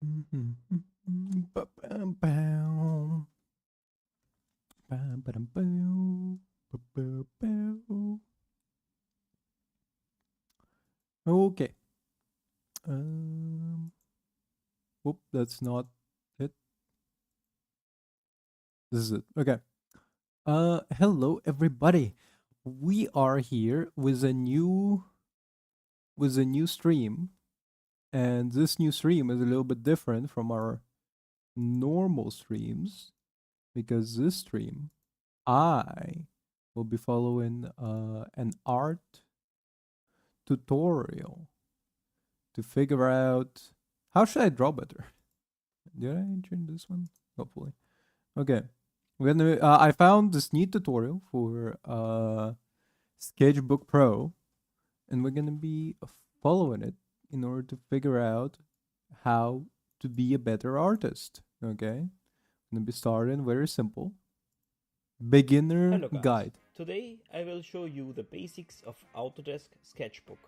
Okay. Whoop, that's not it. This is it. Okay. Hello everybody. We are here with a new stream, and this new stream is a little bit different from our normal streams because this stream I will be following an art tutorial to figure out how should I draw better. Did I change this one? Hopefully. Okay. We're gonna. I found this neat tutorial for Sketchbook Pro, and we're gonna be following it in order to figure out how to be a better artist. Okay. I'm gonna be starting very simple. Beginner Hello guys, guide. today I will show you the basics of Autodesk Sketchbook.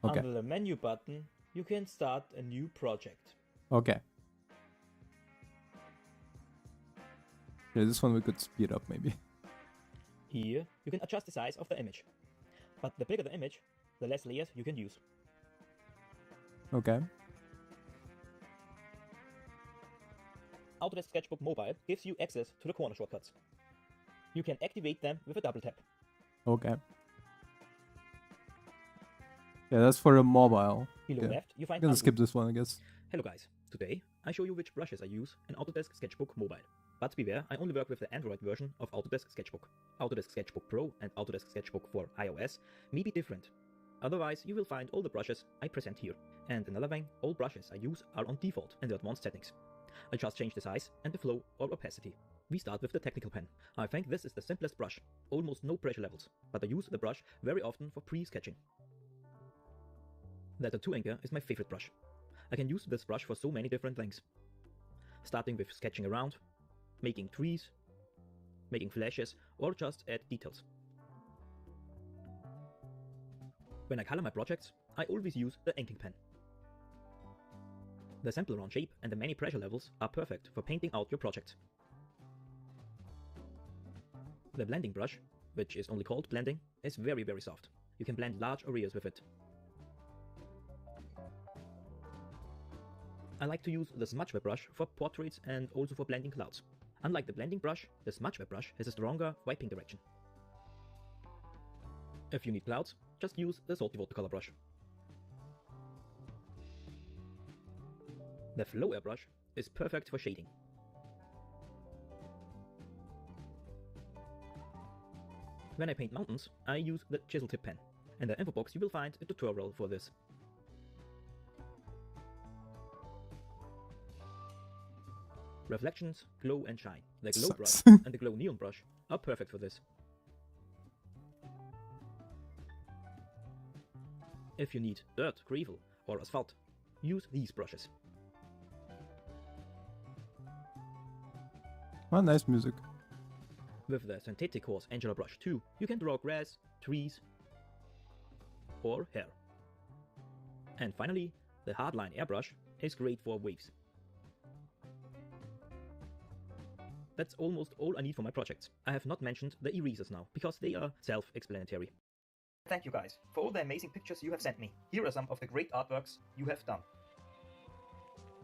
Okay. Under the menu button you can start a new project. Okay. Yeah, this one we could speed up maybe. Here you can adjust the size of the image, but the bigger the image, the less layers you can use. Okay. Autodesk Sketchbook Mobile gives you access to the corner shortcuts. You can activate them with a double tap. Okay. Yeah, that's for the mobile. Below Okay. left you I'm find gonna Undo. skip this one, I guess. Hello guys, today I show you which brushes I use in Autodesk Sketchbook Mobile. But beware, I only work with the Android version of Autodesk Sketchbook. Autodesk Sketchbook Pro and Autodesk Sketchbook for iOS may be different. Otherwise, you will find all the brushes I present here. And another thing, all brushes I use are on default in the advanced settings. I just change the size and the flow or opacity. We start with the technical pen. I think this is the simplest brush, almost no pressure levels, but I use the brush very often for pre-sketching. The tattoo inker is my favorite brush. I can use this brush for so many different things. Starting with sketching around, making trees, making flashes, or just add details. When I color my projects, I always use the inking pen. The sample round shape and the many pressure levels are perfect for painting out your projects. The blending brush, which is only called blending, is very soft. You can blend large areas with it. I like to use the smudge web brush for portraits and also for blending clouds. Unlike the blending brush, the smudge web brush has a stronger wiping direction. If you need clouds, just use the salty watercolor brush. The flow airbrush is perfect for shading. When I paint mountains, I use the chisel tip pen. In the info box you will find a tutorial for this. Reflections, glow and shine. The glow Sucks. brush and the glow neon brush are perfect for this. If you need dirt, gravel or asphalt, use these brushes. Oh, nice music. With the Synthetic Horse Angular Brush 2, you can draw grass, trees or hair. And finally, the Hardline Airbrush is great for waves. That's almost all I need for my projects. I have not mentioned the erasers now, because they are self-explanatory. Thank you guys for all the amazing pictures you have sent me. Here are some of the great artworks you have done.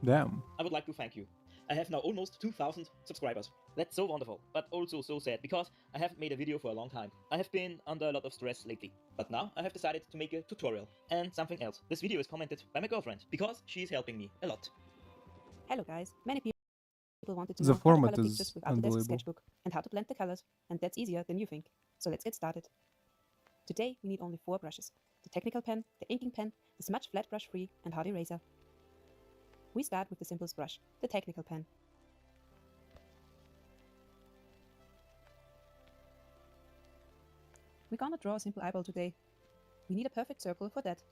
Damn. I would like to thank you. I have now almost 2,000 subscribers. That's so wonderful, but also so sad, because I haven't made a video for a long time. I have been under a lot of stress lately. But now I have decided to make a tutorial. And something else. This video is commented by my girlfriend, because she is helping me a lot. Hello guys, many people wanted to The know how to format color is pictures with Autodesk unbelievable. Sketchbook and how to blend the colors, and that's easier than you think. So let's get started. Today we need only 4 brushes: the technical pen, the inking pen, the smudge flat brush free, and hard eraser. We start with the simplest brush, the technical pen. We're gonna draw a simple eyeball today. We need a perfect circle for that.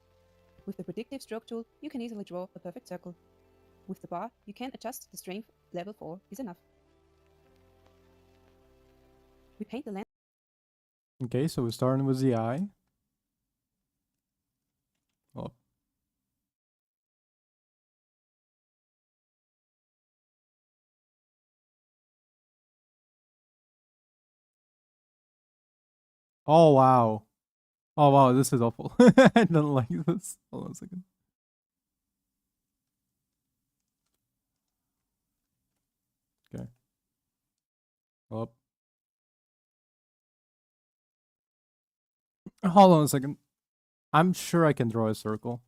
With the predictive stroke tool, you can easily draw a perfect circle. With the bar, you can adjust the strength. Level 4 is enough. We paint the land. Okay, so we're starting with the eye. Oh. Oh wow. Oh wow, this is awful. I don't like this. Hold on a second. Okay. Up. Hold on a second. I'm sure I can draw a circle.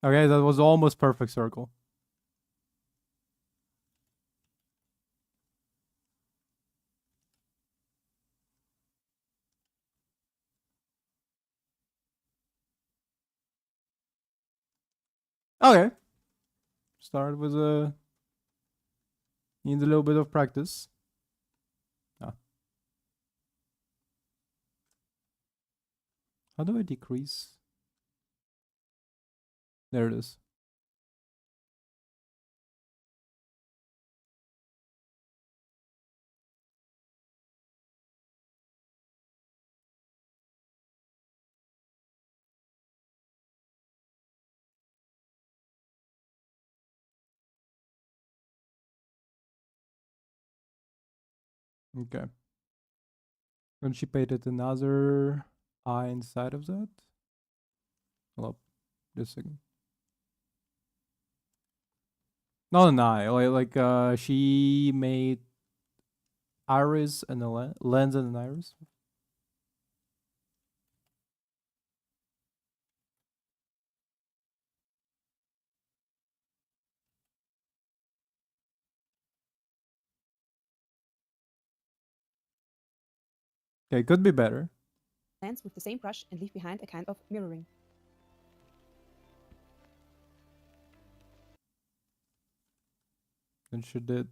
Okay, that was almost perfect circle. Okay. Start with a needs a little bit of practice. Ah. How do I decrease? There it is. Okay. And she painted another eye inside of that. Hold up. Just a second. Not an eye. She made iris and a lens and an iris. Okay, could be better. Lens with the same brush and leave behind a kind of mirroring. And she did.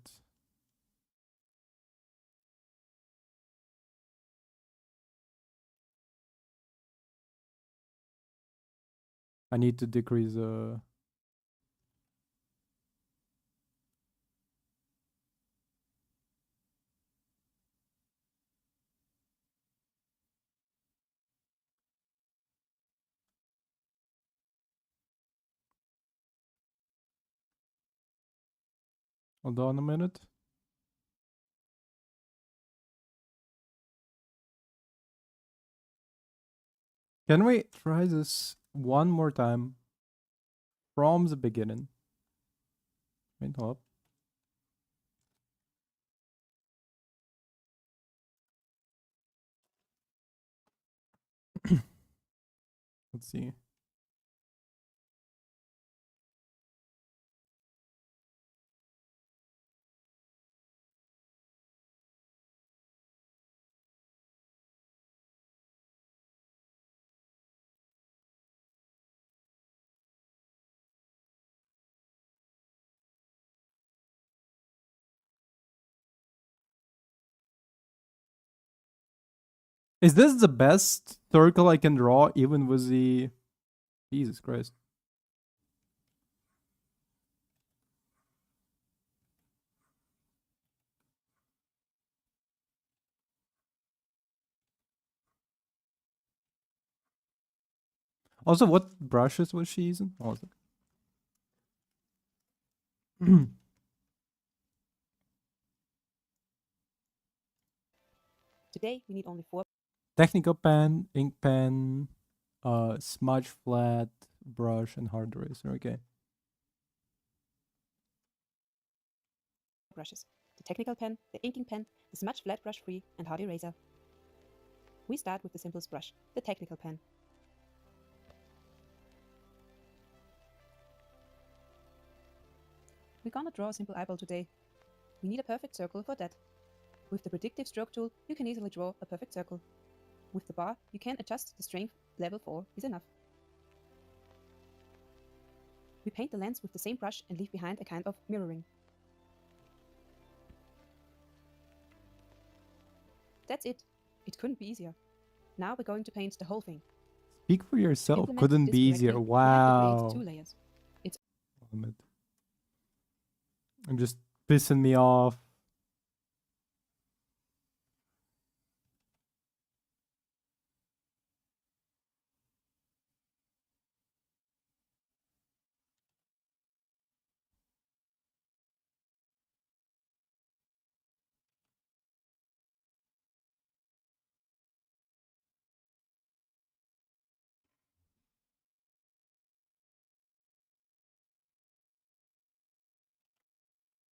I need to decrease hold on a minute. Can we try this one more time from the beginning? Wait, hold up. Let's see. Is this the best circle I can draw even with the... Jesus Christ. Also, what brushes was she using? Oh, Today we need only 4 technical pen, ink pen, smudge flat, brush, and hard eraser. Okay. brushes. The technical pen, the inking pen, the smudge flat brush free and hard eraser. We start with the simplest brush, the technical pen. We're gonna draw a simple eyeball today. We need a perfect circle for that. With the predictive stroke tool, you can easily draw a perfect circle. With the bar, you can adjust the strength, level 4 is enough. We paint the lens with the same brush and leave behind a kind of mirroring. That's it. It couldn't be easier. Now we're going to paint the whole thing. Speak for To yourself. implement Couldn't this be correctly, easier. we have to create Wow. 2 layers. Damn it. I'm just pissing me off.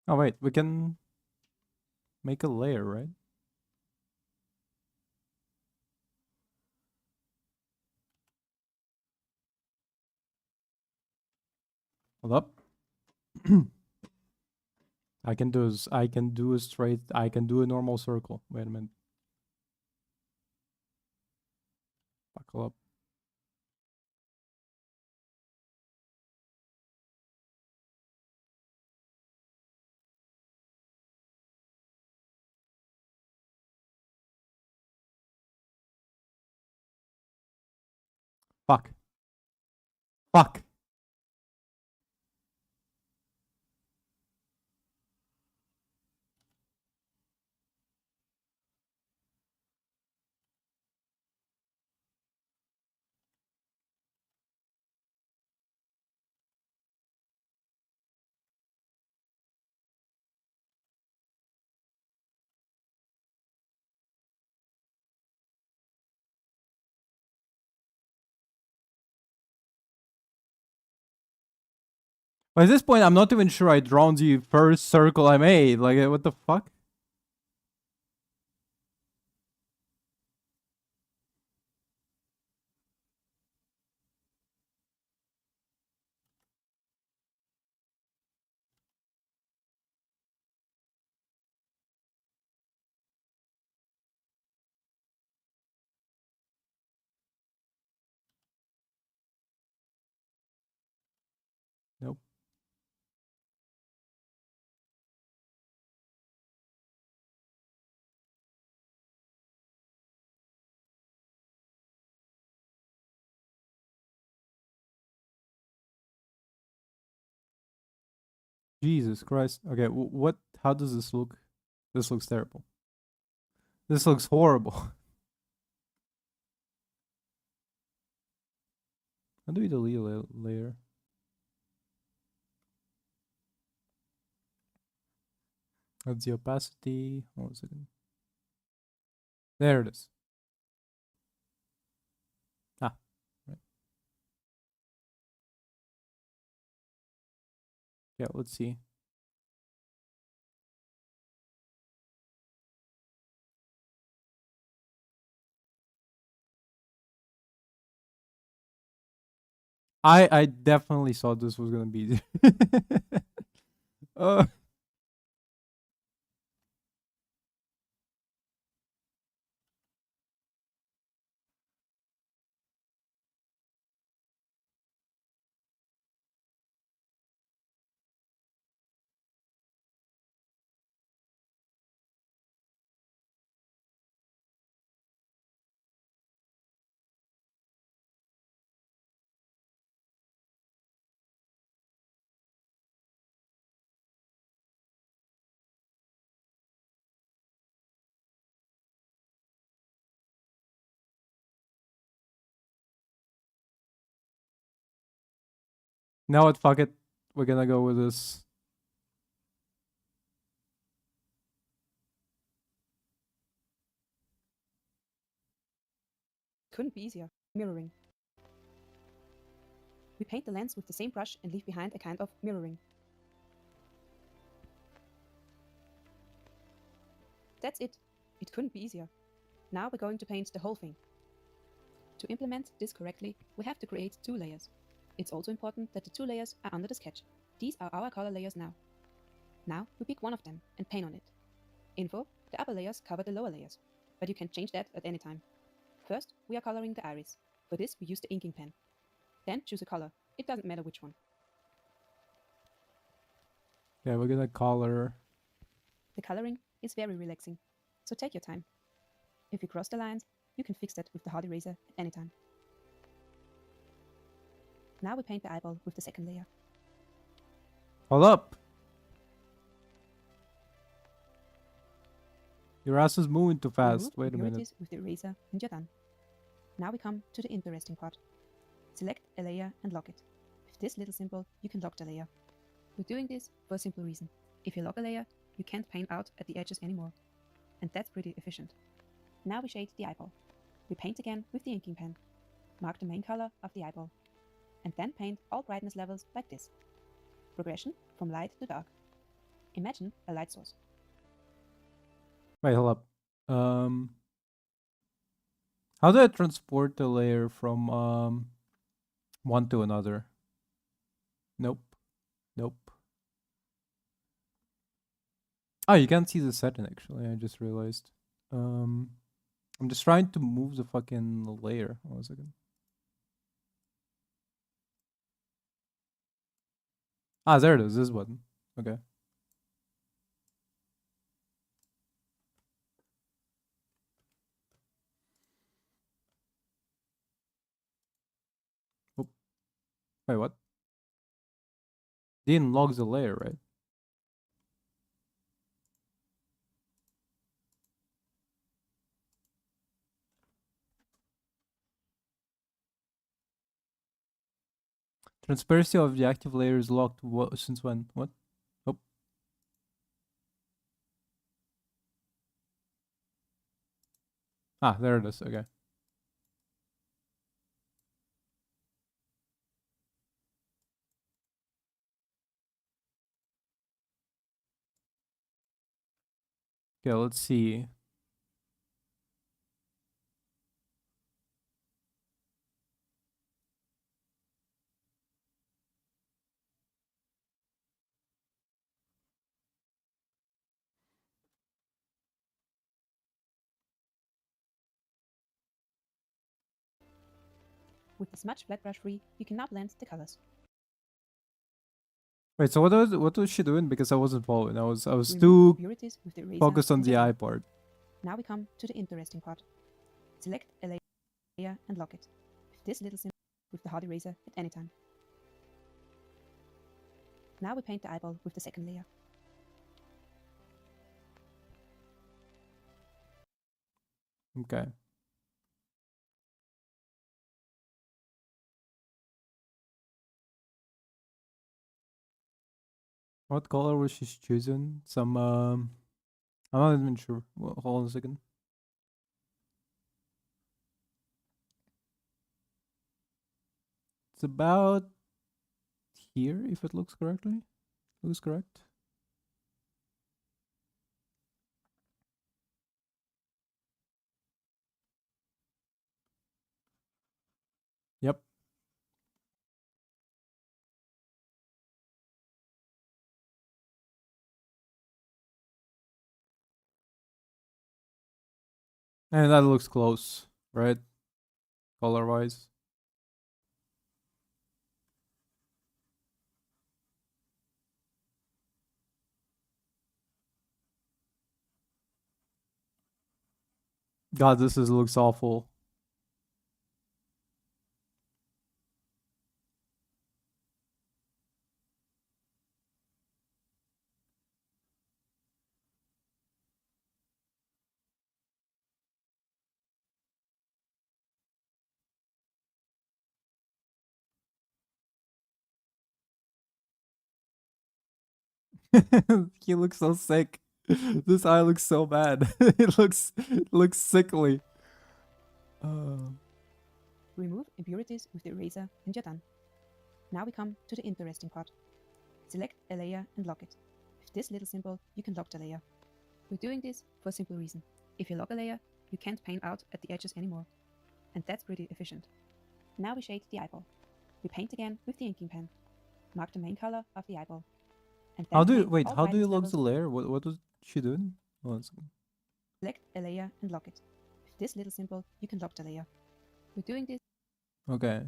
Oh wait, we can make a layer, right? Hold up. I can do a normal circle. Wait a minute. Buckle up. Fuck. Fuck. By this point, I'm not even sure I drawn the first circle I made. Like, what the fuck? Nope. Jesus Christ. Okay, what? How does this look? This looks terrible. This looks horrible. How do we delete a layer? That's the opacity. Hold on a second. There it is. Ah, right. Yeah, let's see. I definitely thought this was gonna be. uh, now what? Fuck it. We're gonna go with this. Couldn't be easier. Mirroring. We paint the lens with the same brush and leave behind a kind of mirroring. That's it. It couldn't be easier. Now we're going to paint the whole thing. To implement this correctly, we have to create 2 layers. It's also important that the 2 layers are under the sketch. These are our color layers now. Now we pick one of them and paint on it. Info: the upper layers cover the lower layers, but you can change that at any time. First, we are coloring the iris. For this, we use the inking pen. Then choose a color. It doesn't matter which one. Yeah, we're gonna color. The coloring is very relaxing, so take your time. If you cross the lines, you can fix that with the hard eraser at any time. Now we paint the eyeball with the second layer. Hold up. Your ass is moving too fast. Remove Wait a minute. impurities with the eraser and you're done. Now we come to the interesting part. Select a layer and lock it. With this little symbol, you can lock the layer. We're doing this for a simple reason. If you lock a layer, you can't paint out at the edges anymore. And that's pretty efficient. Now we shade the eyeball. We paint again with the inking pen. Mark the main color of the eyeball. And then paint all brightness levels like this. Progression from light to dark. Imagine a light source. Wait, hold up. How do I transport the layer from one to another? Nope. Nope. Oh, you can't see the setting actually. I just realized. I'm just trying to move the fucking layer. One second. Ah, there it is. This button. Okay. Oh. Wait, what? Didn't log the layer, right? Transparency of the active layer is locked. What? Since when? What? Oh. Ah, there it is. Okay. Okay, let's see. With the smudge flat brush free, you can now blend the colors. Wait, so what was she doing? Because I wasn't following. I was Remove too impurities with the eraser focused on and the your eye thumb. part. Now we come to the interesting part. Select a layer and lock it. With this little symbol with the hard eraser at any time. Now we paint the eyeball with the second layer. Okay. What color was she choosing? Some I'm not even sure. Well, hold on a second. It's about here, if it looks correctly. Looks correct. Yep. And that looks close, right? Color wise. God, looks awful. He looks so sick. This eye looks so bad. It looks sickly. Remove impurities with the eraser and you're done. Now we come to the interesting part. Select a layer and lock it. With this little symbol, you can lock the layer. We're doing this for a simple reason. If you lock a layer, you can't paint out at the edges anymore. And that's pretty efficient. Now we shade the eyeball. We paint again with the inking pen. Mark the main color of the eyeball. And then How do you paint wait? all How do you brightness log levels. the layer? What was she doing? Hold on a second. Select a layer and lock it. With this little symbol, you can lock the layer. We're doing this Okay.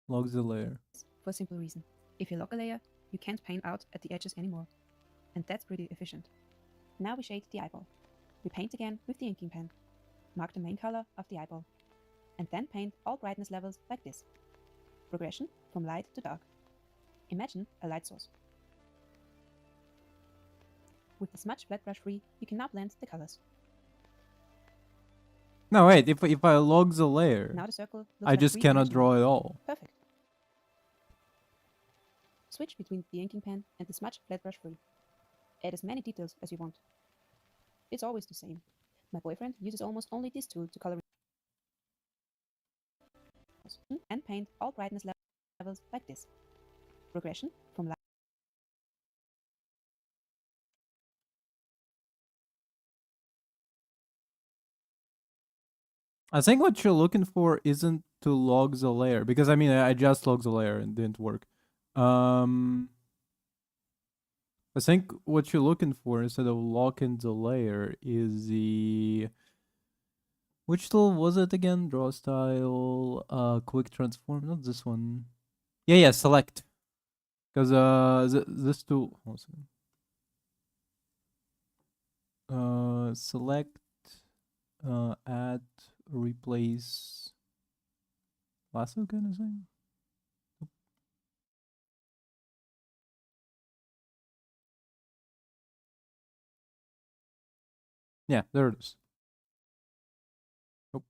Logs the layer. for a simple reason. If you lock a layer, you can't paint out at the edges anymore. And that's pretty efficient. Now we shade the eyeball. We paint again with the inking pen. Mark the main color of the eyeball. And then paint all brightness levels like this. Progression from light to dark. Imagine a light source. With the smudge flat brush free, you can now blend the colors. No, wait. If I log the layer, Now the circle looks I like just cannot three-dimensional. draw it all. Perfect. Switch between the inking pen and the smudge flat brush free. Add as many details as you want. It's always the same. My boyfriend uses almost only this tool to color and paint all brightness levels like this. regression from I think what you're looking for isn't to log the layer, because I mean I just logged the layer and it didn't work. I think what you're looking for instead of locking the layer is the, which tool was it again? Draw style, quick transform, not this one. Yeah, select. Because this tool, hold on a second. Select, add, replace lasso kind of thing. Yeah, there it is. Oh.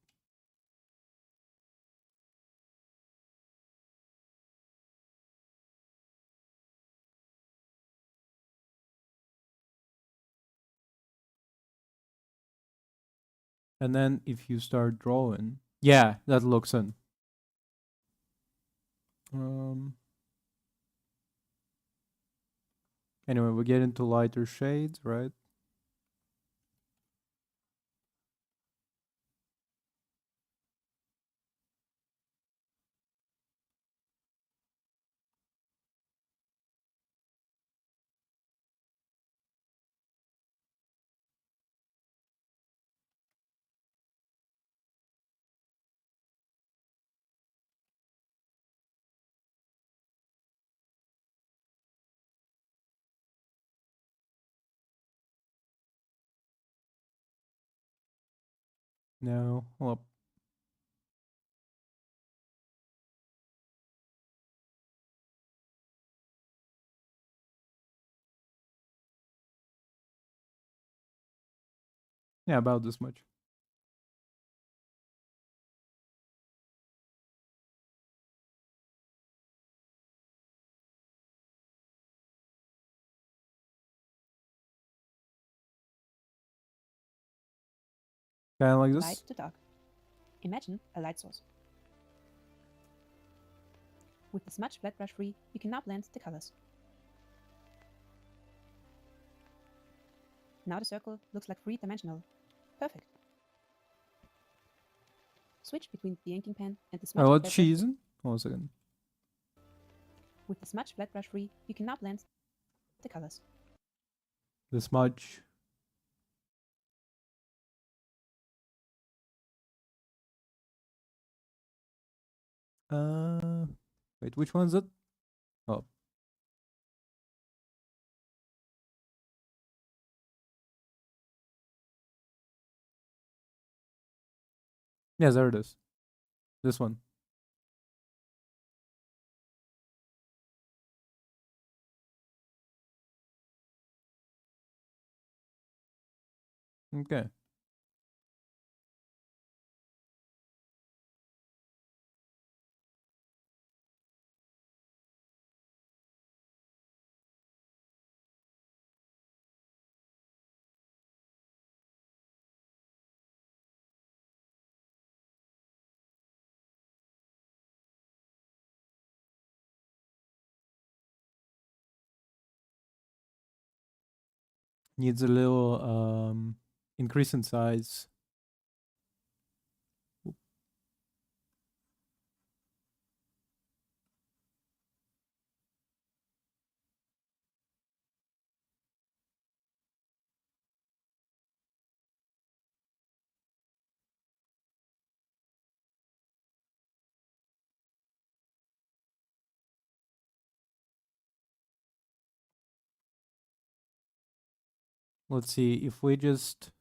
And then if you start drawing, yeah, that looks in. Anyway, we get into lighter shades, right? No, well, yeah, about this much. Kind of like light this. to dark. Imagine a light source. With the smudge flat brush free, you can now blend the colors. Now the circle looks like three-dimensional. Perfect. Switch between the inking pen and the smudge Oh, flat what brush she free. using? Hold on a second. With the smudge flat brush free, you can now blend the colors. The smudge. Wait, which one's it? Oh, yeah, there it is. This one. Okay. Needs a little increase in size. Let's see if we just.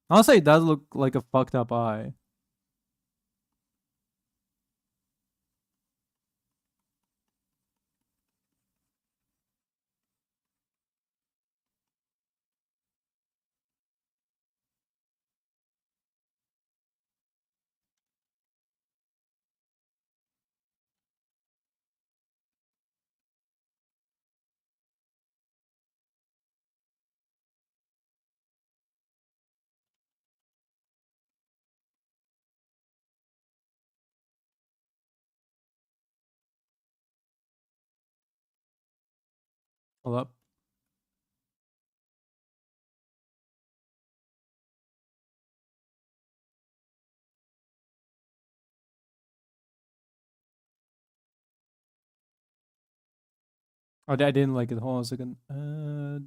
Honestly, it does look like a fucked up eye. Hold up. Oh, I didn't like it. Hold on a second.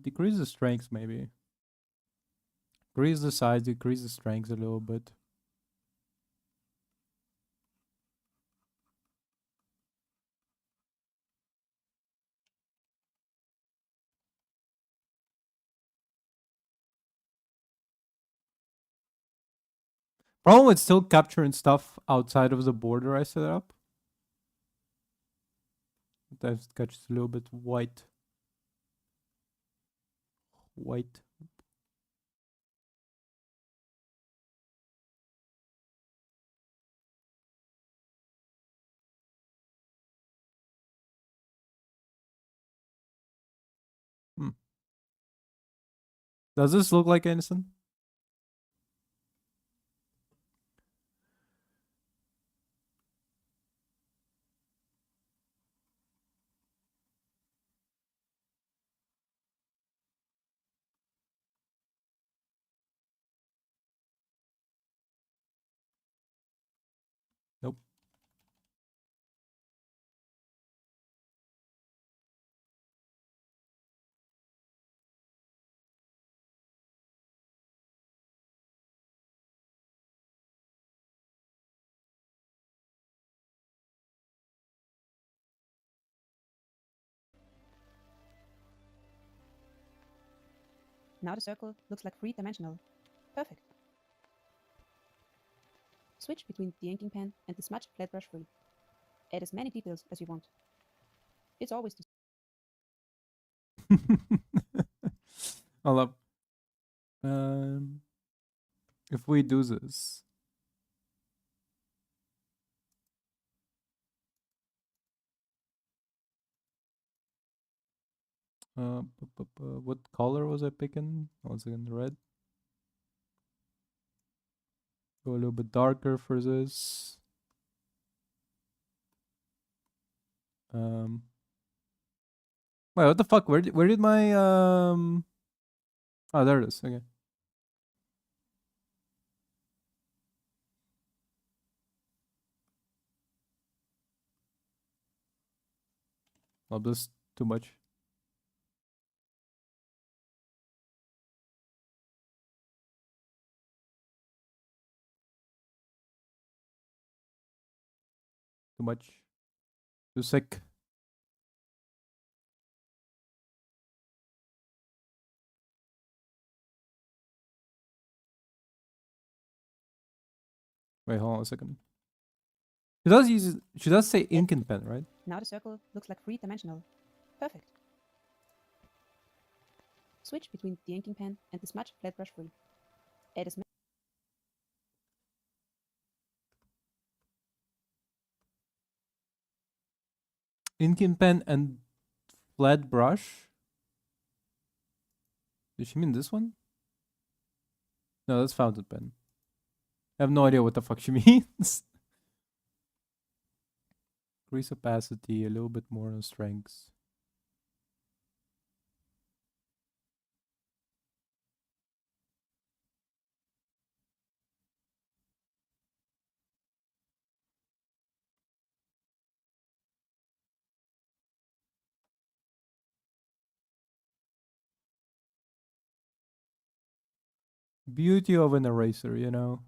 Decrease the strength, maybe. Increase the size, decrease the strength a little bit. Problem with still capturing stuff outside of the border I set up. That catches a little bit white. White. Hmm. Does this look like innocent? Nope. Now the circle looks like three-dimensional. Perfect. Switch between the inking pen and the smudge flat brush free. Add as many details as you want. It's always the Hold up. If we do this. What color was I picking? Once again, red. Go a little bit darker for this. Wait, what the fuck? Where did my Oh, there it is. Okay. Oh, this too much. Too much. Too sick. Wait, hold on a second. She does say ink and pen, right? Now the circle looks like three-dimensional. Perfect. Switch between the inking pen and the smudge flat brush free. Add as many Ink and pen and flat brush. Did she mean this one? No, that's fountain pen. I have no idea what the fuck she means. Increase opacity, a little bit more on strength. Beauty of an eraser, you know?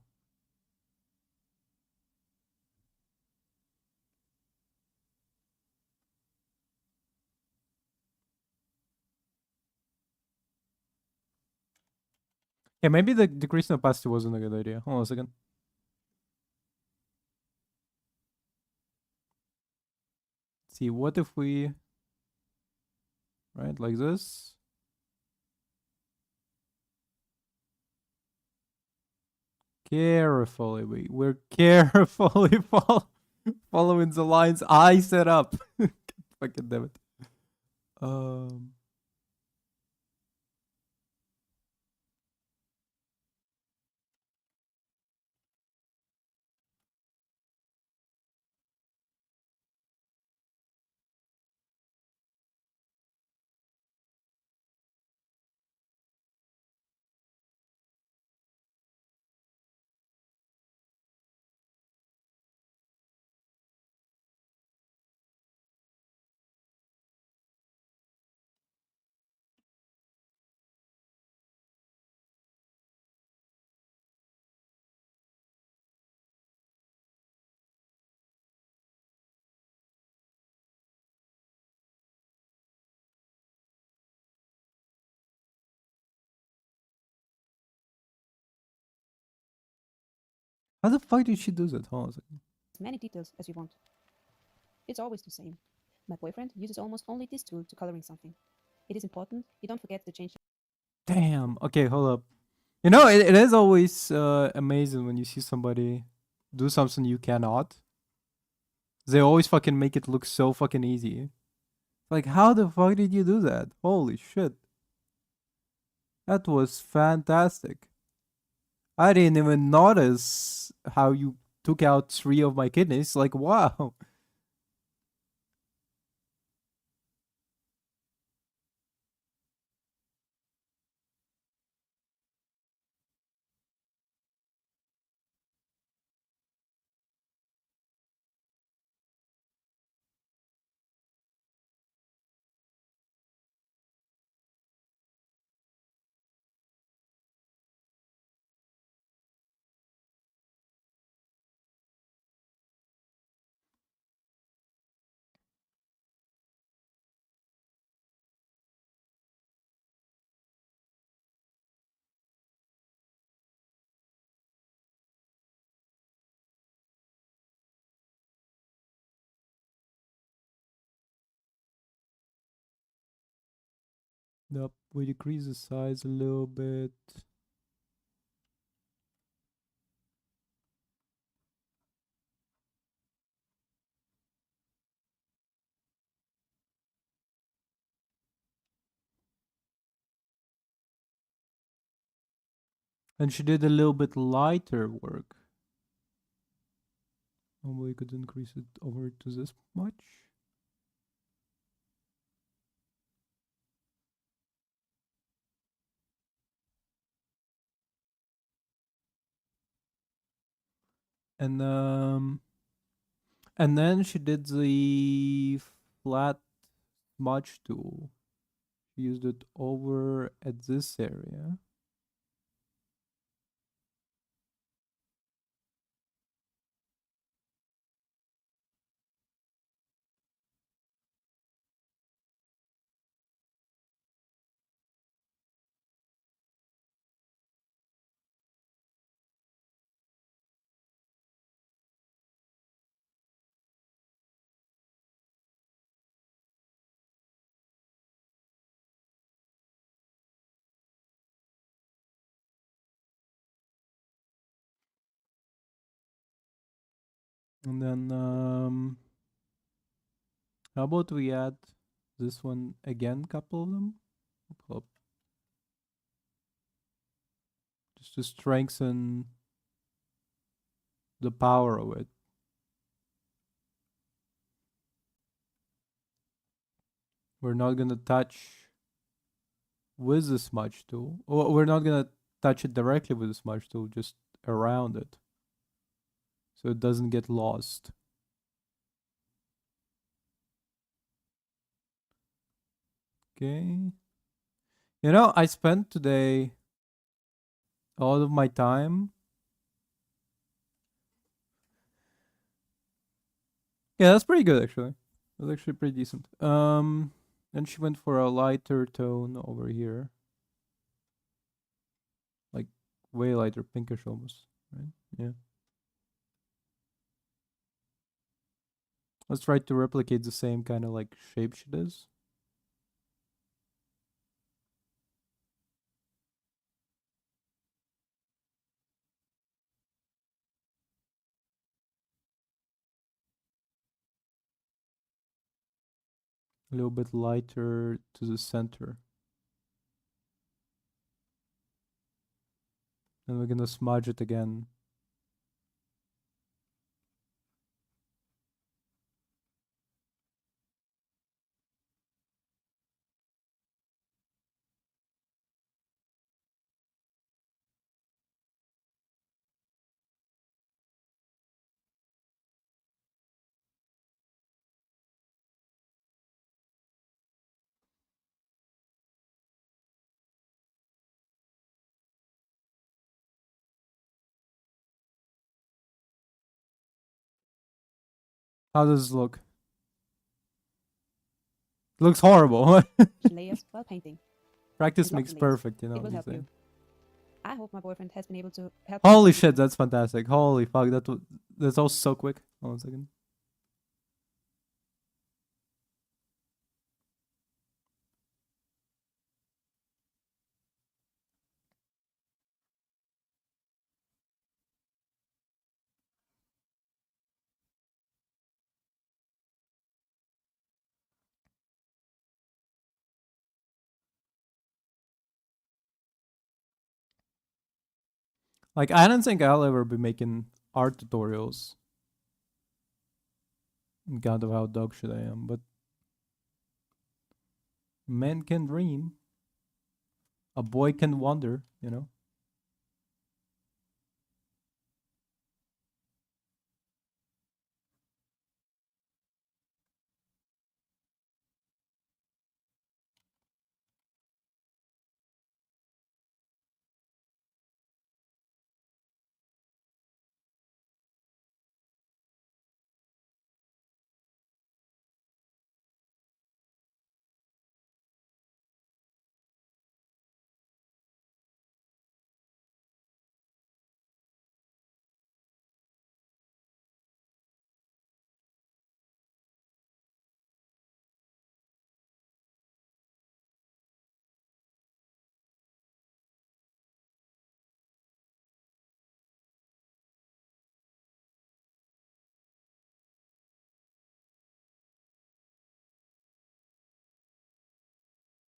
Yeah, maybe the decrease in opacity wasn't a good idea. Hold on a second. See, what if we... Right, like this? Carefully, we're carefully following the lines I set up. Fucking damn it. Um... How the fuck did she do that? Hold on a second. as many details as you want. It's always the same. My boyfriend uses almost only this tool to coloring something. It is important you don't forget to change Damn. Okay, hold up. You know, it is always amazing when you see somebody do something you cannot. They always fucking make it look so fucking easy. Like, how the fuck did you do that? Holy shit. That was fantastic. I didn't even notice how you took out 3 of my kidneys. Like, wow. Yep, we decrease the size a little bit. And she did a little bit lighter work. And we could increase it over to this much. And then she did the flat smudge tool. She used it over at this area. And then how about we add this one again, couple of them? Up. Just to strengthen the power of it. We're not gonna touch with the smudge tool. Or we're not gonna touch it directly with the smudge tool, just around it. So it doesn't get lost. Okay. You know, I spent today all of my time. Yeah, that's pretty good actually. That's actually pretty decent. Then she went for a lighter tone over here. Like way lighter, pinkish almost, right? Yeah. Let's try to replicate the same kind of like shape she does. A little bit lighter to the center. And we're gonna smudge it again. How does it look? It looks horrible. layers while painting. Practice And lock makes the layers. perfect, you know It will what I'm help you. saying? I hope my boyfriend has been able to help. Holy shit, that's fantastic. Holy fuck, that's all so quick. Hold on a second. Like, I don't think I'll ever be making art tutorials. God of how dog shit I am, but man can dream. A boy can wonder, you know?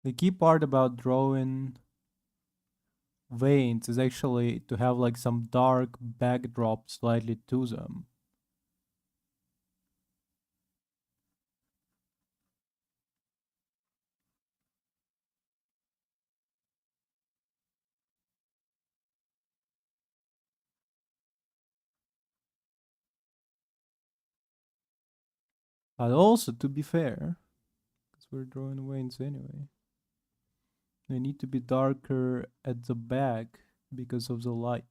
The key part about drawing veins is actually to have like some dark backdrop slightly to them. But also, to be fair, because we're drawing veins anyway, they need to be darker at the back because of the light.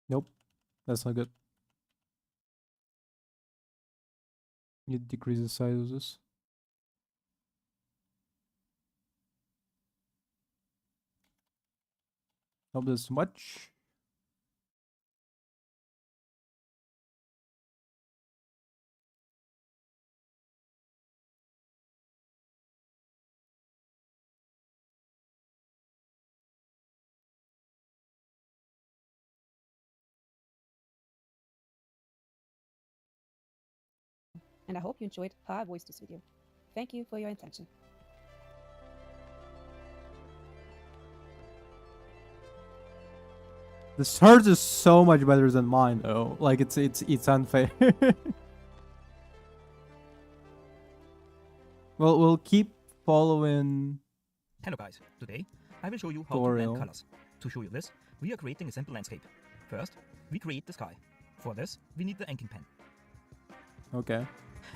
Nope, that's not good. You decrease the size of this. Not this much. And I hope you enjoyed how I voiced this video. Thank you for your attention. This hers is so much better than mine, though. Like it's unfair. Well, we'll keep following. Hello guys, today I will show you how to Tutorial. blend colors. To show you this, we are creating a simple landscape. First, we create the sky. For this, we need the inking pen Okay.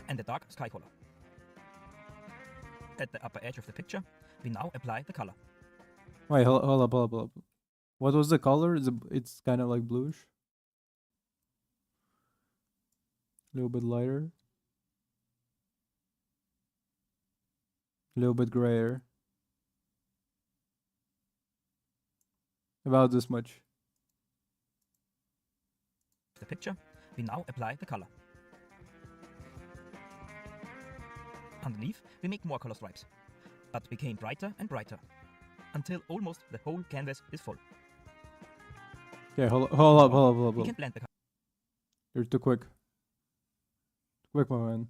and the dark sky color. At the upper edge of the picture, we now apply the color. Wait, hold up. What was the color? It's kind of like bluish. A little bit lighter. A little bit grayer. About this much. The picture, we now apply the color. Underneath, we make more color stripes, but became brighter and brighter, until almost the whole canvas is full. Okay, hold up. We can blend the color. You're too quick. Quick, my man.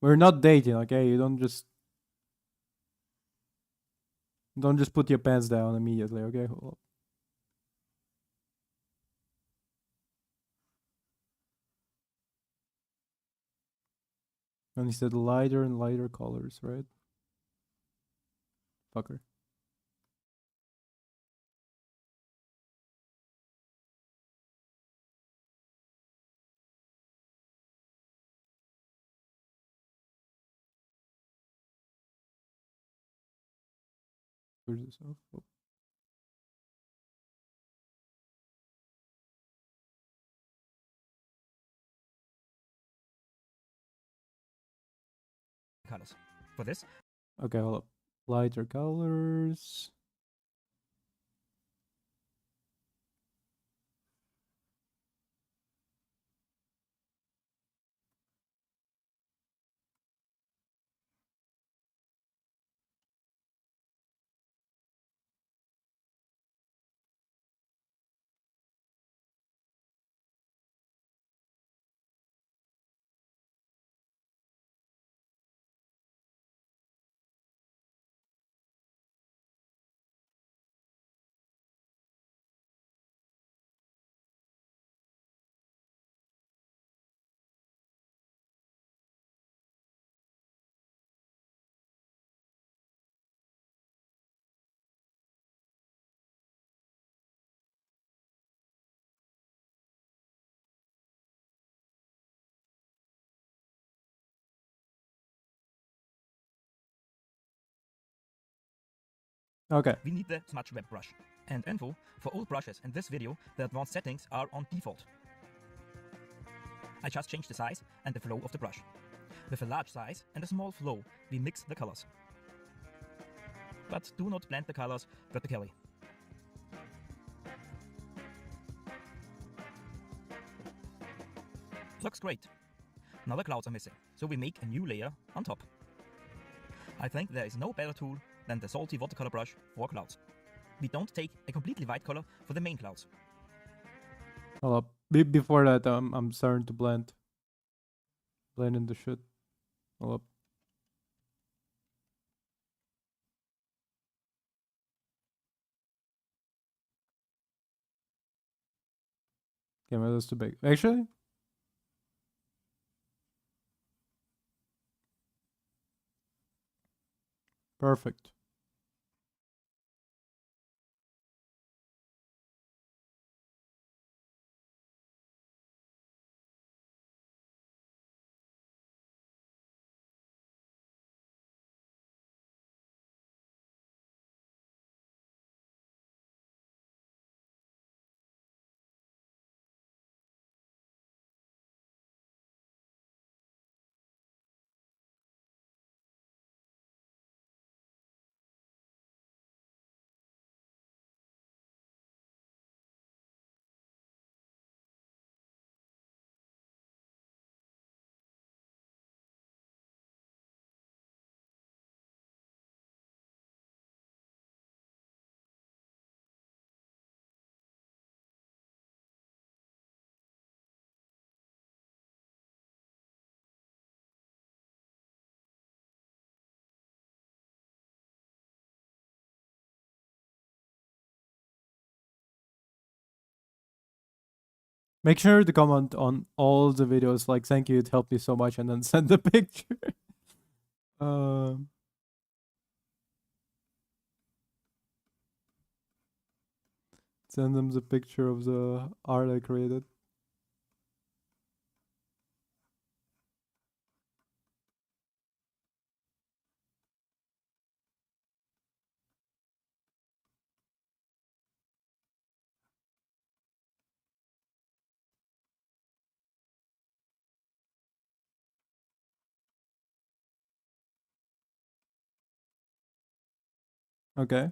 We're not dating, okay? You don't just put your pants down immediately, okay? Hold up. And he said lighter and lighter colors, right? Fucker. Screw this off. Oh. Colors. For this, Okay, hold up. Lighter colors. Okay. we need the Smudge Web brush. And info, for all brushes in this video, the advanced settings are on default. I just changed the size and the flow of the brush. With a large size and a small flow, we mix the colors. But do not blend the colors vertically. Looks great. Now the clouds are missing, so we make a new layer on top. I think there is no better tool than the Salty Watercolor brush for clouds. We don't take a completely white color for the main clouds. Hold up. Before that, I'm starting to blend. Blend in the shit. Hold up. Okay, maybe that's too big. Actually, perfect. Make sure to comment on all the videos, like, thank you, it helped me so much, and then send the picture. um, Send them the picture of the art I created. Okay.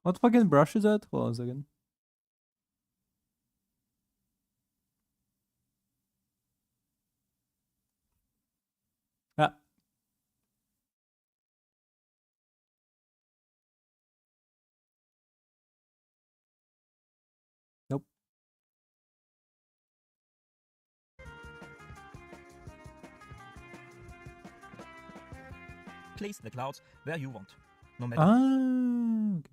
What fucking brush is that? Hold on a second. Ah. Nope. Place the clouds where you want. No matter Ah. Okay.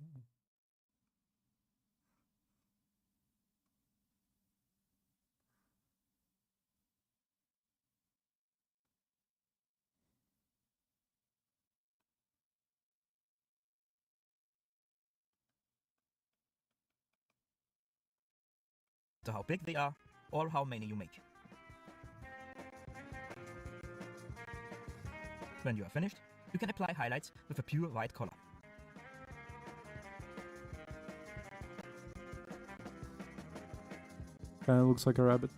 how big they are or how many you make. When you are finished, you can apply highlights with a pure white color. Kinda looks like a rabbit.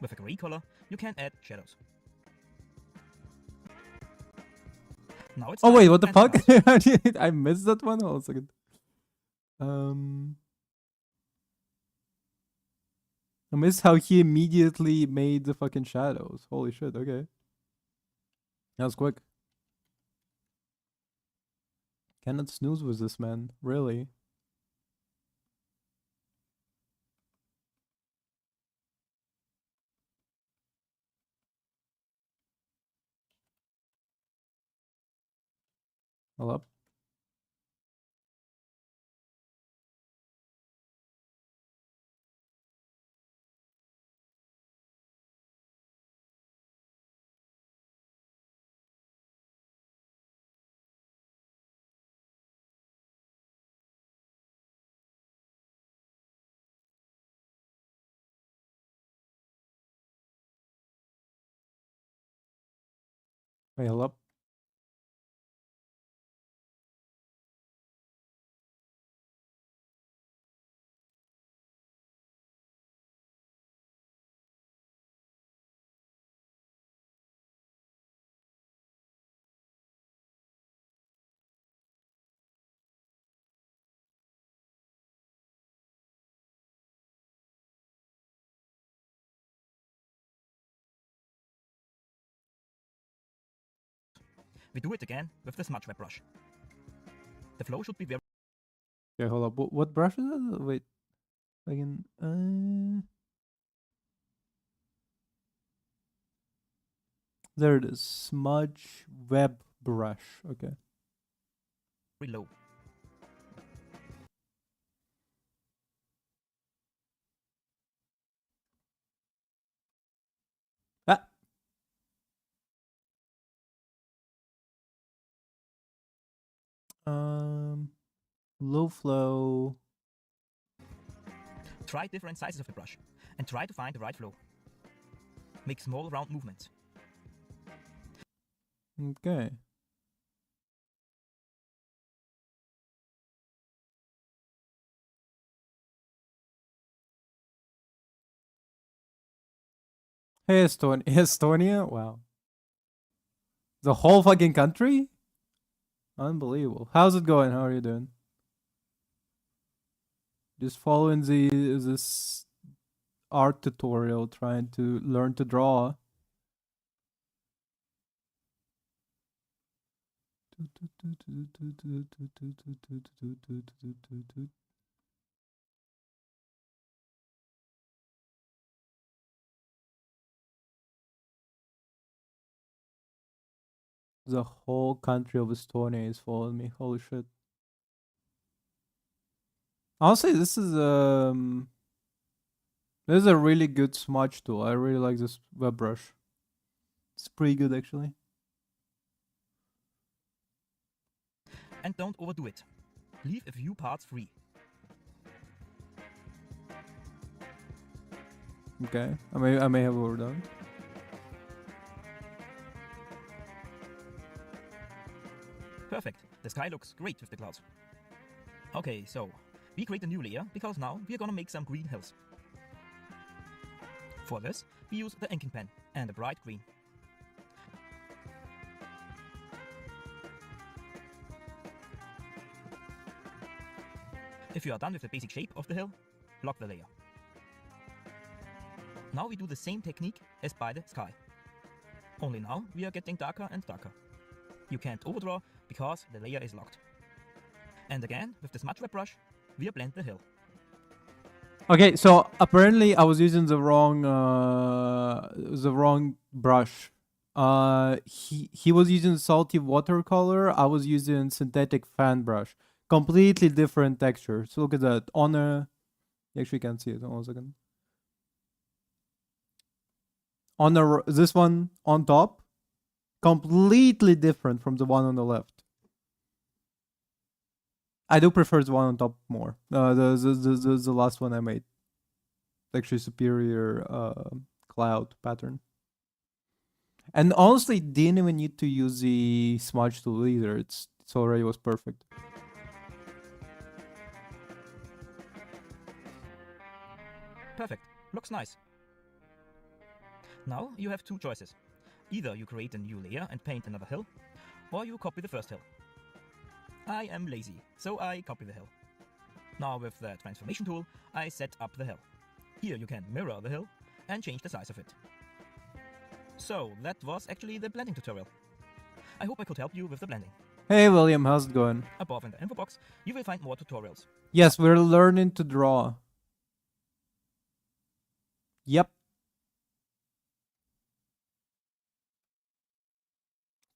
With a gray color, you can add shadows. Now it's Oh time wait, to what the add fuck? mouse. I missed that one. Hold on a second. I missed how he immediately made the fucking shadows. Holy shit, okay. That was quick. Cannot snooze with this man, really. Hold up. Wait, hold up. We do it again with the smudge web brush. The flow should be very Okay, hold up. What brush is it? Wait. Again. There it is. Smudge web brush. Okay. low. Ah. Low flow. Try different sizes of the brush and try to find the right flow. Make small round movements. Okay. Hey, Estonia? Wow. The whole fucking country? Unbelievable. How's it going? How are you doing? Just following this art tutorial, trying to learn to draw. The whole country of Estonia is following me. Holy shit. Honestly, this is a really good smudge tool. I really like this web brush. It's pretty good actually. And don't overdo it. Leave a few parts free. Okay. I may have overdone. Perfect. The sky looks great with the clouds. Okay, so we create a new layer because now we are gonna make some green hills. For this, we use the inking pen and a bright green. If you are done with the basic shape of the hill, lock the layer. Now we do the same technique as by the sky. Only now we are getting darker and darker. You can't overdraw because the layer is locked. And again, with the smudge web brush, we blend the hill. Okay, so apparently I was using the wrong brush. He was using salty watercolor. I was using synthetic fan brush. Completely different texture. So look at that. On a, you actually can't see it. Hold on a second. On the this one on top, completely different from the one on the left. I do prefer the one on top more. The last one I made. Actually superior cloud pattern. And honestly, didn't even need to use the smudge tool either. It's already was perfect. Perfect. Looks nice. Now you have two choices. Either you create a new layer and paint another hill, or you copy the first hill. I am lazy, so I copy the hill. Now with the transformation tool, I set up the hill. Here you can mirror the hill and change the size of it. So that was actually the blending tutorial. I hope I could help you with the blending. Hey William, how's it going? Above in the info box, you will find more tutorials. Yes, we're learning to draw. Yep.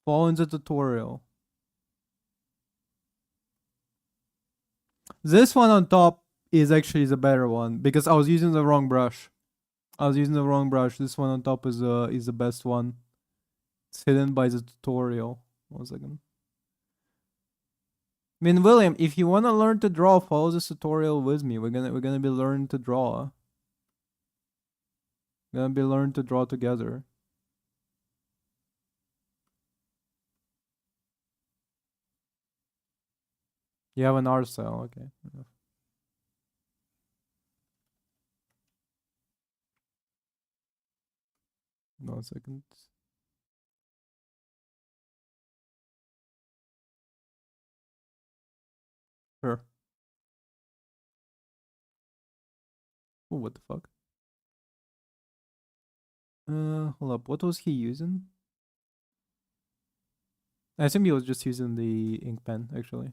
Follow in the tutorial. This one on top is actually the better one because I was using the wrong brush. This one on top is the best one. It's hidden by the tutorial. 1 second. I mean, William, if you want to learn to draw, follow this tutorial with me. We're gonna be learning to draw. We're gonna be learning to draw together. You have an art style, okay. 1 second. Sure. Oh, what the fuck? Hold up. What was he using? I assume he was just using the ink pen, actually.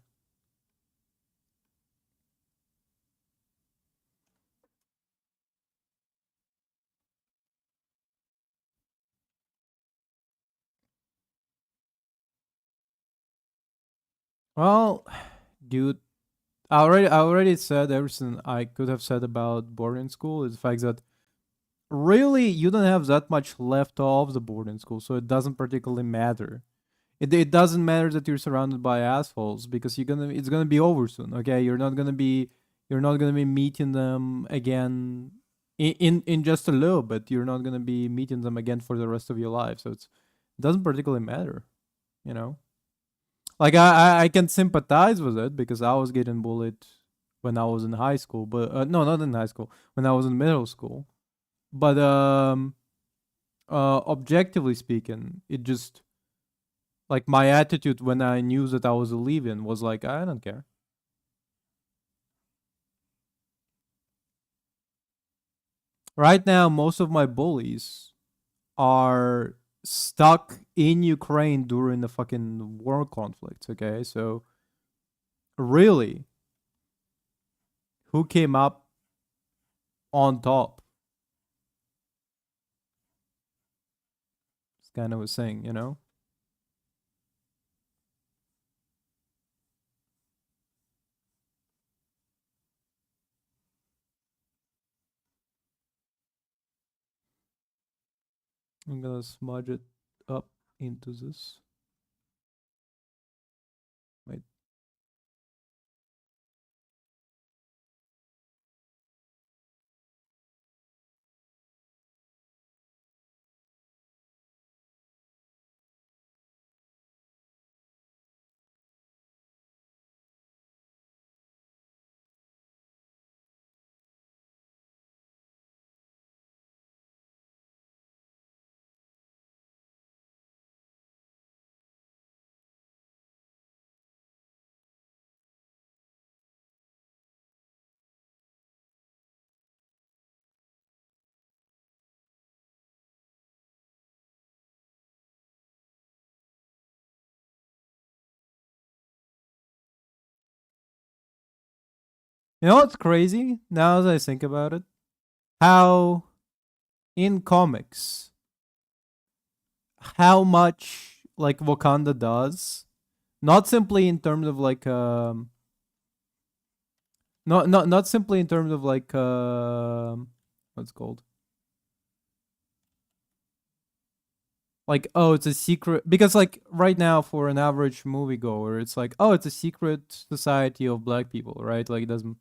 Well, dude, I already said everything I could have said about boarding school. Is the fact that really you don't have that much left of the boarding school, so it doesn't particularly matter. It doesn't matter that you're surrounded by assholes because it's gonna be over soon. Okay, you're not gonna be meeting them again in just a little bit. You're not gonna be meeting them again for the rest of your life. So it doesn't particularly matter, you know. Like I can sympathize with it because I was getting bullied when I was in high school, but no, not in high school. When I was in middle school, but objectively speaking, it just like my attitude when I knew that I was leaving was like I don't care. Right now, most of my bullies are stuck in Ukraine during the fucking war conflicts. Okay, so really, who came up on top? It's kind of a thing, you know. I'm gonna smudge it up into this. Wait. You know what's crazy now as I think about it? How in comics, how much like Wakanda does, not simply in terms of like not simply in terms of like what's it called? like, oh, it's a secret, because like right now for an average moviegoer, it's like, oh, it's a secret society of black people, right? Like it doesn't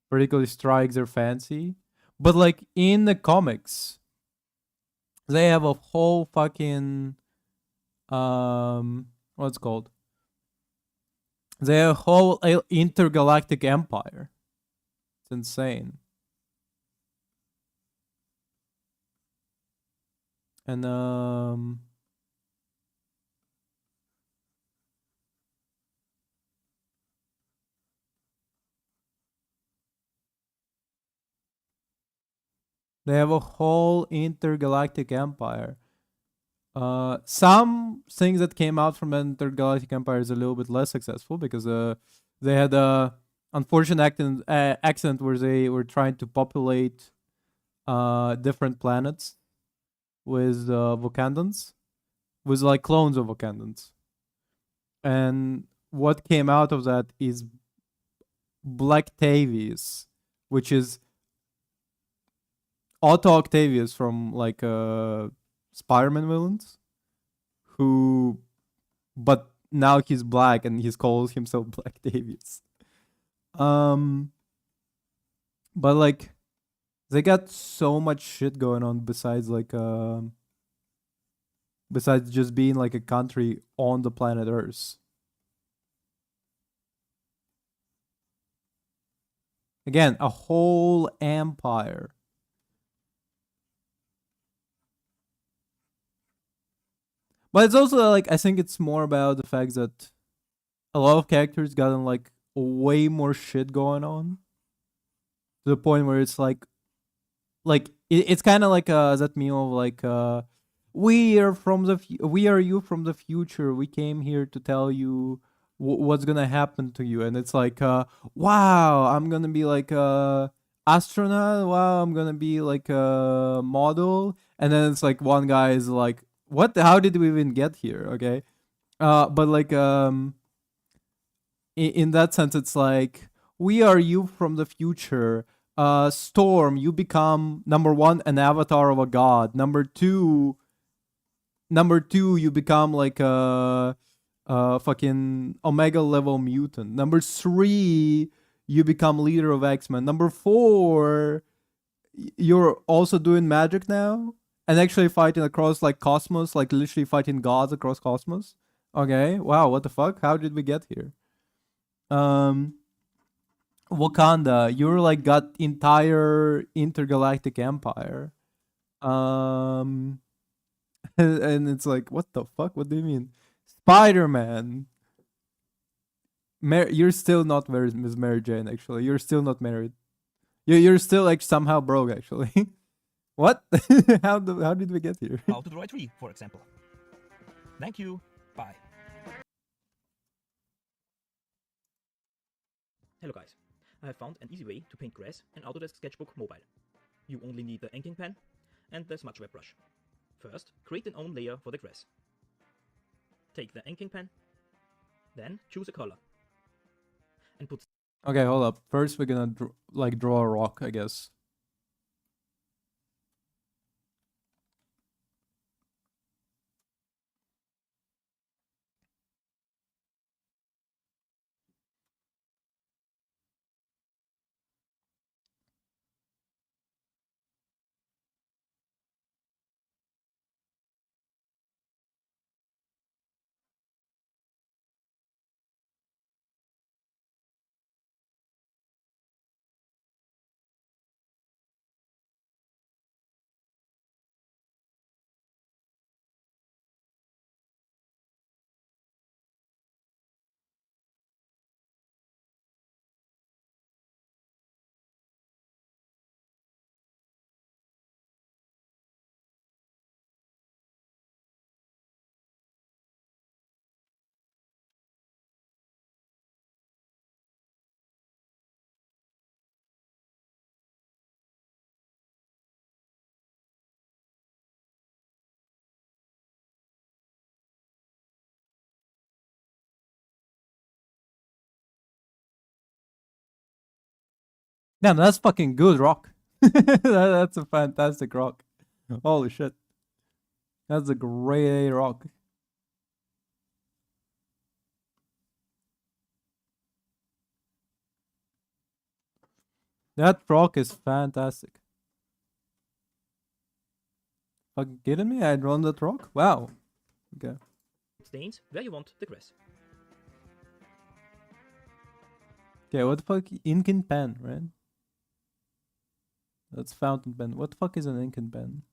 particularly strike their fancy. But like in the comics, they have a whole fucking what's it called? They have a whole intergalactic empire. It's insane. And they have a whole intergalactic empire. Some things that came out from Intergalactic Empire is a little bit less successful because they had a unfortunate accident where they were trying to populate different planets with Wakandans, with like clones of Wakandans, and what came out of that is Black Tavius, which is Otto Octavius from like Spider-Man villains, who, but now he's black and he calls himself Black Davis. But like, they got so much shit going on besides like besides just being like a country on the planet Earth. Again, a whole empire. But it's also like, I think it's more about the fact that a lot of characters gotten like way more shit going on, to the point where it's like it's kind of like that meme of like we are from the we are you from the future. We came here to tell you what's gonna happen to you, and it's like wow, I'm gonna be like a astronaut. Wow, I'm gonna be like a model, and then it's like one guy is like, what? How did we even get here? Okay, but like in that sense, it's like, we are you from the future. Storm, you become number one, an avatar of a god. Number two, you become like a fucking Omega level mutant. Number three, you become leader of X-Men. Number four, you're also doing magic now and actually fighting across like cosmos, like literally fighting gods across cosmos. Okay, wow, what the fuck? How did we get here? Wakanda, you're like got entire intergalactic empire. Um and it's like, what the fuck? What do you mean? Spider-Man. You're still not married, Miss Mary Jane, actually. You're still not married. You're still like somehow broke, actually. What? How did we get here? How to draw a tree, for example. Thank you. Bye. Hello guys. I have found an easy way to paint grass in Autodesk Sketchbook Mobile. You only need the inking pen and the smudge web brush. First, create an own layer for the grass. Take the inking pen, then choose a color, and put Okay, hold up. First, we're gonna draw a rock, I guess. Damn, that's fucking good rock. That's a fantastic rock. Holy shit. That's a great rock. That rock is fantastic. Fucking kidding me? I drawn that rock? Wow. Okay. Stains where you want the grass. Okay, what the fuck? Inking pen, right? That's fountain pen. What the fuck is an inking pen?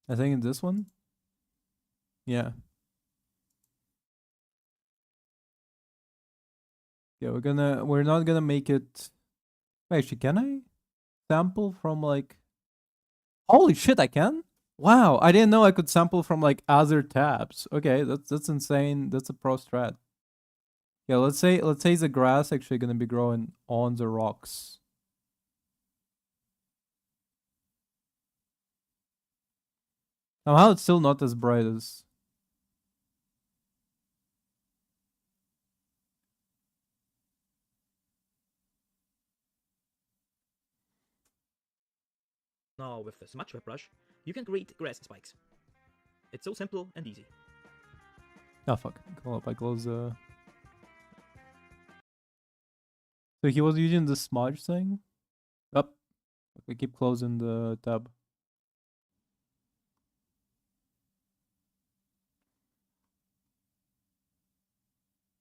I think in this one. Yeah. Yeah, we're not gonna make it. Wait, actually, can I sample from like? Holy shit, I can! Wow, I didn't know I could sample from like other tabs. Okay, that's insane. That's a pro strat. Yeah, let's say the grass actually gonna be growing on the rocks. Somehow it's still not as bright as. Now with the smudge web brush, you can create grass spikes. It's so simple and easy. Oh fuck! Hold up, I close the. So he was using the smudge thing. Up. We keep closing the tab.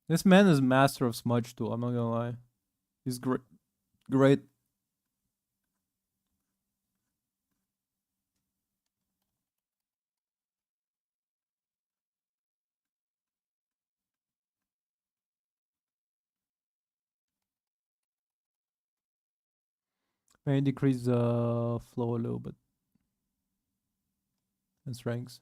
This man is master of smudge tool. I'm not gonna lie. He's great. Great. May decrease the flow a little bit. And strengths.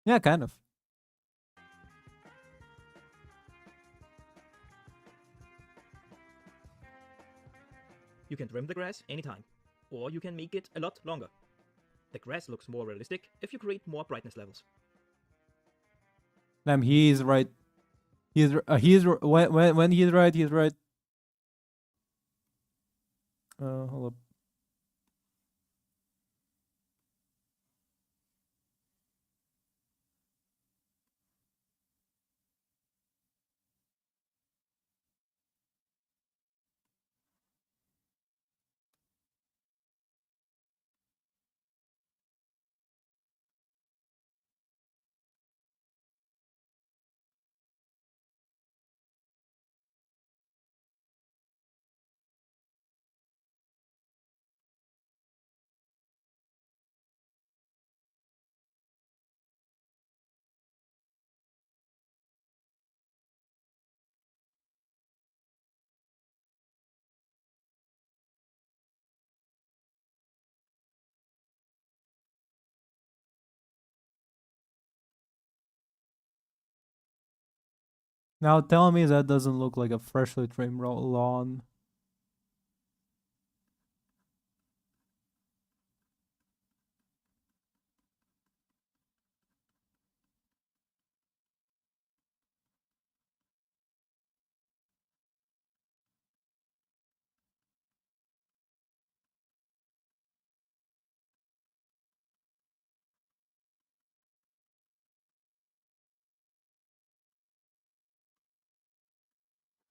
Yeah, kind of. You can trim the grass anytime, or you can make it a lot longer. The grass looks more realistic if you create more brightness levels. Damn, he's right. When he's right, he's right. Hold up. Now tell me that doesn't look like a freshly trimmed lawn.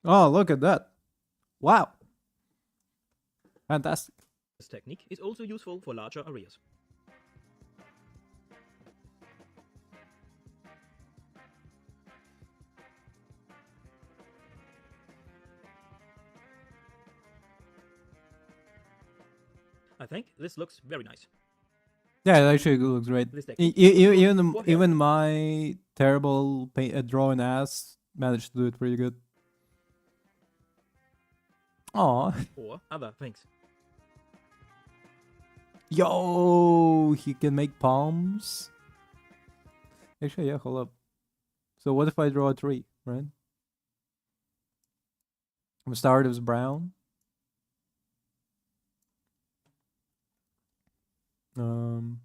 Oh, look at that. Wow. Fantastic. This technique is also useful for larger areas. I think this looks very nice. Yeah, it actually looks great. This E- technique e- is also even for hair. even my terrible drawing ass managed to do it pretty good. Aw. Or other things. Yo, he can make palms. Actually, yeah, hold up. So what if I draw a tree, right? I'm start as brown. Um,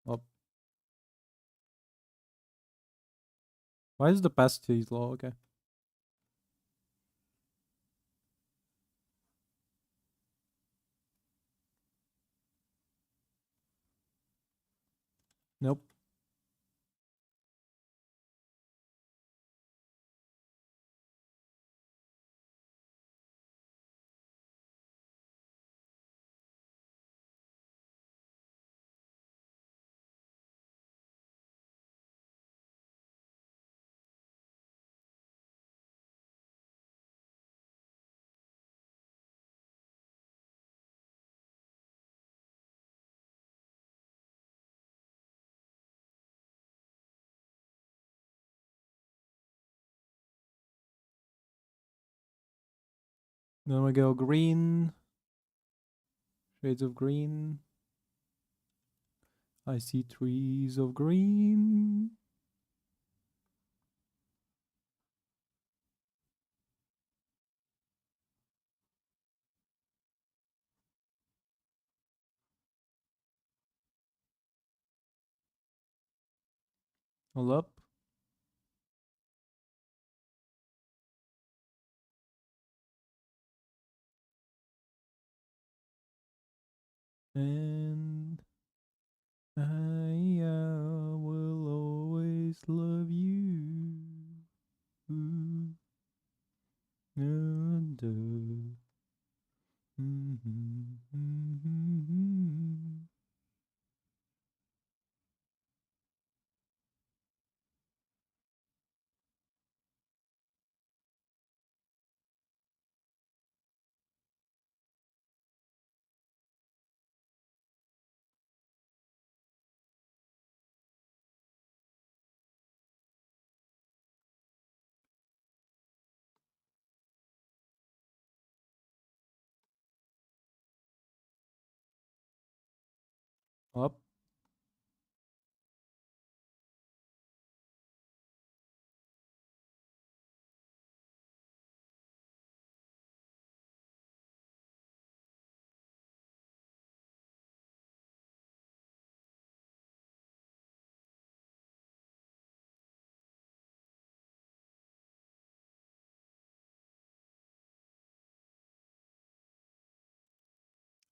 Up. Why is the opacity low? Okay. Nope. Then we go green. Shades of green. I see trees of green. All up. And I will always love you. And, Up.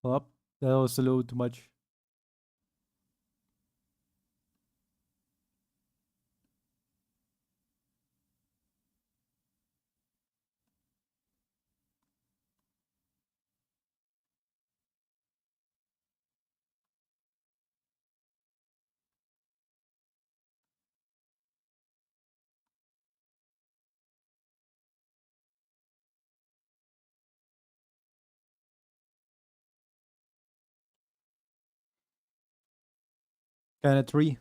Up. That was a little too much. Kind of tree.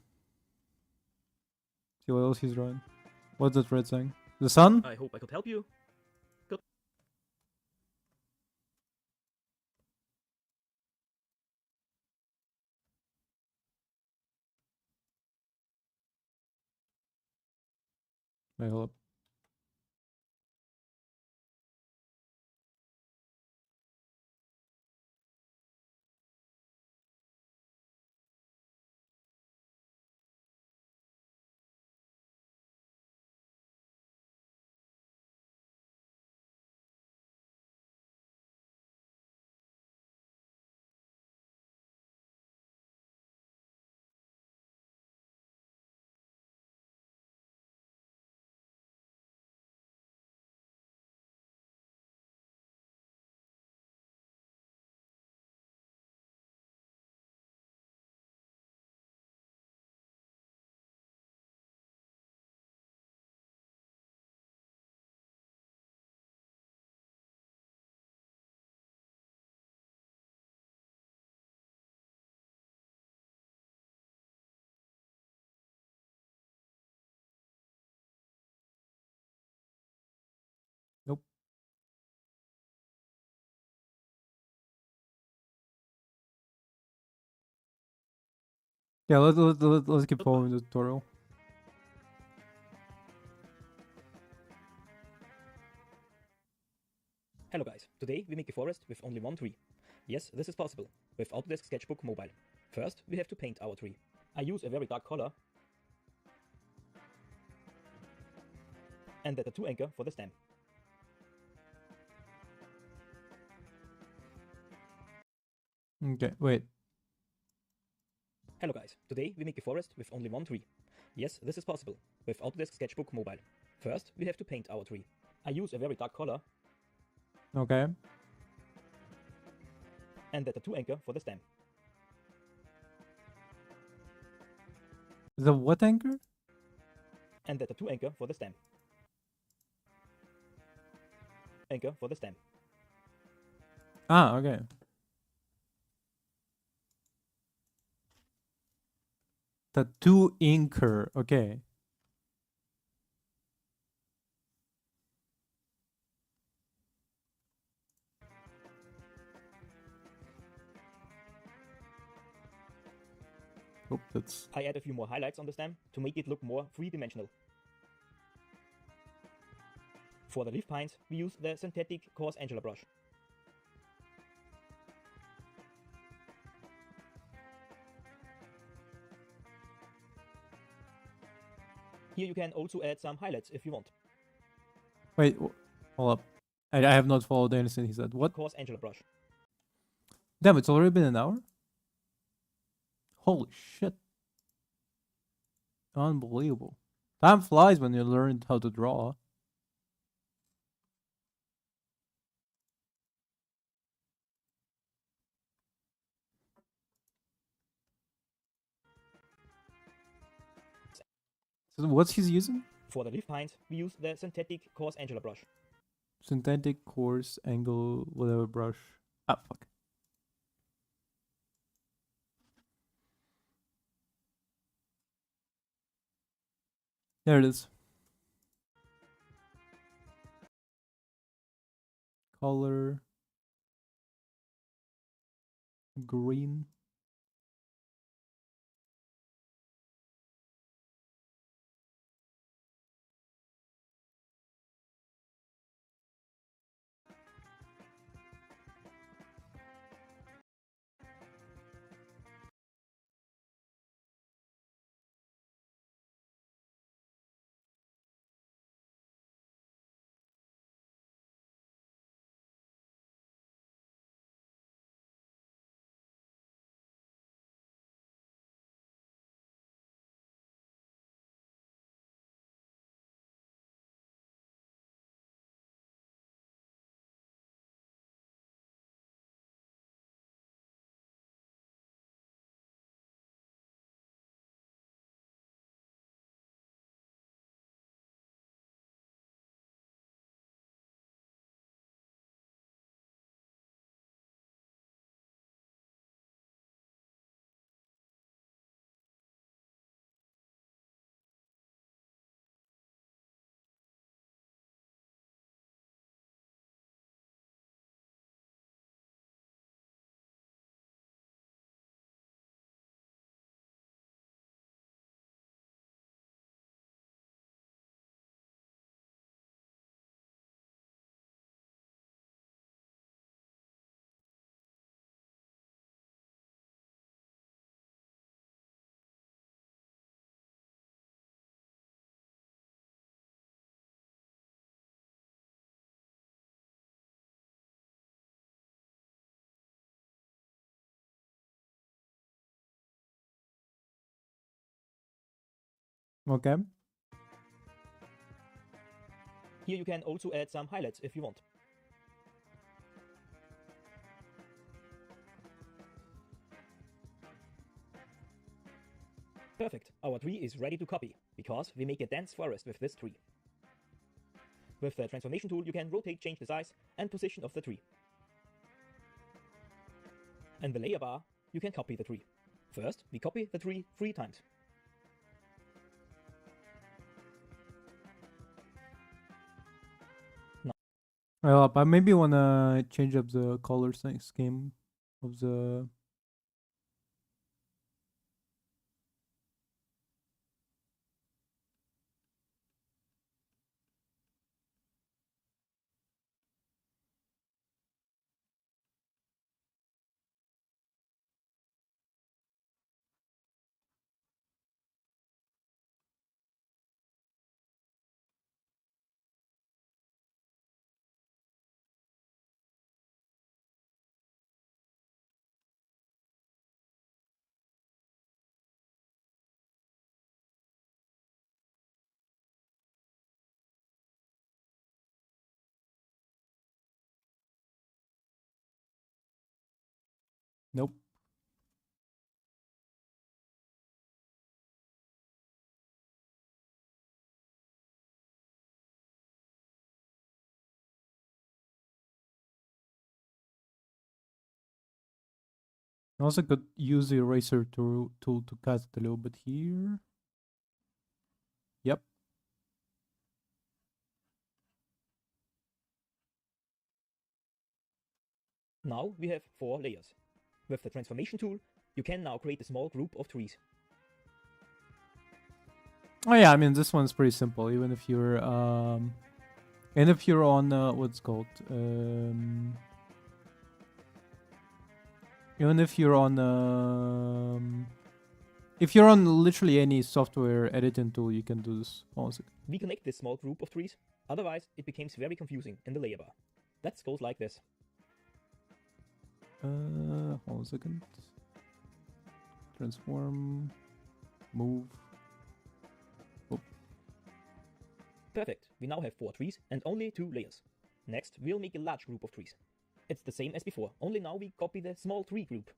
See what else he's drawing. What's that red saying? The sun? I hope I could help you. Wait, hold up. Yeah, let's keep Goodbye. following the tutorial. Hello guys, today we make a forest with only one tree. Yes, this is possible with Autodesk Sketchbook Mobile. First, we have to paint our tree. I use a very dark color and the tattoo anchor for the stem. Okay, wait. Hello guys, today we make a forest with only one tree. Yes, this is possible with Autodesk Sketchbook Mobile. First, we have to paint our tree. I use a very dark color Okay. and the tattoo anchor for the stem. The what anchor? And the tattoo anchor for the stem. Anchor for the stem. Ah, okay. Tattoo inker. Okay. Oh, that's I add a few more highlights on the stem to make it look more three-dimensional. For the leaf pines, we use the synthetic coarse Angela brush. Here you can also add some highlights if you want. wait. Hold up. I have not followed anything he said. What? Coarse Angela brush. Damn, it's already been an hour? Holy shit. Unbelievable. Time flies when you learn how to draw. So what's he's using? For the leaf pines, we use the synthetic coarse Angela brush. Synthetic coarse angle whatever brush. Ah, fuck. There it is. Color. Green. Okay. Here you can also add some highlights if you want. Perfect, our tree is ready to copy, because we make a dense forest with this tree. With the transformation tool you can rotate, change the size and position of the tree. In the layer bar, you can copy the tree. First, we copy the tree 3 times. Well, I maybe wanna change up the color scheme of the Nope. I also could use the eraser tool to cut it a little bit here. Yep. Now we have 4 layers. With the transformation tool, you can now create a small group of trees. Oh yeah, I mean this one's pretty simple. Even if you're on what's it called even if you're on if you're on literally any software editing tool, you can do this. Also, We connect this small group of trees, otherwise it becomes very confusing in the layer bar. That goes like this. hold on a second. Transform, move. Perfect, we now have 4 trees and only 2 layers. Next, we'll make a large group of trees. It's the same as before, only now we copy the small tree group.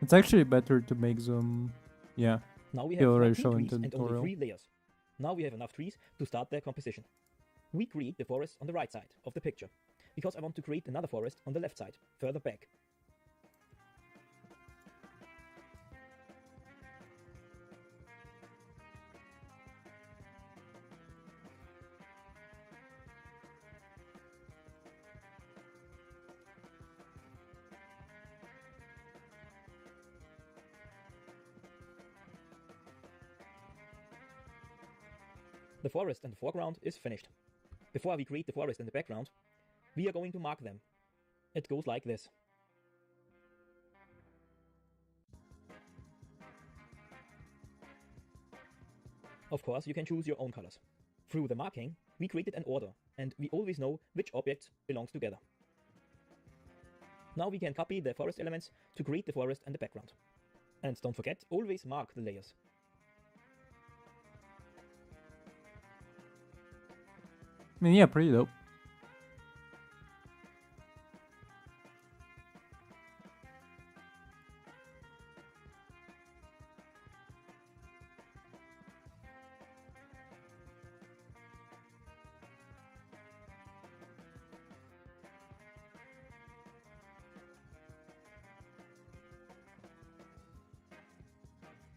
It's actually better to make them, yeah. Now we You have already 14 showed in trees the and only tutorial. 3 layers. Now we have enough trees to start their composition. We create the forest on the right side of the picture, because I want to create another forest on the left side, further back. The forest in the foreground is finished. Before we create the forest in the background, we are going to mark them. It goes like this. Of course, you can choose your own colors. Through the marking, we created an order, and we always know which object belongs together. Now we can copy the forest elements to create the forest and the background. And don't forget, always mark the layers. I mean, yeah, pretty dope.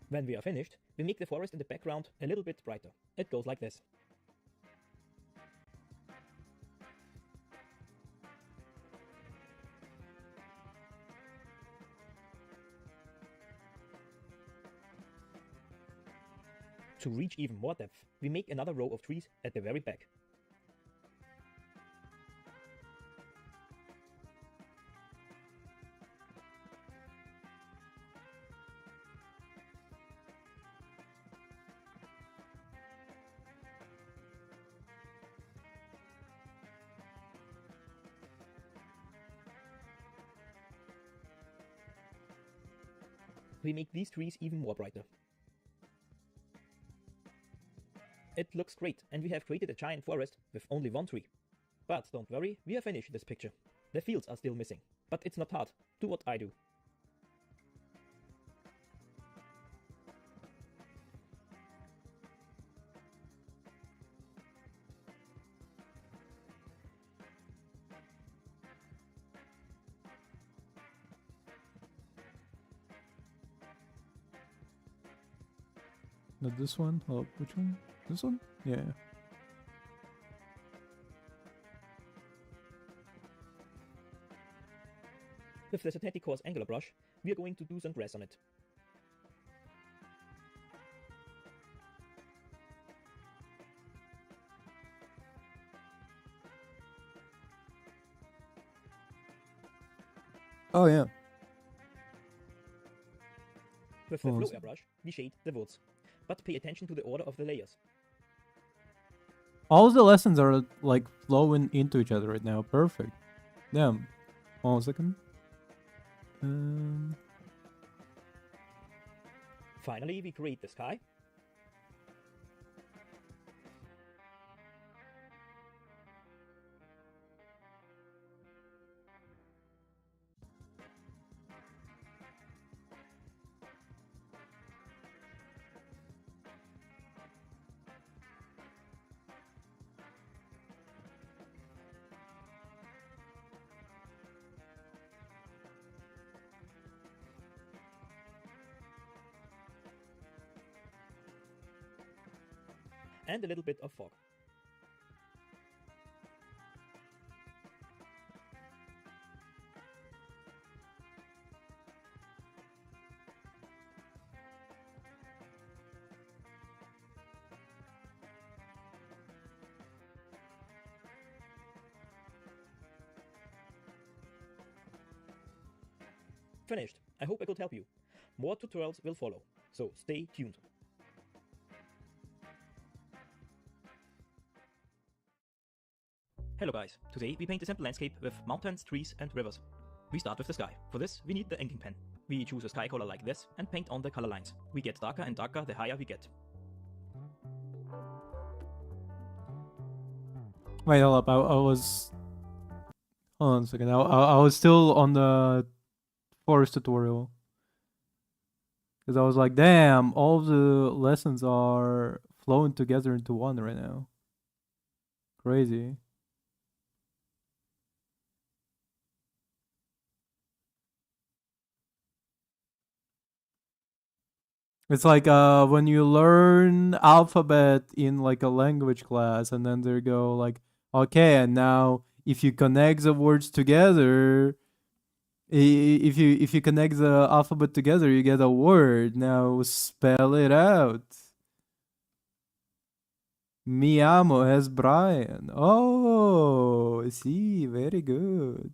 When we are finished, we make the forest in the background a little bit brighter. It goes like this. To reach even more depth, we make another row of trees at the very back. We make these trees even more brighter. It looks great, and we have created a giant forest with only 1 tree. But don't worry, we have finished this picture. The fields are still missing, but it's not hard. Do what I do. Not this one. Oh, which one? This one? Yeah. With the Synthetic Coarse Angular brush, we are going to do some grass on it. Oh yeah. With the Oh, Flow s- Airbrush, we shade the woods. But pay attention to the order of the layers. All the lessons are like flowing into each other right now. Perfect. Damn. Hold on a second. Finally, we create the sky. And a little bit of fog. Finished. I hope I could help you. More tutorials will follow, so stay tuned. Hello guys, today we paint a simple landscape with mountains, trees and rivers. We start with the sky. For this we need the inking pen. We choose a sky color like this and paint on the color lines. We get darker and darker the higher we get. Wait, hold up. I was. Hold on a second. I was still on the forest tutorial. Because I was like, damn, all of the lessons are flowing together into one right now. Crazy. It's like when you learn alphabet in like a language class and then they go like, okay, and now if you connect the words together, if you connect the alphabet together, you get a word. Now spell it out. Mi amo es Brian. Oh, see, very good.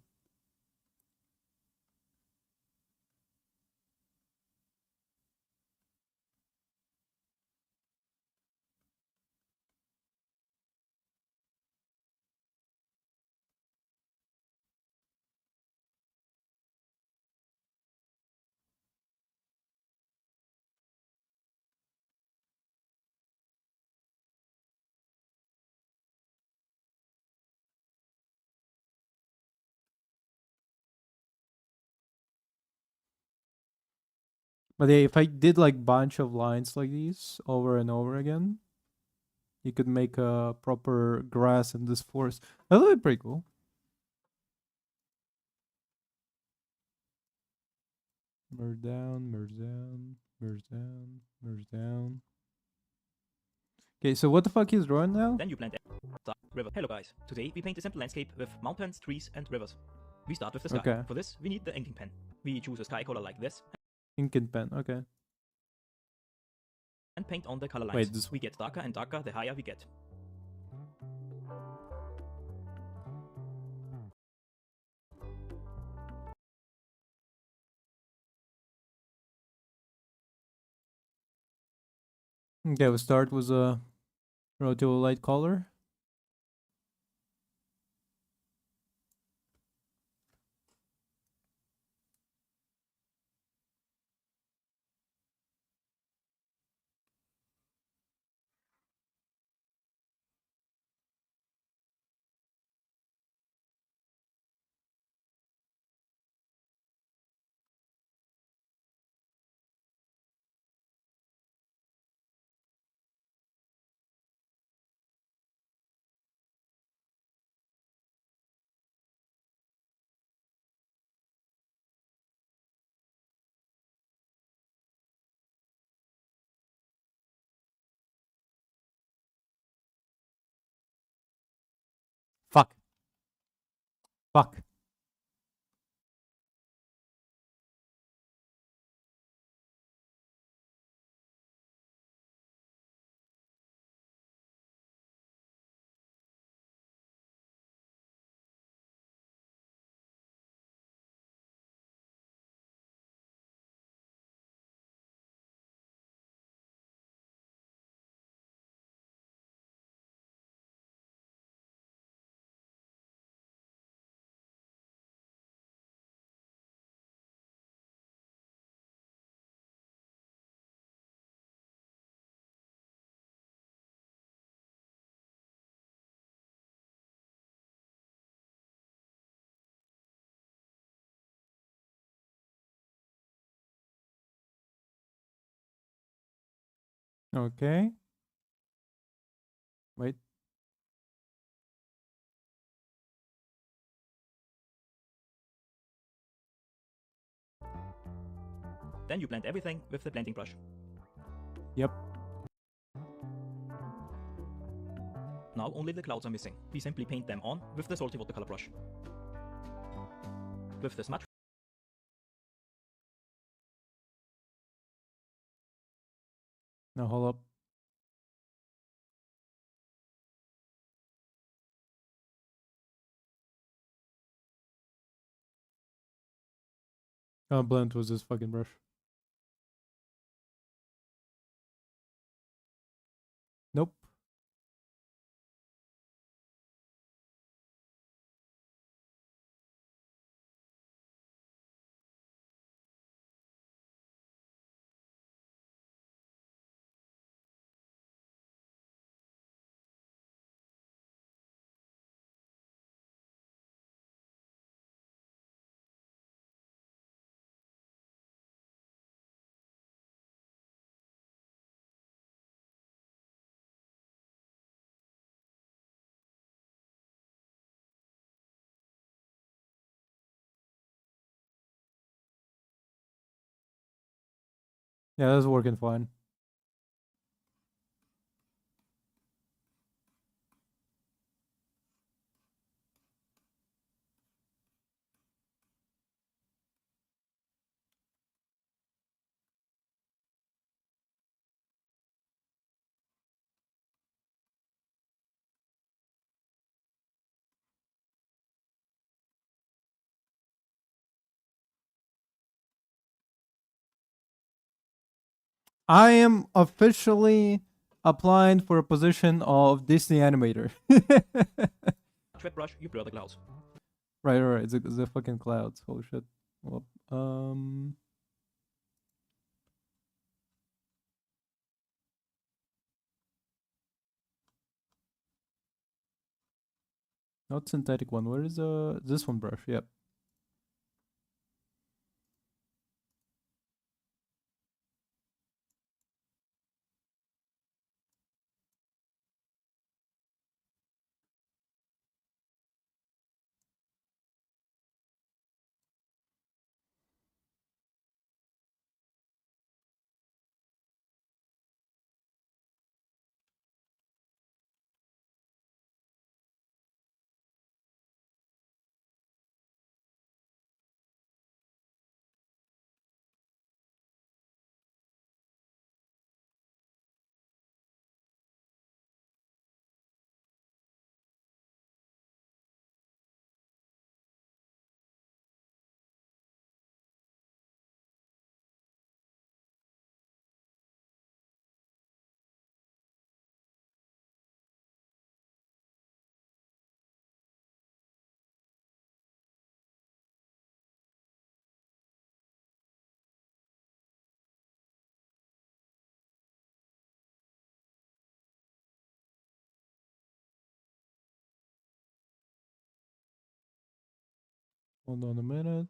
But yeah, if I did like bunch of lines like these over and over again, you could make a proper grass in this forest. That would be pretty cool. Merge down, merge down, merge down, merge down. Okay, so what the fuck is drawing now? Then you blend river. Hello guys, today we paint a simple landscape with mountains, trees and rivers. We start with the sky. Okay. For this we need the inking pen. We choose a sky color like this Ink and pen, okay. and paint on the color lines. Wait, this. We get darker and darker the higher we get. Okay, we'll start with a relatively light color. Fuck. Fuck. Okay. Wait. Then you blend everything with the blending brush. Yep. Now only the clouds are missing. We simply paint them on with the salty watercolor brush. With the smudge Now hold up. How blunt was this fucking brush? Nope. Yeah, that's working fine. I am officially applying for a position of Disney animator. wet brush, you blur the clouds. Right. The fucking clouds. Holy shit. Well, not synthetic one. Where is this one brush? Yep. Hold on a minute.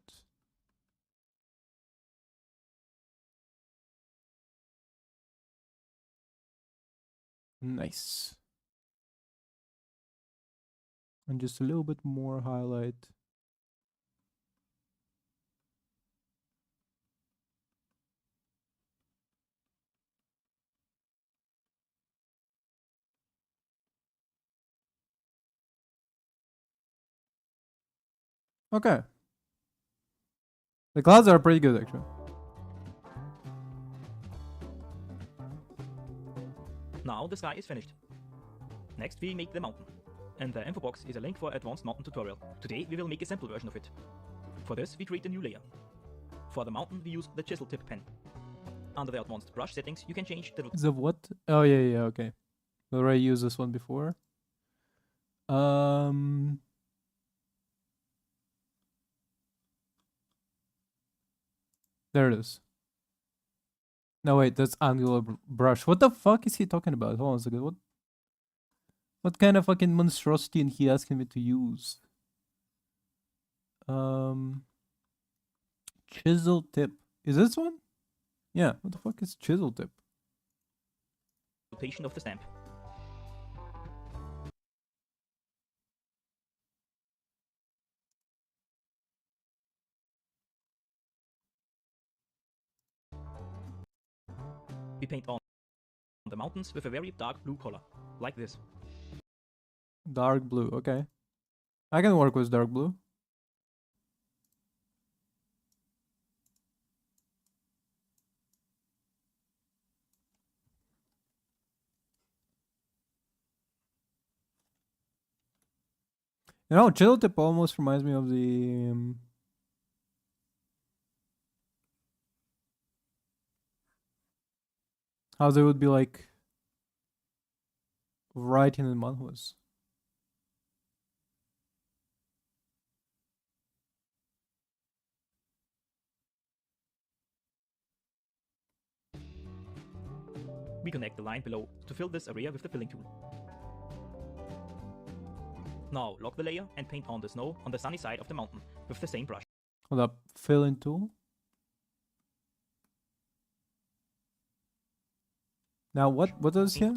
Nice. And just a little bit more highlight. Okay. The clouds are pretty good, actually. Now the sky is finished. Next we make the mountain. In the info box is a link for advanced mountain tutorial. Today we will make a simple version of it. For this we create a new layer. For the mountain we use the chisel tip pen. Under the advanced brush settings you can change the The what? Oh yeah, okay. We already used this one before. There it is. No wait, that's angular brush. What the fuck is he talking about? Hold on a second. What kind of fucking monstrosity is he asking me to use? Chisel tip. Is this one? Yeah. What the fuck is chisel tip? rotation of the stamp. We paint on the mountains with a very dark blue color, like this. Dark blue, okay. I can work with dark blue. You know, chill tip almost reminds me of the how they would be like writing in manhwas. We connect the line below to fill this area with the filling tool. Now lock the layer and paint on the snow on the sunny side of the mountain with the same brush. Hold up, fill in tool. Now what does here?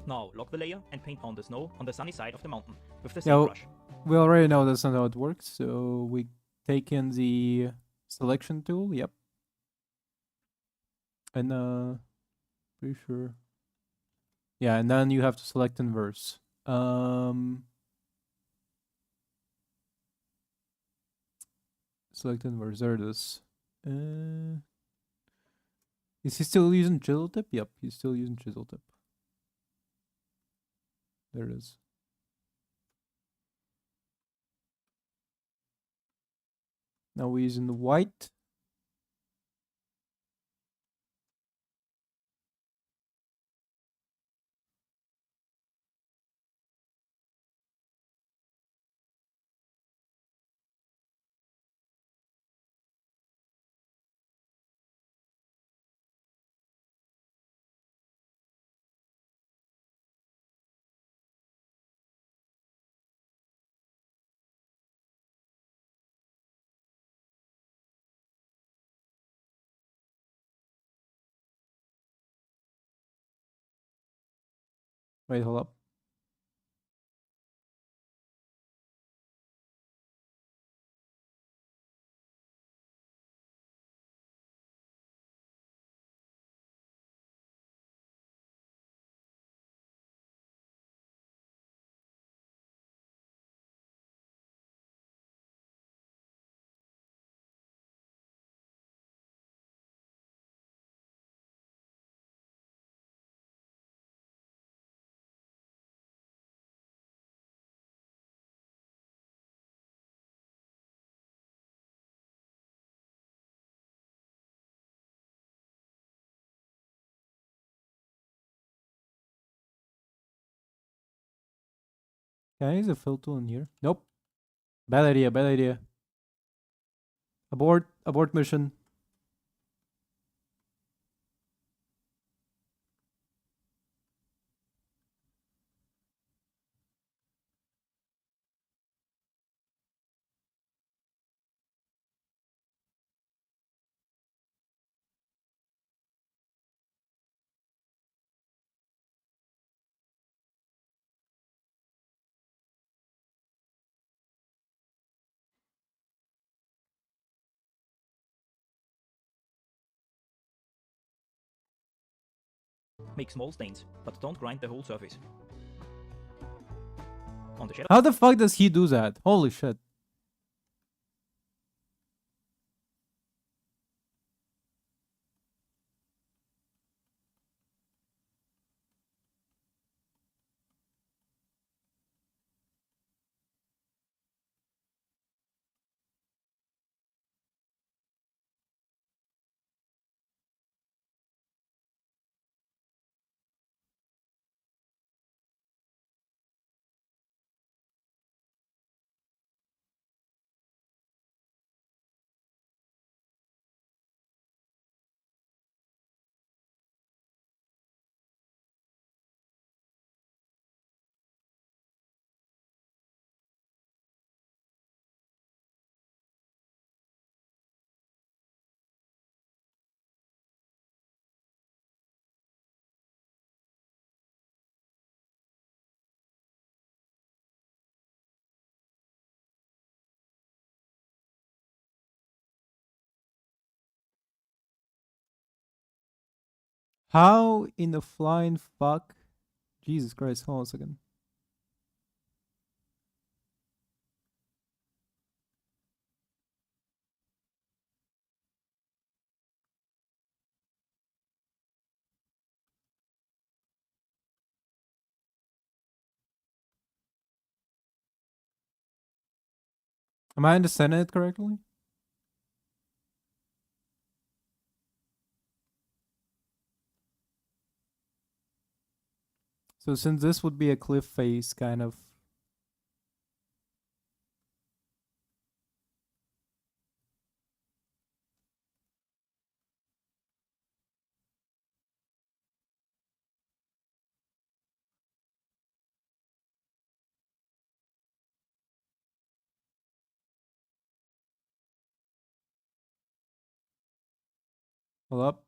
Now lock the layer and paint on the snow on the sunny side of the mountain with the Yeah, same brush. we already know that's not how it works, so we take in the selection tool, yep. And pretty sure. Yeah, and then you have to select inverse. Select inverse, there it is. Is he still using chisel tip? Yep, he's still using chisel tip. There it is. Now we're using the white. Wait, hold up. Can I use a fill tool in here? Nope. Bad idea, bad idea. Abort mission. Make small stains, but don't grind the whole surface. On the shadow How the fuck does he do that? Holy shit. How in the flying fuck? Jesus Christ, hold on a second. Am I understanding it correctly? So since this would be a cliff face kind of. Hold up.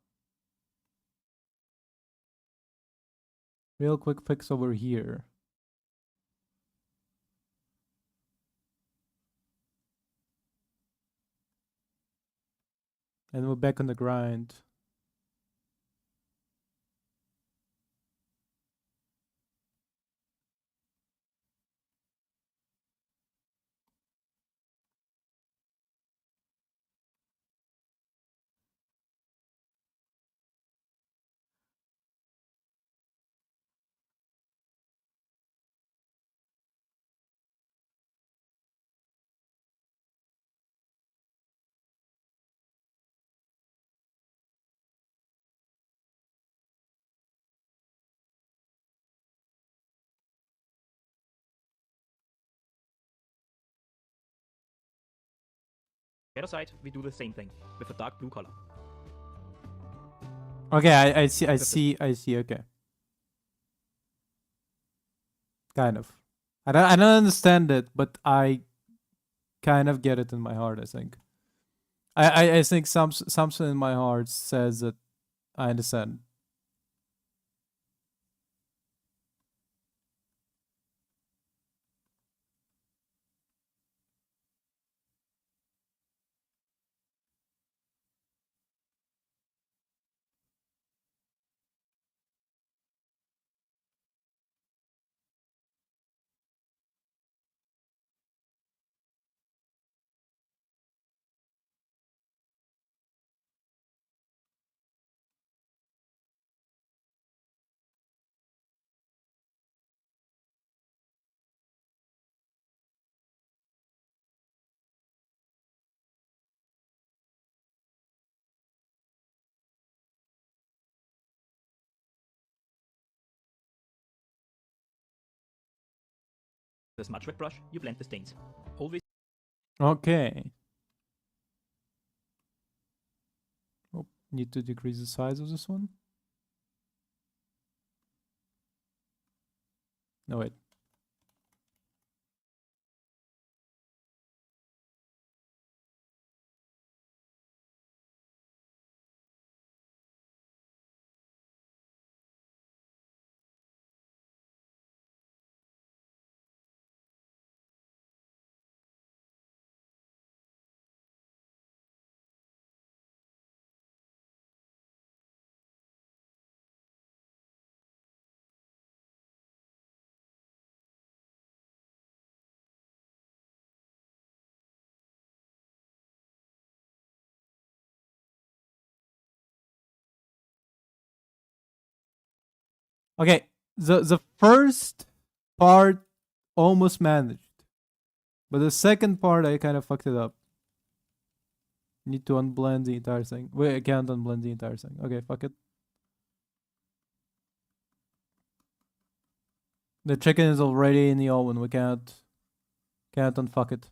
Real quick fix over here. And we're back on the grind. The other side, we do the same thing with a dark blue color. Okay, I see, okay. Kind of. I don't understand it, but I kind of get it in my heart, I think. I think something in my heart says that I understand. The smudge wet brush, you blend the stains. Always Okay. Oh, need to decrease the size of this one. No, wait. Okay, the first part almost managed, but the second part I kind of fucked it up. Need to unblend the entire thing. Wait, I can't unblend the entire thing. Okay, fuck it. The chicken is already in the oven. We can't unfuck it.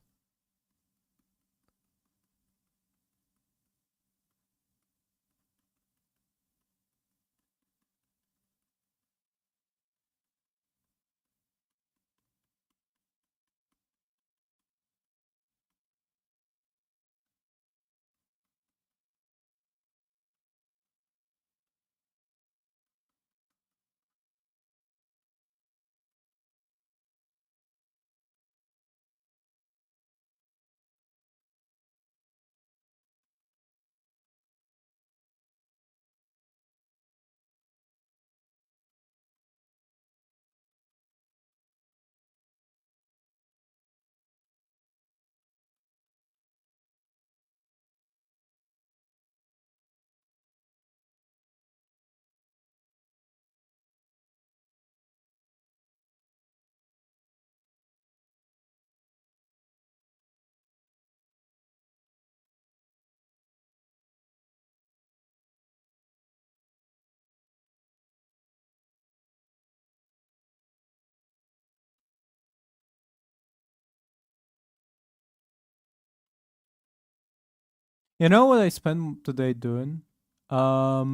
You know what I spent today doing? A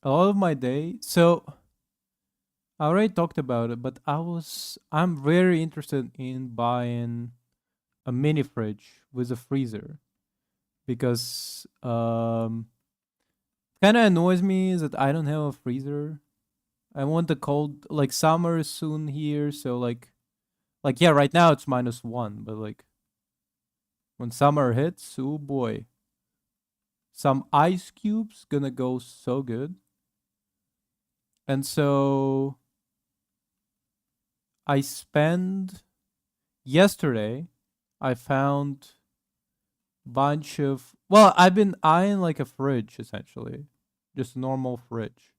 lot of my day. So I already talked about it, but I'm very interested in buying a mini fridge with a freezer because kind of annoys me is that I don't have a freezer. I want the cold, like summer is soon here, so like yeah, right now it's -1, but like when summer hits, oh boy, some ice cubes gonna go so good. And so I spend yesterday I found bunch of, well, I've been eyeing like a fridge essentially, just a normal fridge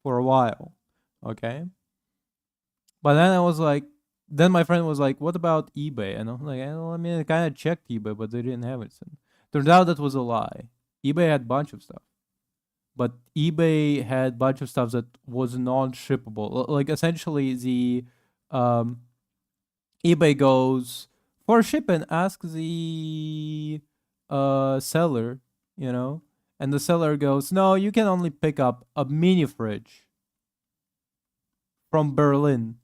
for a while, okay? But then I was like, then my friend was like, "What about eBay?" And I'm like, I mean, I kind of checked eBay, but they didn't have it. So turns out that was a lie. eBay had a bunch of stuff, but eBay had a bunch of stuff that was non-shippable. Like essentially, the um, eBay goes for shipping, ask the seller, you know, and the seller goes, "No, you can only pick up a mini fridge from Berlin."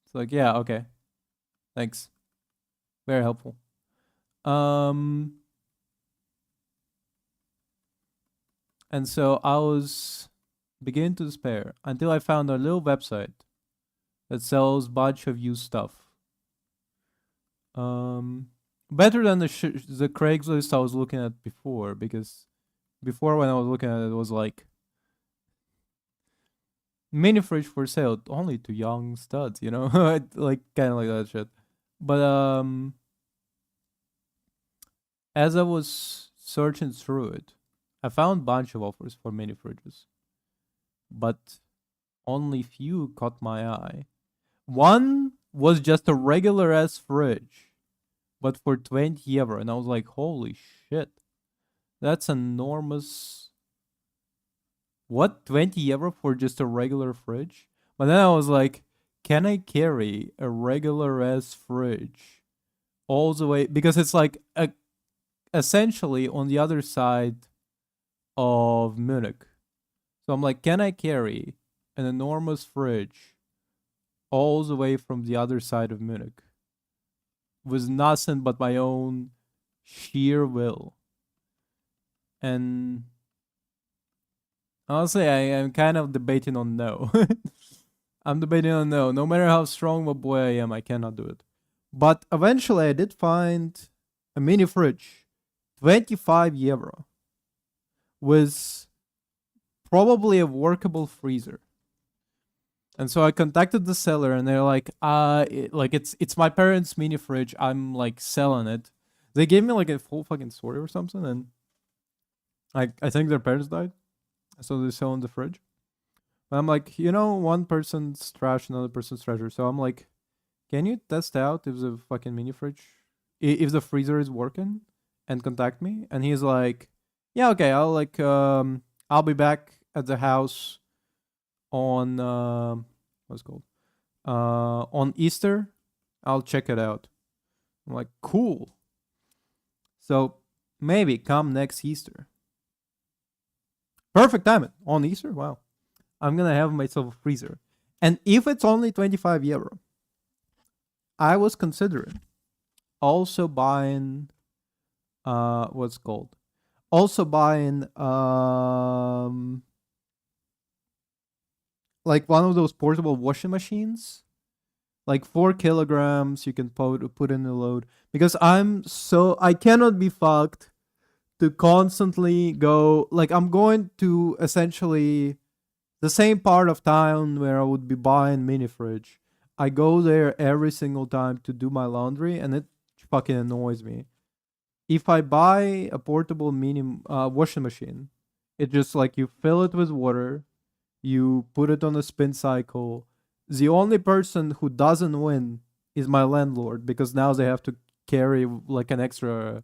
It's like, yeah, okay, thanks, very helpful. Um, and so I was beginning to despair until I found a little website that sells bunch of used stuff. Better than the Craigslist I was looking at before, because before when I was looking at it, it was like mini fridge for sale only to young studs, you know, like kind of like that shit. But as I was searching through it, I found bunch of offers for mini fridges, but only few caught my eye. One was just a regular ass fridge, but for 20 euro, and I was like, holy shit, that's enormous. What, 20 euro for just a regular fridge? But then I was like, can I carry a regular ass fridge all the way? Because it's like essentially on the other side of Munich. So I'm like, can I carry an enormous fridge all the way from the other side of Munich with nothing but my own sheer will? And honestly, I am kind of debating on no. I'm debating on no. No matter how strong of a boy I am, I cannot do it. But eventually, I did find a mini fridge, 25 euro, with probably a workable freezer. And so I contacted the seller, and they're like, it's my parents' mini fridge. I'm like selling it. They gave me like a full fucking story or something, and I think their parents died, so they're selling the fridge. And I'm like, one person's trash, another person's treasure. So I'm like, can you test out if the fucking mini fridge, if the freezer is working, and contact me? And he's like, yeah, okay, I'll be back at the house on what's it called on Easter. I'll check it out. I'm like, cool. So maybe come next Easter. Perfect timing on Easter. Wow. I'm gonna have myself a freezer. And if it's only 25 euro, I was considering also buying what's it called? Also buying like one of those portable washing machines. Like 4 kilograms you can put in a load. Because I cannot be fucked to constantly go, like I'm going to essentially the same part of town where I would be buying mini fridge. I go there every single time to do my laundry, and it fucking annoys me. If I buy a portable mini washing machine, it just like you fill it with water, you put it on a spin cycle. The only person who doesn't win is my landlord, because now they have to carry like an extra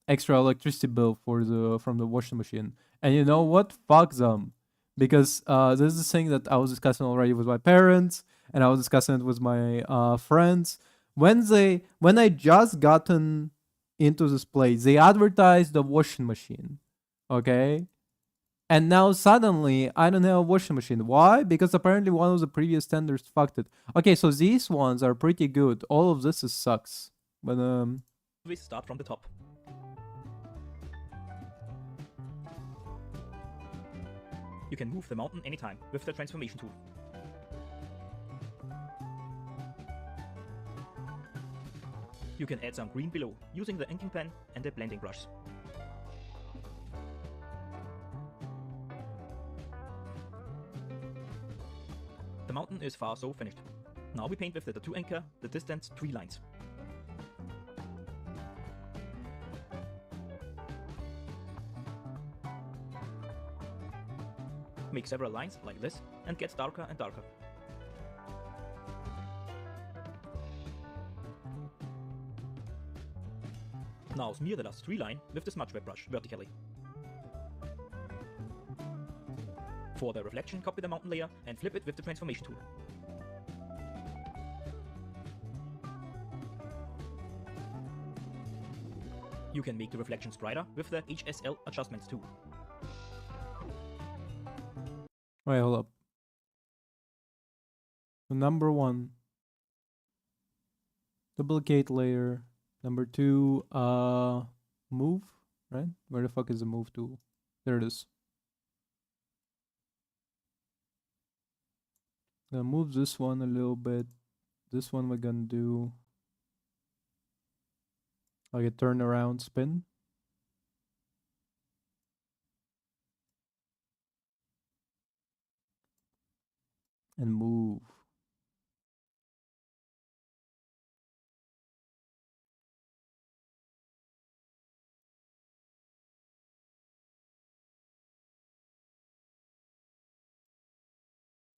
electricity bill from the washing machine. And you know what? Fuck them. Because this is the thing that I was discussing already with my parents, and I was discussing it with my friends. When I just gotten into this place. They advertised the washing machine, okay? And now suddenly I don't have a washing machine. Why? Because apparently one of the previous tenders fucked it. Okay, so these ones are pretty good. All of this is sucks. But We start from the top. You can move the mountain anytime with the transformation tool. You can add some green below using the inking pen and the blending brush. The mountain is far so finished. Now we paint with the tattoo anchor the distant tree lines. Make several lines like this and get darker and darker. Now smear the last tree line with the smudge web brush vertically. For the reflection, copy the mountain layer and flip it with the transformation tool. You can make the reflections brighter with the HSL adjustments tool. wait, hold up. So number 1, duplicate layer. Number 2, move, right? Where the fuck is the move tool? There it is. Gonna move this one a little bit. This one we're gonna do like a turn around spin. And move.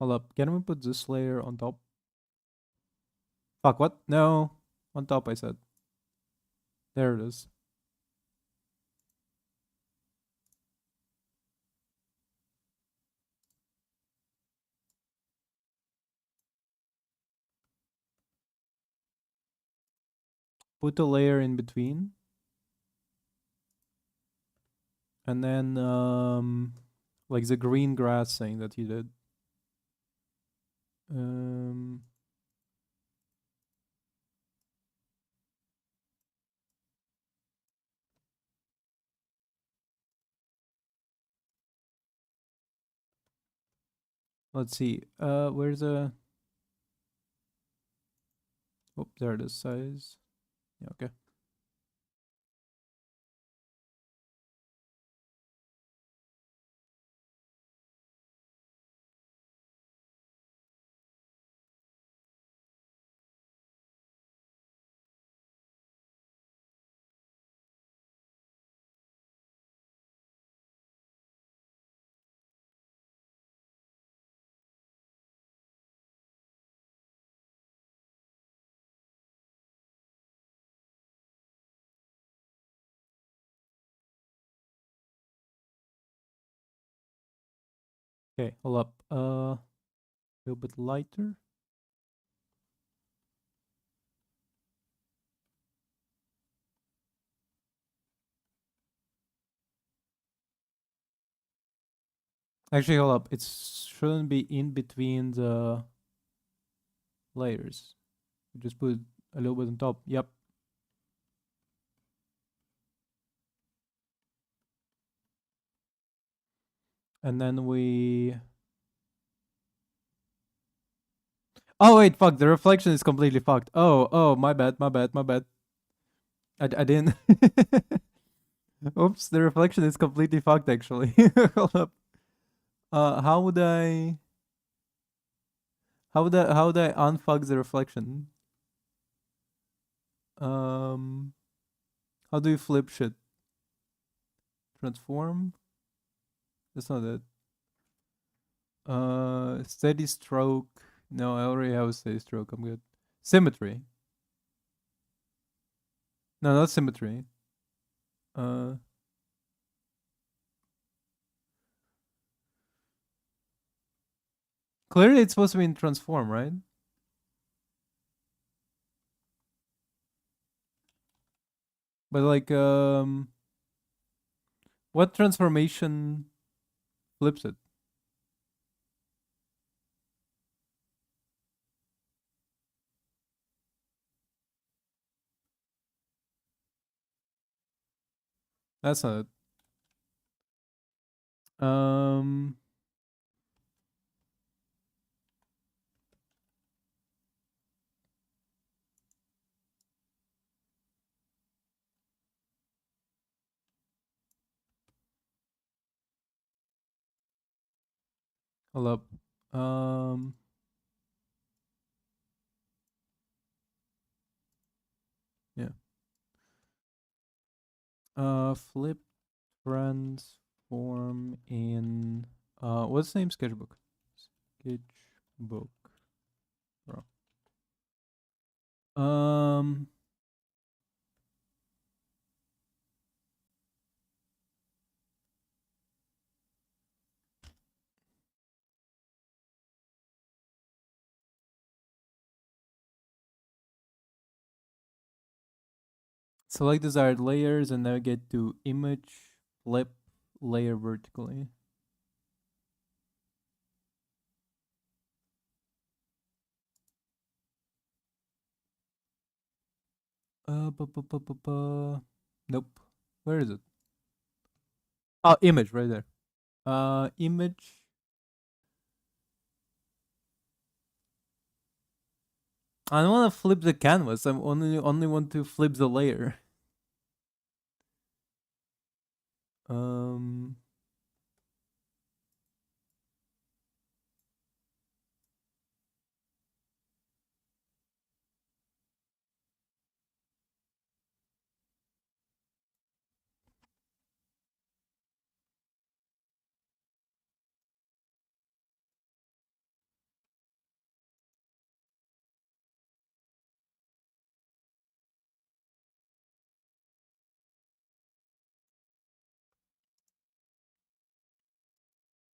Hold up. Can we put this layer on top? Fuck, what? No. On top, I said. There it is. Put a layer in between. And then, like the green grass thing that you did. Let's see. Where's the... Oh, there it is. Size. Yeah, okay. Okay, hold up. A little bit lighter. Actually, hold up. It shouldn't be in between the layers. Just put a little bit on top. Yep. And then we... Oh, wait, fuck. The reflection is completely fucked. Oh, my bad. I didn't... Oops, the reflection is completely fucked, actually. Hold up. How would I unfuck the reflection? How do you flip shit? Transform? That's not it. Steady stroke. No, I already have a steady stroke. I'm good. Symmetry. No, not symmetry. Clearly it's supposed to be in transform, right? But like, what transformation flips it? That's not it. Hold up. Yeah. Flip transform in what's the name? Sketchbook. Sketchbook. Bro. Select desired layers and navigate to image, flip, layer vertically. Nope. Where is it? Oh, image right there. Image. I don't want to flip the canvas. I only want to flip the layer.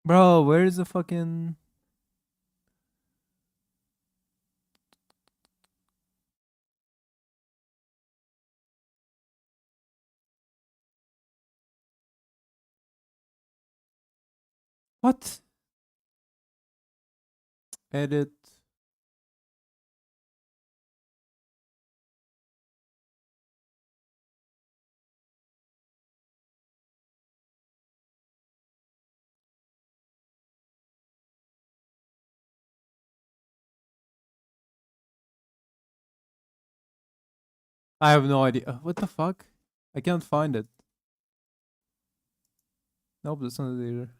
Bro, where is the fucking... What? Edit. I have no idea. What the fuck? I can't find it. Nope, that's not it either.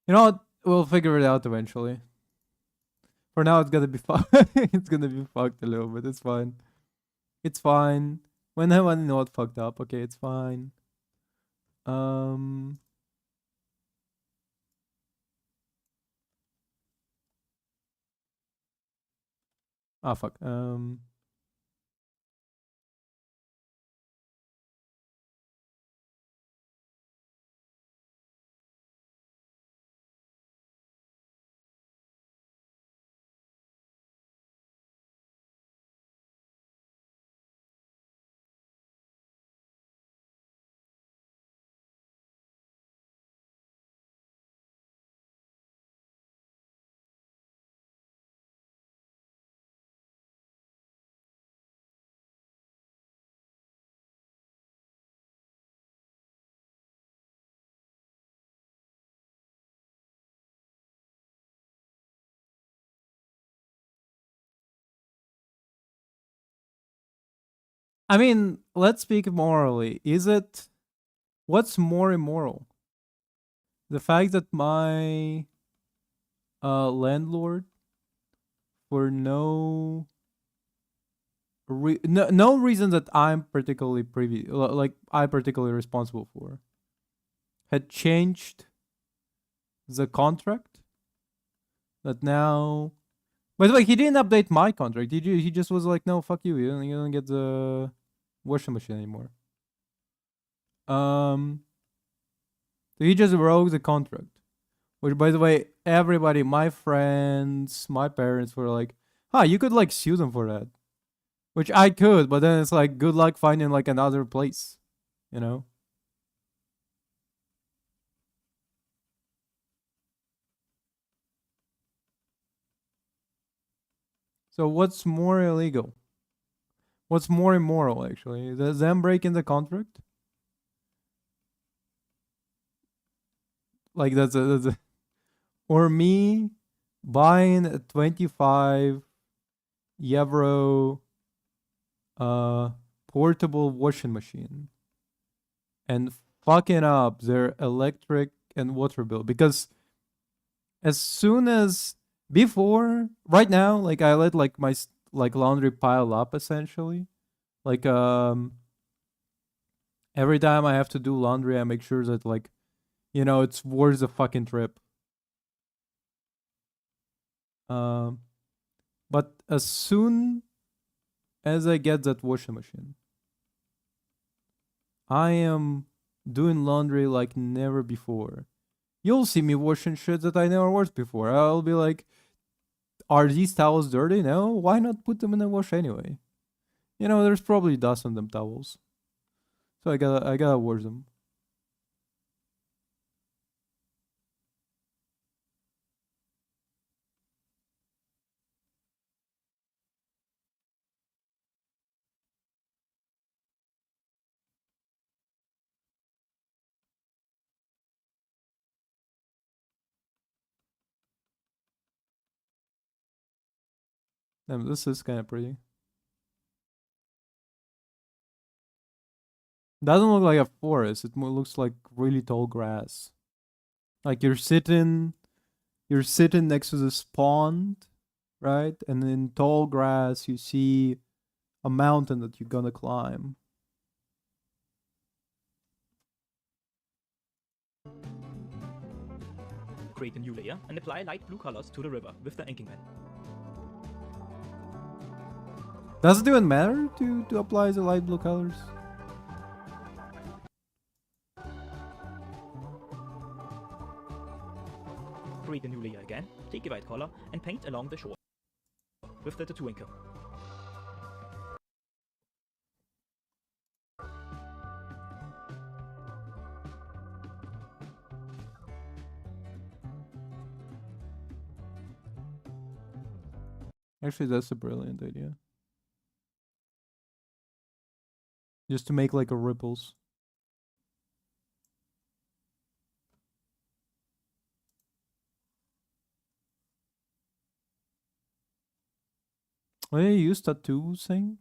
You know what? We'll figure it out eventually. For now, it's gonna be it's gonna be fucked a little bit. It's fine. It's fine. When I want to know what fucked up, okay, it's fine. Ah, fuck. I mean, let's speak morally. Is it... What's more immoral? The fact that my landlord, for no no reason that I'm particularly like I'm particularly responsible for, had changed the contract, that now... By the way, he didn't update my contract. He just was like, no, fuck you. You don't get the washing machine anymore. So he just broke the contract. Which, by the way, everybody, my friends, my parents were like, "Huh, you could like sue them for that." Which I could, but then it's like, good luck finding like another place, you know. So what's more illegal? What's more immoral, actually? Is them breaking the contract? Like that's a or me buying a 25 euro uh portable washing machine and fucking up their electric and water bill, because as soon as before right now, like I let like my like laundry pile up essentially, like every time I have to do laundry I make sure that like, you know, it's worth the fucking trip. um but as soon as I get that washing machine, I am doing laundry like never before. You'll see me washing shit that I never washed before. I'll be like, are these towels dirty? No, why not put them in the wash anyway? You know, there's probably dust on them towels. So I gotta wash them. Damn, this is kind of pretty. Doesn't look like a forest. It looks like really tall grass. Like you're sitting next to this pond, right? And in tall grass, you see a mountain that you're gonna climb. Create a new layer and apply light blue colors to the river with the inking pen. Does it even matter to apply the light blue colors? Create a new layer again, take a white color and paint along the shore with the tattoo inker. Actually, that's a brilliant idea. Just to make like a ripples. Oh, yeah, you use tattoo thing?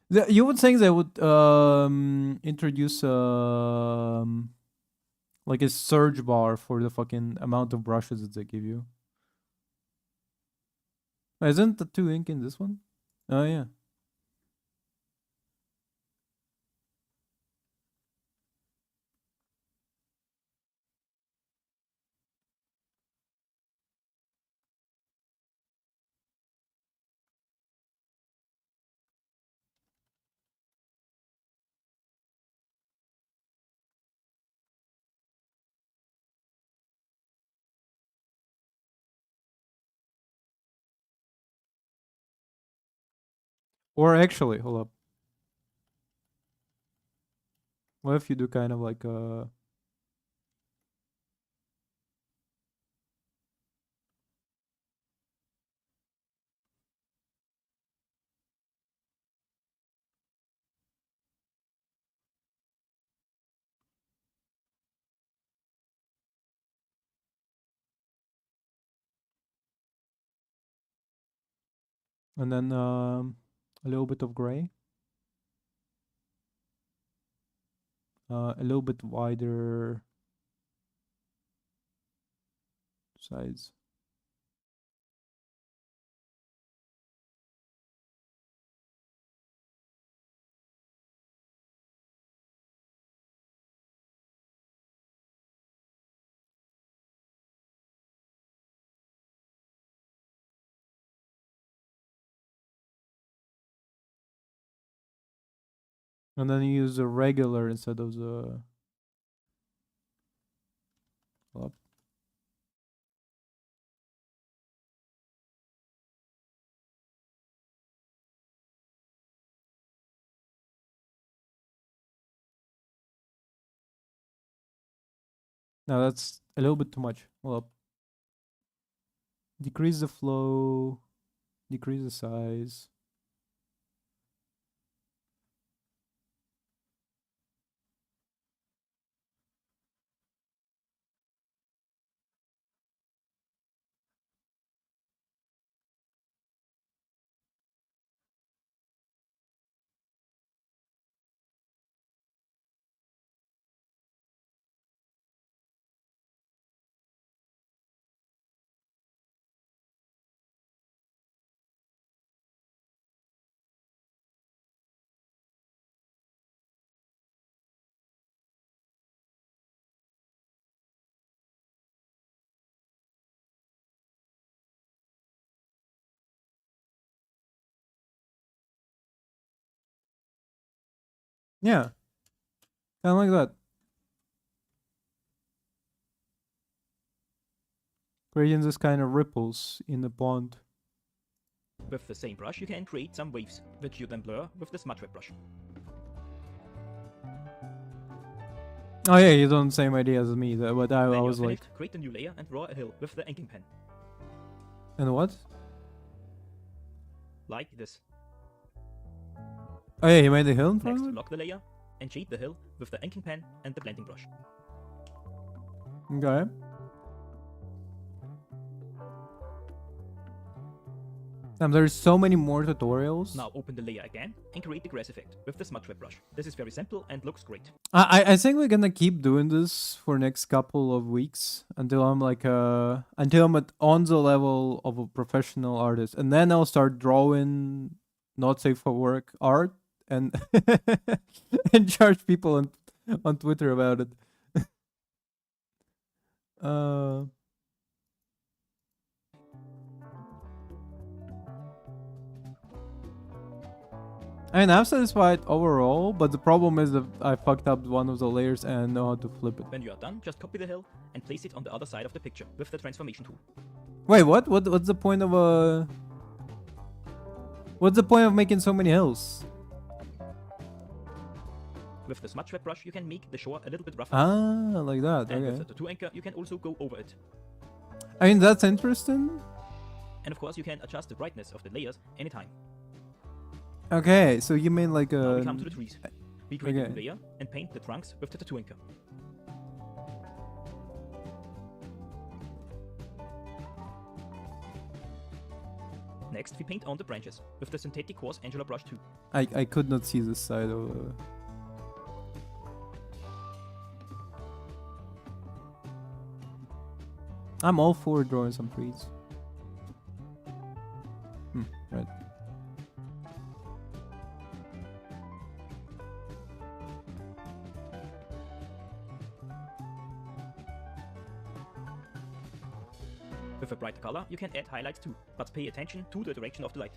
You would think they would introduce like a search bar for the fucking amount of brushes that they give you. Isn't tattoo ink in this one? Oh yeah. Or actually, hold up. What if you do kind of like a and then a little bit of gray, a little bit wider size. And then you use the regular instead of the... Up. No, that's a little bit too much. Hold up. Decrease the flow. Decrease the size. Yeah. Kind of like that. Gradients is kind of ripples in the pond. With the same brush, you can create some waves, which you then blur with the smudge web brush. Oh yeah, you don't same idea as me. But I When was you're like... finished, create a new layer and draw a hill with the inking pen, And what? like this. Oh yeah, you made the hill in front Next, of it? lock the layer and shade the hill with the inking pen and the blending brush. Okay. There's so many more tutorials. Now open the layer again and create the grass effect with the smudge web brush. This is very simple and looks great. I think we're gonna keep doing this for next couple of weeks until I'm like until I'm on the level of a professional artist, and then I'll start drawing not safe for work art and and charge people on Twitter about it. I mean, I'm satisfied overall, but the problem is that I fucked up one of the layers and know how to flip it. When you are done, just copy the hill and place it on the other side of the picture with the transformation tool. Wait, what? What's the point of What's the point of making so many hills? With the smudge web brush, you can make the shore a little bit rougher. Ah, like that. And with Okay. the tattoo anchor, you can also go over it. I mean, that's interesting. And of course, you can adjust the brightness of the layers anytime. Okay, so you mean like Now we come to the trees. We create a okay. new layer and paint the trunks with the tattoo anchor. Next, we paint on the branches with the synthetic coarse Angular brush 2. I could not see this side of. I'm all for drawing some trees. Right. With a brighter color, you can add highlights too, but pay attention to the direction of the light.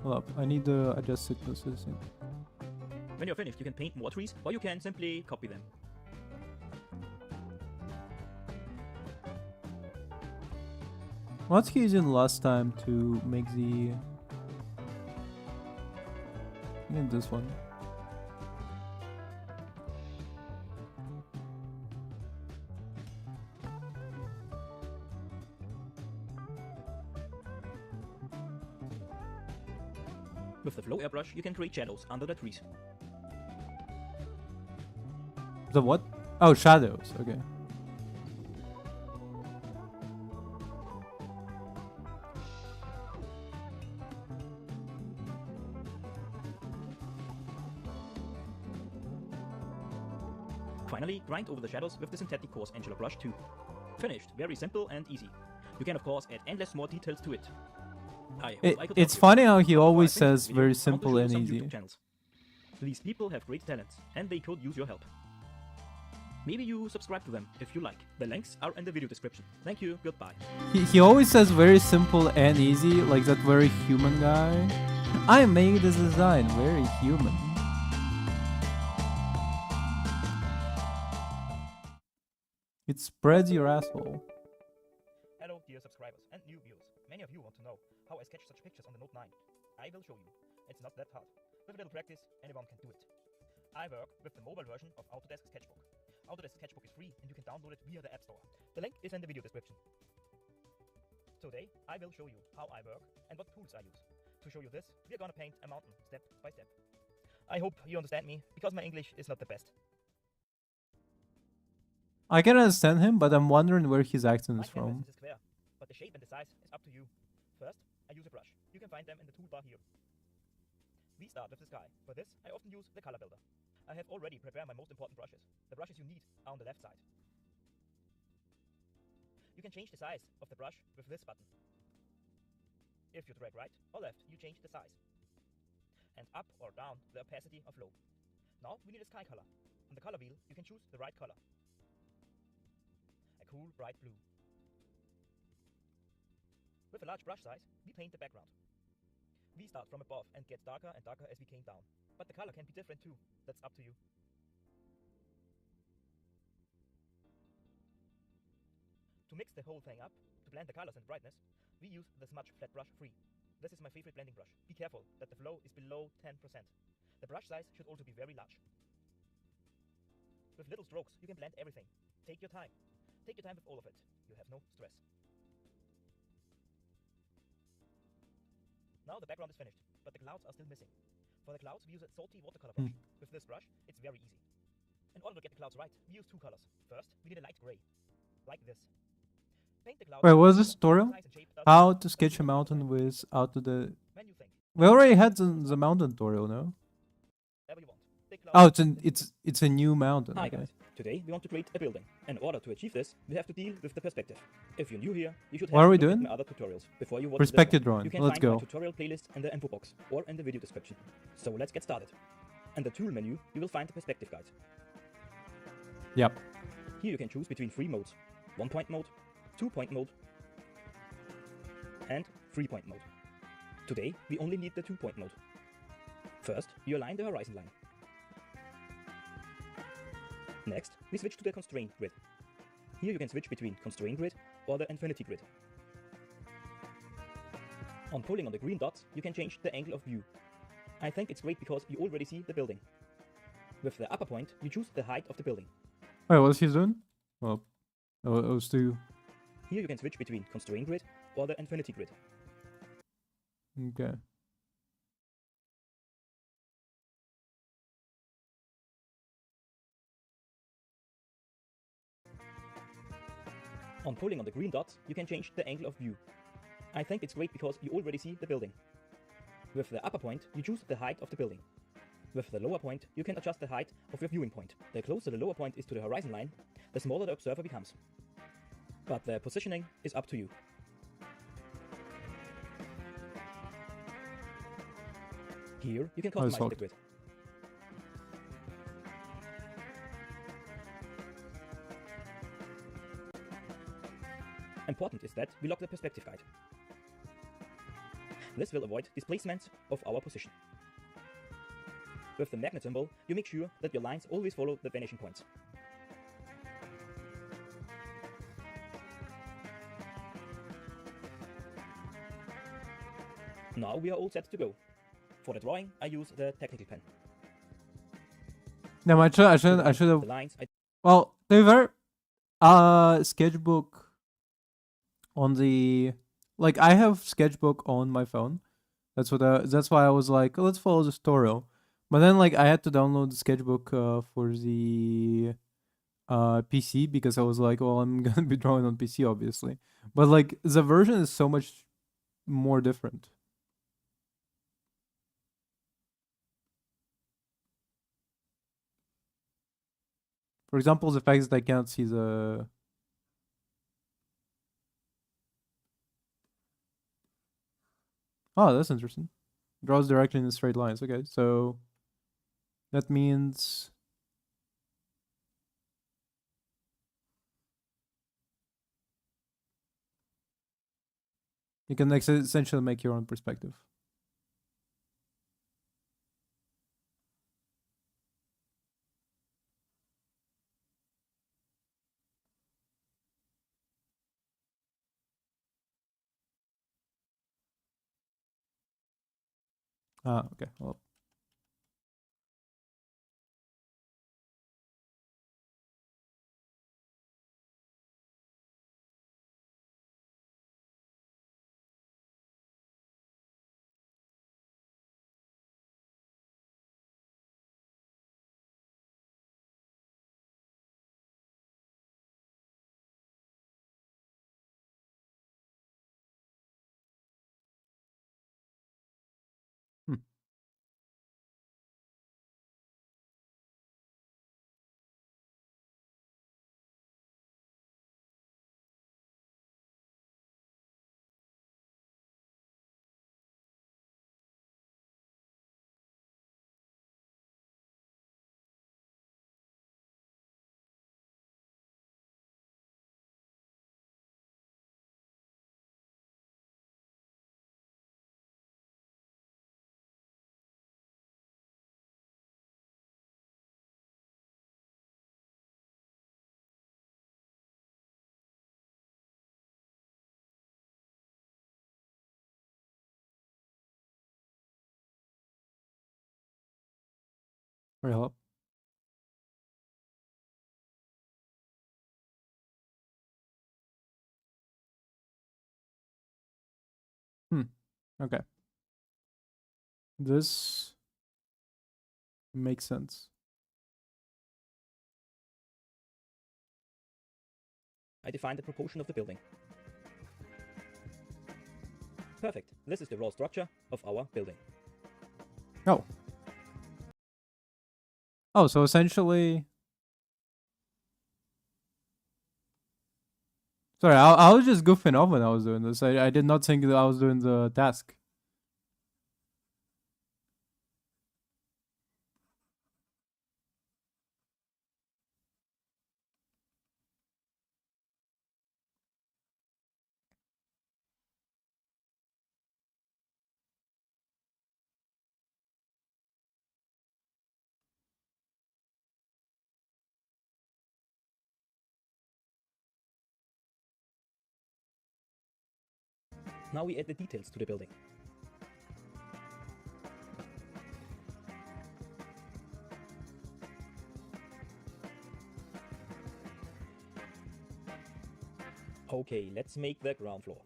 Hold up, I need to adjust thicknesses. When you're finished, you can paint more trees, or you can simply copy them. What's he using last time to make the... I think this one. With the flow airbrush, you can create shadows under the trees. The what? Oh, shadows. Okay. Finally, grind over the shadows with the synthetic coarse Angular brush 2. Finished, very simple and easy. You can of course add endless more details to it. I hope I could It's help you. funny how he Before I always finish this says video, very I want to simple show you and some easy. YouTube channels. These people have great talents, and they could use your help. Maybe you subscribe to them if you like. The links are in the video description. Thank you, goodbye. He always says very simple and easy, like that very human guy. I made this design very human. It spreads your asshole. Hello, dear subscribers and new viewers. Many of you want to know how I sketch such pictures on the Note 9. I will show you. It's not that hard. With a little practice, anyone can do it. I work with the mobile version of Autodesk Sketchbook. Autodesk Sketchbook is free and you can download it via the App Store. The link is in the video description. Today, I will show you how I work and what tools I use. To show you this, we are gonna paint a mountain step by step. I hope you understand me, because my English is not the best. I can understand him, but I'm wondering where his accent My is canvas from. is a square, but the shape and the size is up to you. First, I use a brush. You can find them in the toolbar here. We start with the sky. For this, I often use the color builder. I have already prepared my most important brushes. The brushes you need are on the left side. You can change the size of the brush with this button. If you drag right or left, you change the size. And up or down the opacity or flow. Now we need a sky color. On the color wheel, you can choose the right color. A cool bright blue. With a large brush size, we paint the background. We start from above and get darker and darker as we came down. But the color can be different too. That's up to you. To mix the whole thing up, to blend the colors and brightness, we use the Smudge Flat Brush 3. This is my favorite blending brush. Be careful that the flow is below 10%. The brush size should also be very large. With little strokes, you can blend everything. Take your time. Take your time with all of it. You have no stress. Now the background is finished, but the clouds are still missing. For the clouds, we use a salty watercolor brush. With this brush, it's very easy. In order to get the clouds right, we use two colors. First, we need a light gray, like this. Paint the clouds. Wait, what was this tutorial? Size and shape doesn't How matter. to sketch a mountain without the... When you think, We already had the mountain tutorial, no? whatever you want. Big Oh, clouds. it's a new mountain. Hi Okay. guys, today we want to create a building. In order to achieve this, we have to deal with the perspective. If you're new here, you should have What are we looked at doing? my other tutorials before you watch Perspective this one. drawing. You can Let's find my go. tutorial playlist in the info box or in the video description. So let's get started. In the tool menu, you will find the perspective guide. Yep. Here you can choose between 3 modes: 1-point mode, 2-point mode, and 3-point mode. Today, we only need the 2-point mode. First, you align the horizon line. Next, we switch to the constraint grid. Here you can switch between constraint grid or the infinity grid. On pulling on the green dots, you can change the angle of view. I think it's great because you already see the building. With the upper point, you choose the height of the building. Wait, what's he doing? Well, it was two. Here you can switch between constraint grid or the infinity grid. Okay. On pulling on the green dots, you can change the angle of view. I think it's great because you already see the building. With the upper point, you choose the height of the building. With the lower point, you can adjust the height of your viewing point. The closer the lower point is to the horizon line, the smaller the observer becomes. But the positioning is up to you. Here, you can Oh, it's customize the locked. grid. Important is that we lock the perspective guide. This will avoid displacement of our position. With the magnet symbol, you make sure that your lines always follow the vanishing points. Now we are all set to go. For the drawing, I use the technical pen. No, I should The have. lines I Well, they were sketchbook on the like I have sketchbook on my phone. That's why I was like, let's follow this tutorial. But then like I had to download the sketchbook for the PC because I was like, well, I'm gonna be drawing on PC obviously. But like the version is so much more different. For example, the fact that I can't see the... Oh, that's interesting. Draws directly in straight lines. Okay, so that means... You can essentially make your own perspective. Ah, okay. Well, hmm. Very help. Hmm. Okay. This makes sense. I define the proportion of the building. Perfect. This is the raw structure of our building. Oh. Oh, so essentially. Sorry, I was just goofing off when I was doing this. I did not think that I was doing the task. Now we add the details to the building. Okay, let's make the ground floor.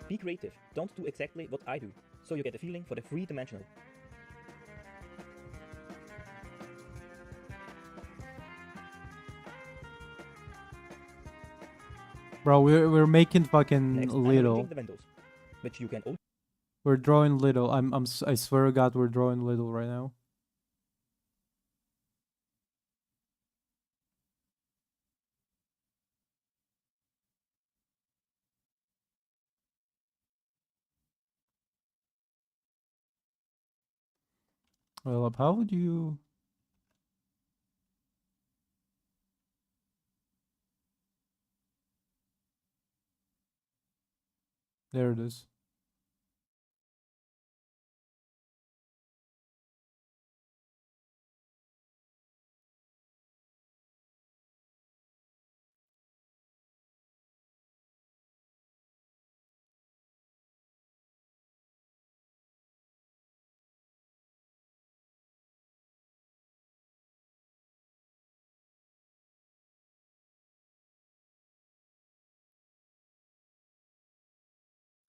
Be creative, don't do exactly what I do, so you get a feeling for the three-dimensional. Bro, we're making fucking Next, I'm little. arranging the windows, which you can also. We're drawing little. I swear to God, we're drawing little right now. Well, how would you? There it is.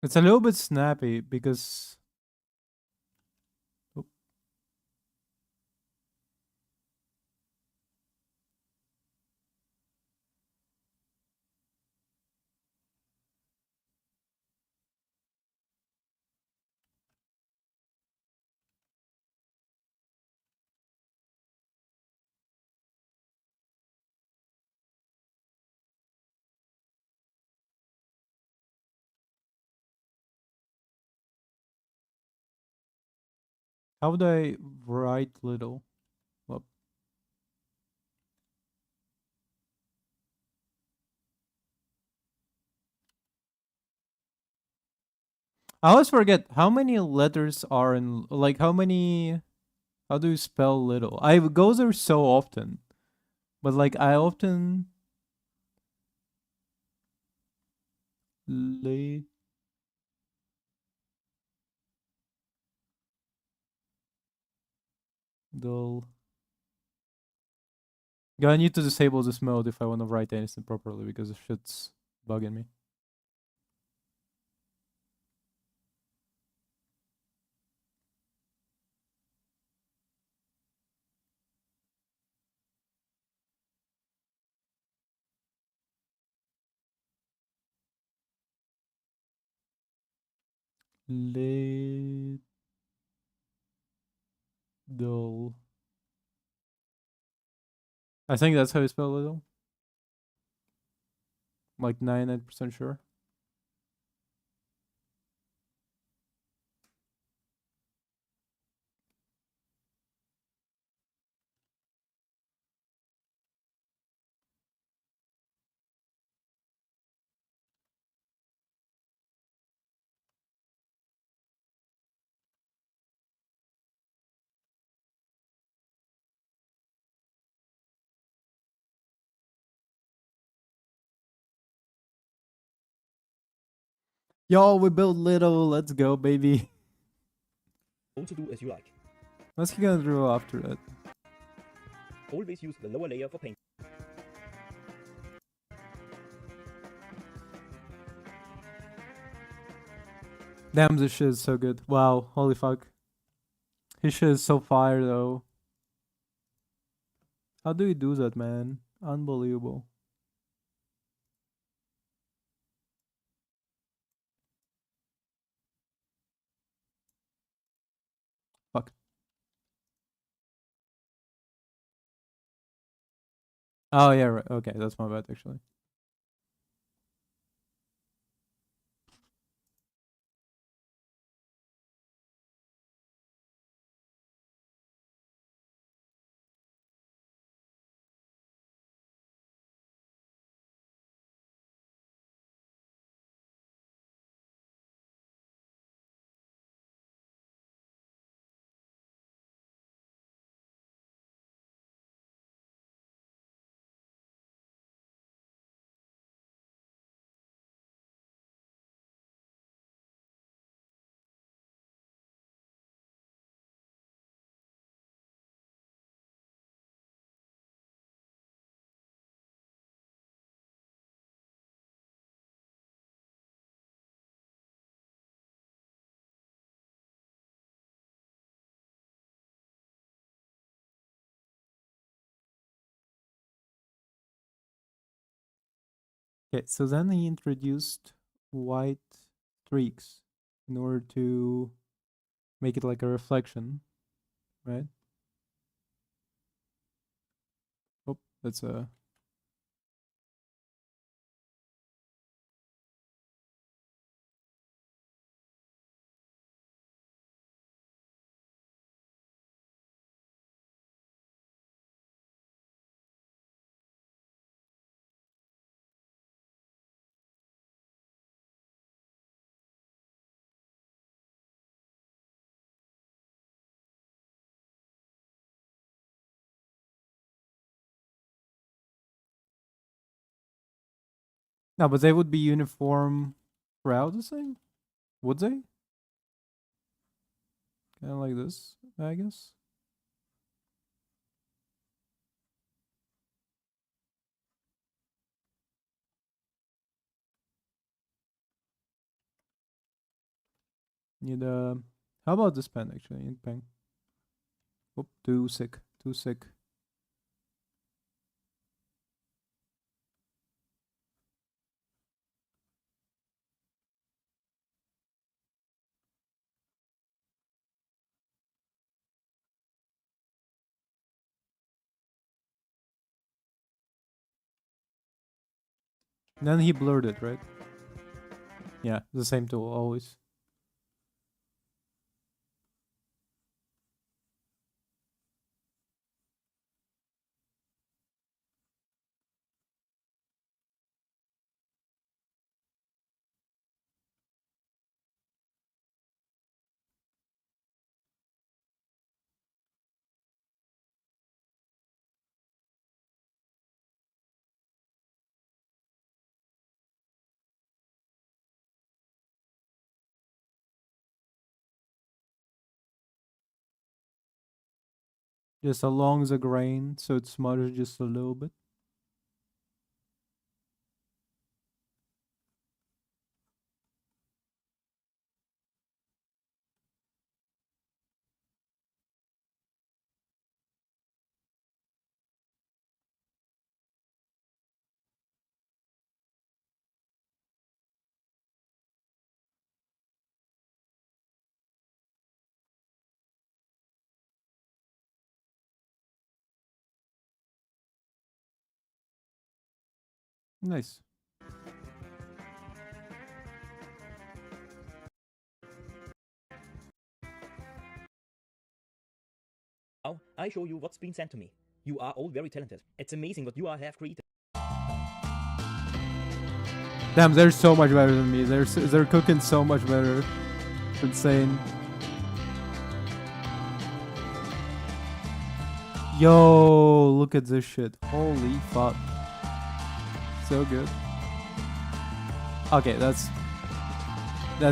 It's a little bit snappy because. Oh, how would I write little? Well, I always forget how many letters are in. Like how many? How do you spell little? I go there so often. But like I often lay dull. Yeah, I need to disable this mode if I want to write anything properly because the shit's bugging me. Lay dull. I think that's how you spell little. Like 99% sure. Yo, we built little. Let's go, baby. Also do as you like. What's he gonna do after that? Always use the lower layer for paint. Damn, this shit is so good. Wow, holy fuck. His shit is so fire though. How do you do that, man? Unbelievable. Fuck. Oh yeah, right. Okay, that's my bad actually. Okay, so then he introduced white streaks in order to make it like a reflection, right? Oh, that's a. No, but they would be uniform throughout the thing? Would they? Kind of like this, I guess. Need how about this pen actually? Ink pen. Oh, too sick. Too sick. Then he blurred it, right? Yeah, the same tool always. Just along the grain, so it smudges just a little bit. Nice. Now, I show you what's been sent to me. You are all very talented. It's amazing what you are have created. Damn, they're so much better than me. They're cooking so much better. It's insane. Yo, look at this shit. Holy fuck. So good. Okay, that's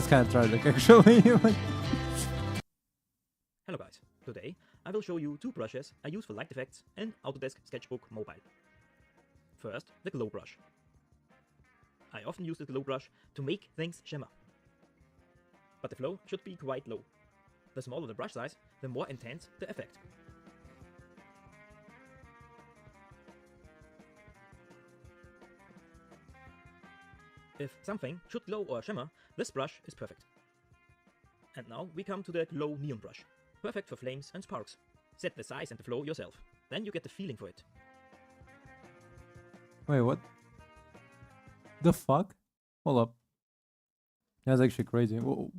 kind of tragic actually. Like, Hello guys, today I will show you two brushes I use for light effects in Autodesk Sketchbook Mobile. First, the glow brush. I often use the glow brush to make things shimmer. But the flow should be quite low. The smaller the brush size, the more intense the effect. If something should glow or shimmer, this brush is perfect. And now we come to the glow neon brush. Perfect for flames and sparks. Set the size and the flow yourself. Then you get the feeling for it. wait, what? The fuck? Hold up. That's actually crazy. Whoa.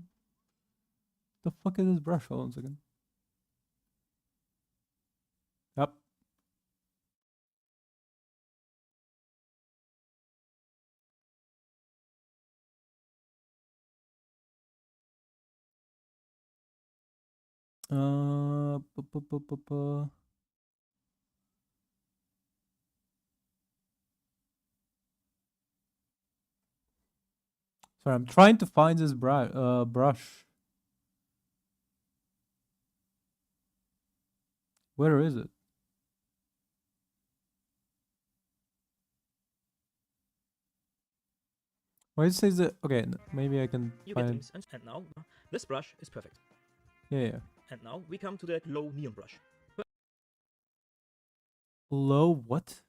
The fuck is this brush? Hold on a second. Yep. Bu- Sorry, I'm trying to find this brush. Where is it? Why it says that? Okay, maybe I can You get find. things and now this brush is perfect. Yeah. And now we come to the glow neon brush. Low what?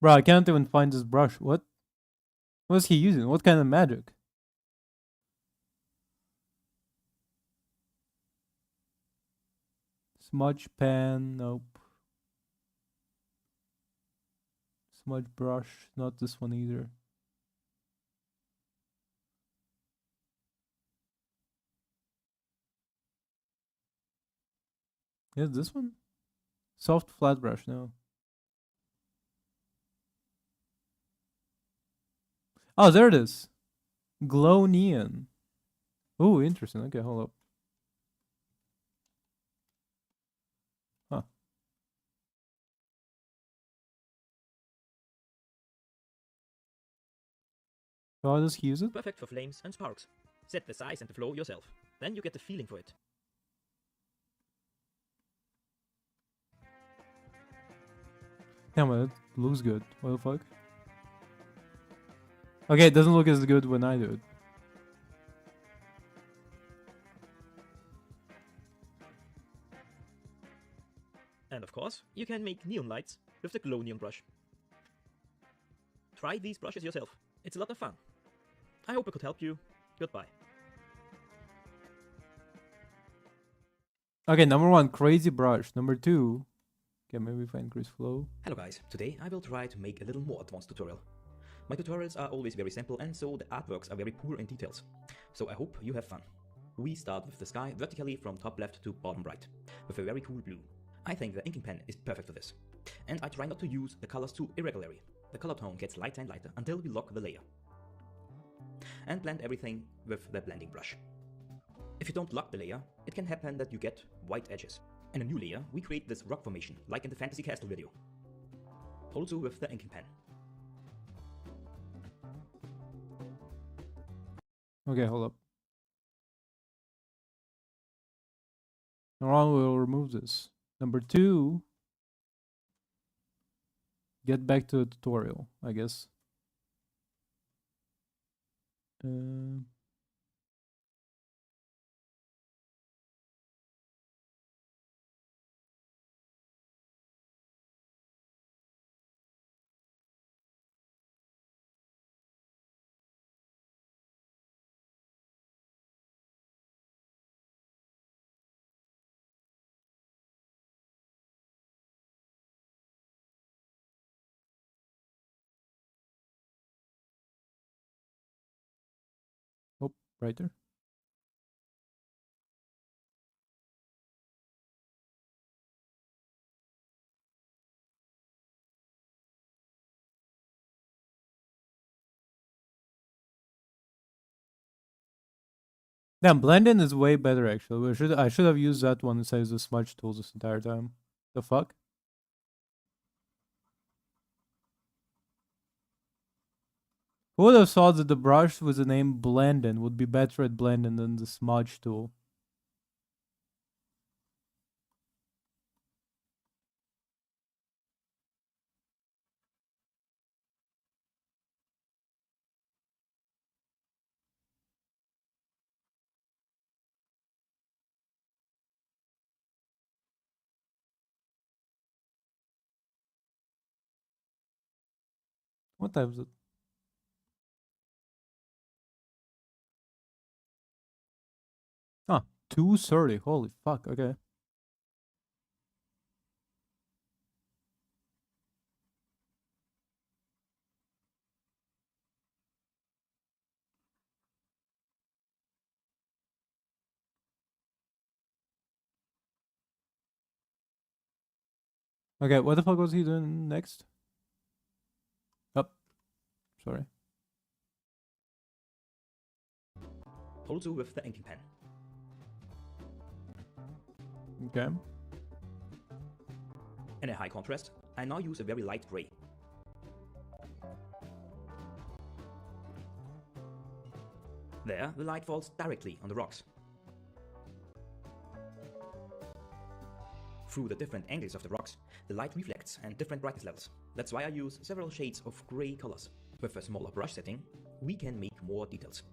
Bro, I can't even find this brush. What? What is he using? What kind of magic? Smudge pen, nope. Smudge brush, not this one either. Yes, this one? Soft flat brush, no. Oh, there it is. Glow neon. Oh, interesting. Okay, hold up. Huh. So how does he use it? Perfect for flames and sparks. Set the size and the flow yourself. Then you get the feeling for it. Damn it, it looks good. What the fuck? Okay, it doesn't look as good when I do it. And of course, you can make neon lights with the glow neon brush. Try these brushes yourself. It's a lot of fun. I hope I could help you. Goodbye. Okay, number one, crazy brush. Number two, okay, maybe if I increase flow. Hello guys, today I will try to make a little more advanced tutorial. My tutorials are always very simple and so the artworks are very poor in details. So I hope you have fun. We start with the sky vertically from top left to bottom right, with a very cool blue. I think the inking pen is perfect for this. And I try not to use the colors too irregularly. the color tone gets lighter and lighter until we lock the layer. And blend everything with the blending brush. If you don't lock the layer, it can happen that you get white edges. In a new layer, we create this rock formation, like in the Fantasy Castle video. Also with the inking pen. Okay, hold up. Now we'll remove this. Number 2. Get back to the tutorial, I guess. Oh, right there. Damn, blend-in is way better actually. I should have used that one instead of the smudge tools this entire time. The fuck? Who would have thought that the brush with the name Blend-in would be better at blend-in than the smudge tool? What time is it? Ah, 2:30. Holy fuck, okay. Okay, what the fuck was he doing next? Oh, sorry. Also with the inking pen. Okay. In a high contrast, I now use a very light gray. There, the light falls directly on the rocks. Through the different angles of the rocks, the light reflects and different brightness levels. That's why I use several shades of gray colors. With a smaller brush setting, we can make more details.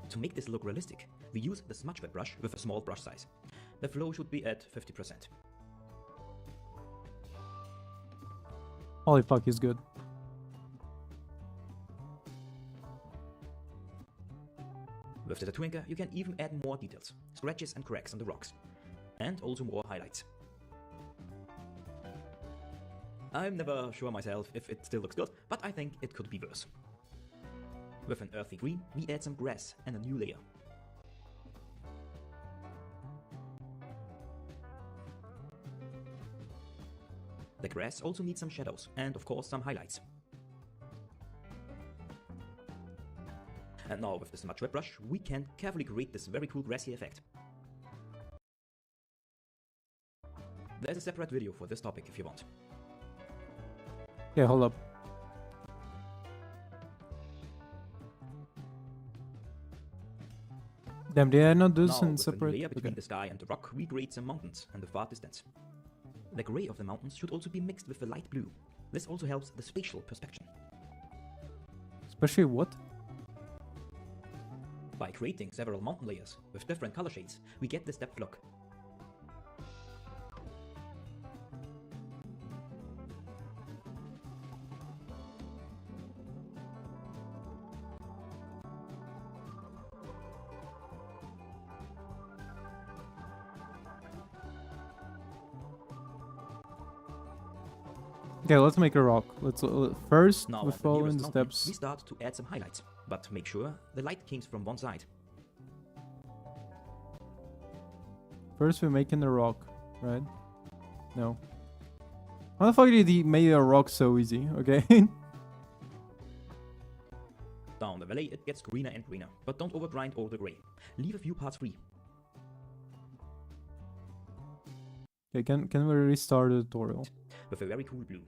To make this look realistic, we use the smudge wet brush with a small brush size. The flow should be at 50%. Holy fuck, he's good. With the tattoo inker, you can even add more details, scratches and cracks on the rocks, and also more highlights. I'm never sure myself if it still looks good, but I think it could be worse. With an earthy green, we add some grass and a new layer. The grass also needs some shadows and of course some highlights. And now with the smudge wet brush, we can carefully create this very cool grassy effect. There's a separate video for this topic if you want. Yeah, hold up. Damn, did I not do this Now, in with the separate? layer between Okay. the sky and the rock, we create some mountains and the far distance. The grey of the mountains should also be mixed with the light blue. This also helps the spatial perspective. Especially what? By creating several mountain layers with different color shades, we get this depth look. Okay, let's make a rock. Let's first Now, we on the follow in nearest the mountain, steps. we start to add some highlights, but make sure the light comes from one side. First we're making a rock, right? No. How the fuck did he make a rock so easy? Okay. Down the valley it gets greener and greener, but don't overgrind all the grey. Leave a few parts free. Okay, can we restart the tutorial? With a very cool blue.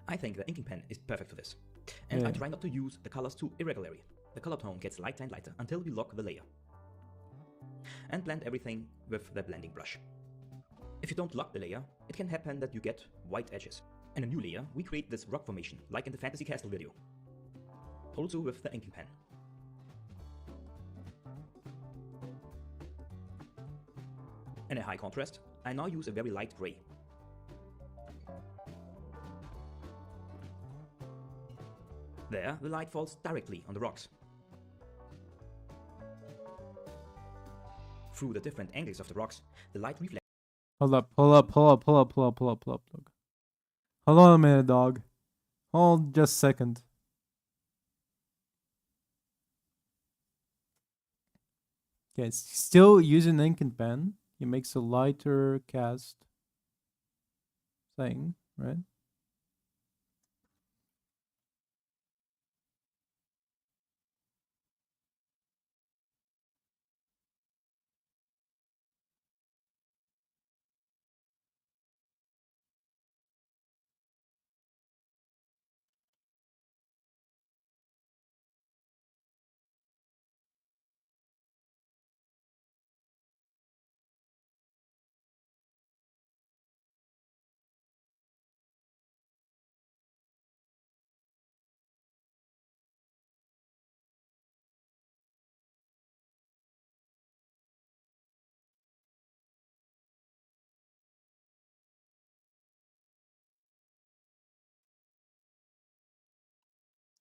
I think the inking pen is perfect for this. And I Yeah. try not to use the colors too irregularly. The color tone gets lighter and lighter until we lock the layer. And blend everything with the blending brush. If you don't lock the layer, it can happen that you get white edges. In a new layer, we create this rock formation, like in the Fantasy Castle video. Also with the inking pen. In a high contrast, I now use a very light grey. There, the light falls directly on the rocks. Through the different angles of the rocks, the light reflects. Hold up. Dog. Hold on a minute, dog. Hold just a second. Okay, still using ink and pen. He makes a lighter cast thing, right?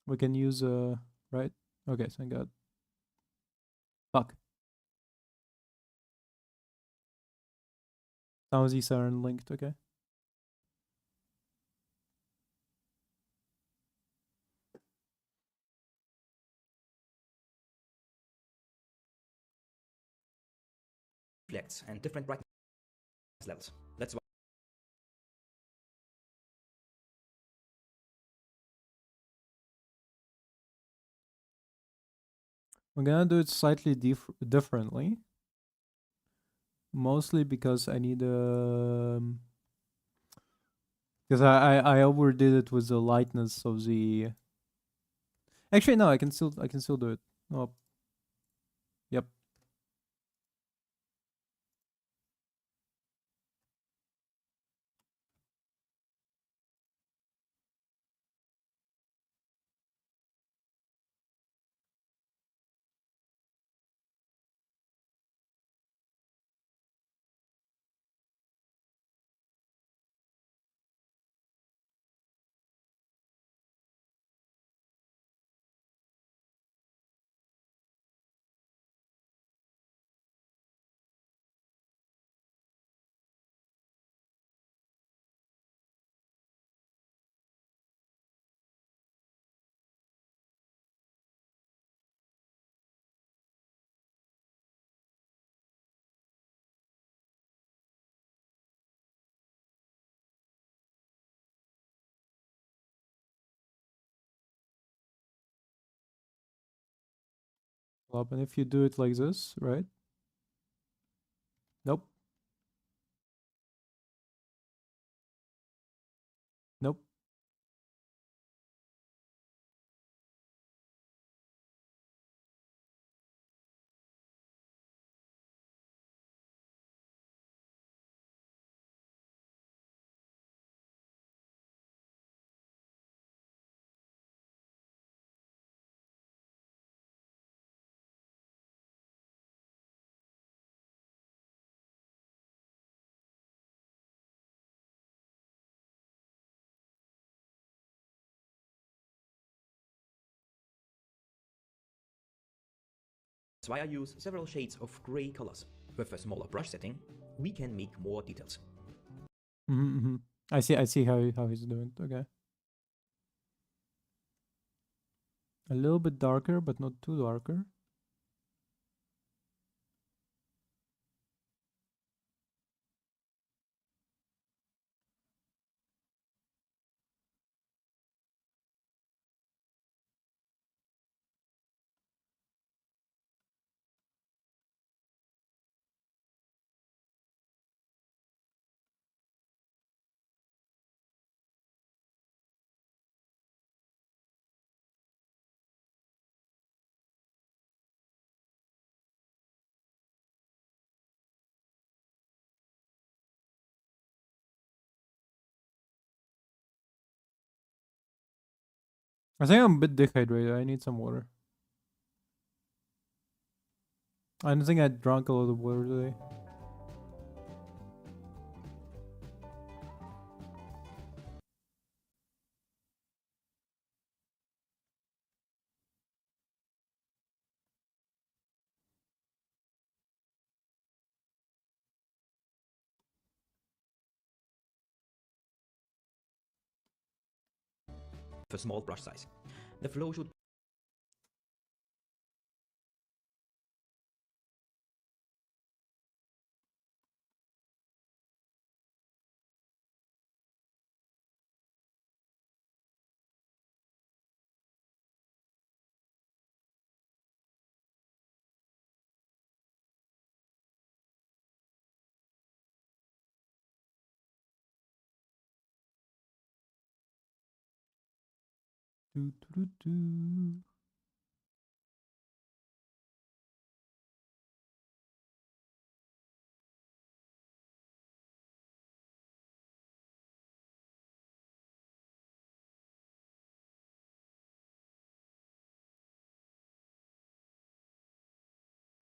We can use right? Okay, thank God. Fuck. Now these are unlinked, okay. And different brightness levels. That's why I'm gonna do it slightly differently. Mostly because I need because I overdid it with the lightness of the. Actually, no, I can still do it. Oh, yep. And if you do it like this, right? Nope. Nope. that's why I use several shades of grey colors. With a smaller brush setting, we can make more details. I see how he's doing it. Okay. A little bit darker, but not too darker. I think I'm a bit dehydrated. I need some water. I don't think I drank a lot of water today. A small brush size. The flow should Do, do, do, do.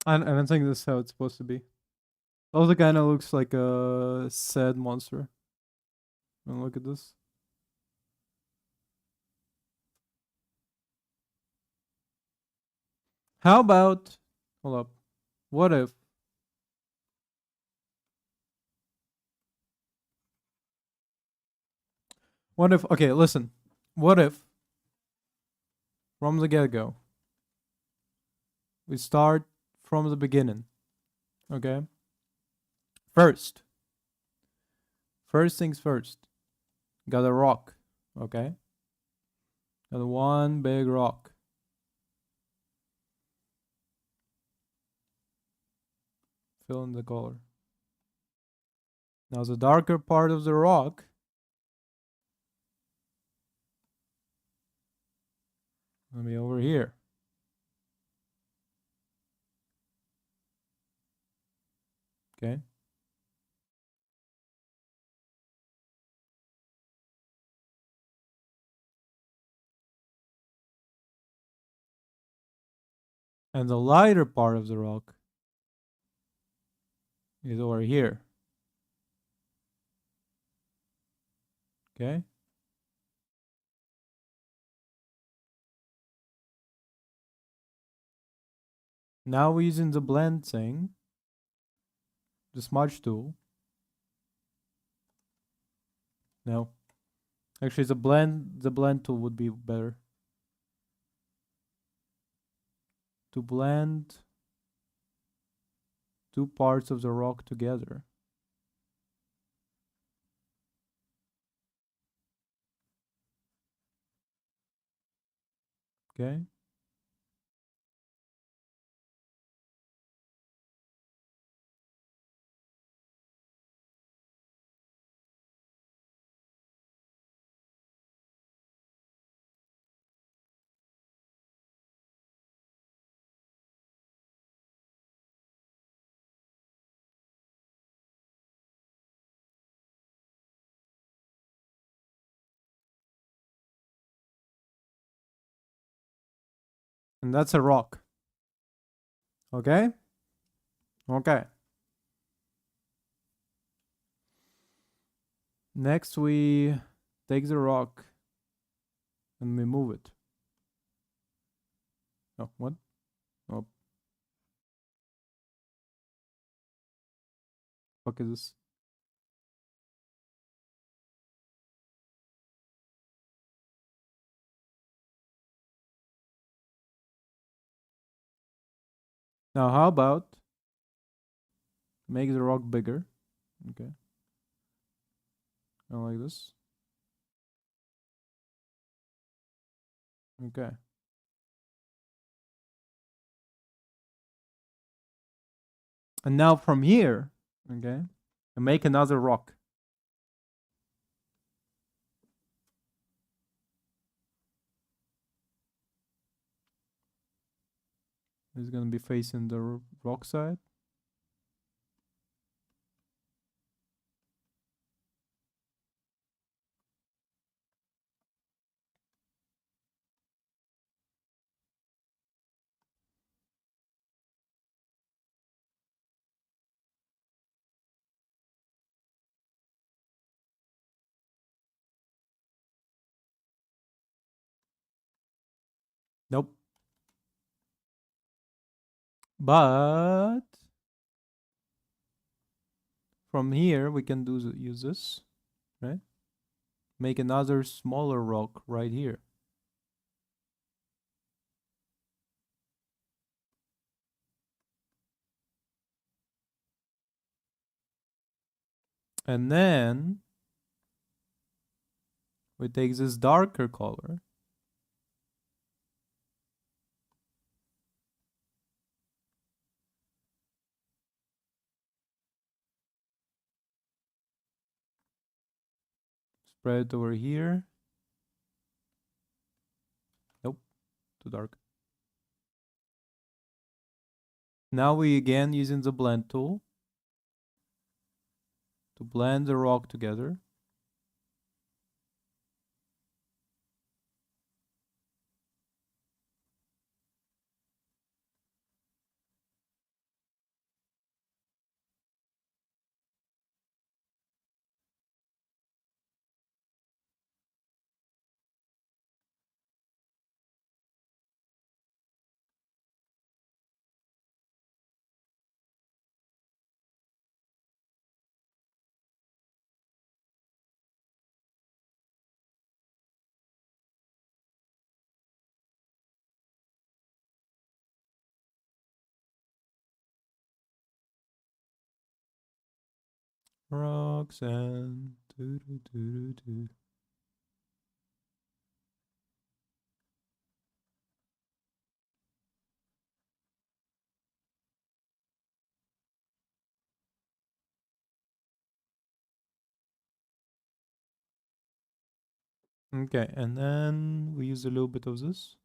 I don't think this is how it's supposed to be. Also, kind of looks like a sad monster. And look at this. How about, hold up. What if okay, listen. What if from the get-go we start from the beginning? Okay? First things first. Got a rock, okay? Got one big rock. Fill in the color. Now the darker part of the rock gonna be over here. Okay? And the lighter part of the rock is over here. Okay? Now we're using the blend thing, the smudge tool. No. Actually, the blend tool would be better. To blend two parts of the rock together. Okay? And that's a rock. Okay? Okay. Next, we take the rock and we move it. Oh, what? Oh. Fuck is this? Now, how about make the rock bigger? Okay. Like this. Okay. And now from here, okay, and make another rock. It's gonna be facing the rock side. Nope. But from here we can use this, right? Make another smaller rock right here. And then we take this darker color. Spread it over here. Nope, too dark. Now we again using the blend tool to blend the rock together. Rocks and doo -doo -doo -doo -doo. Okay, and then we use a little bit of this.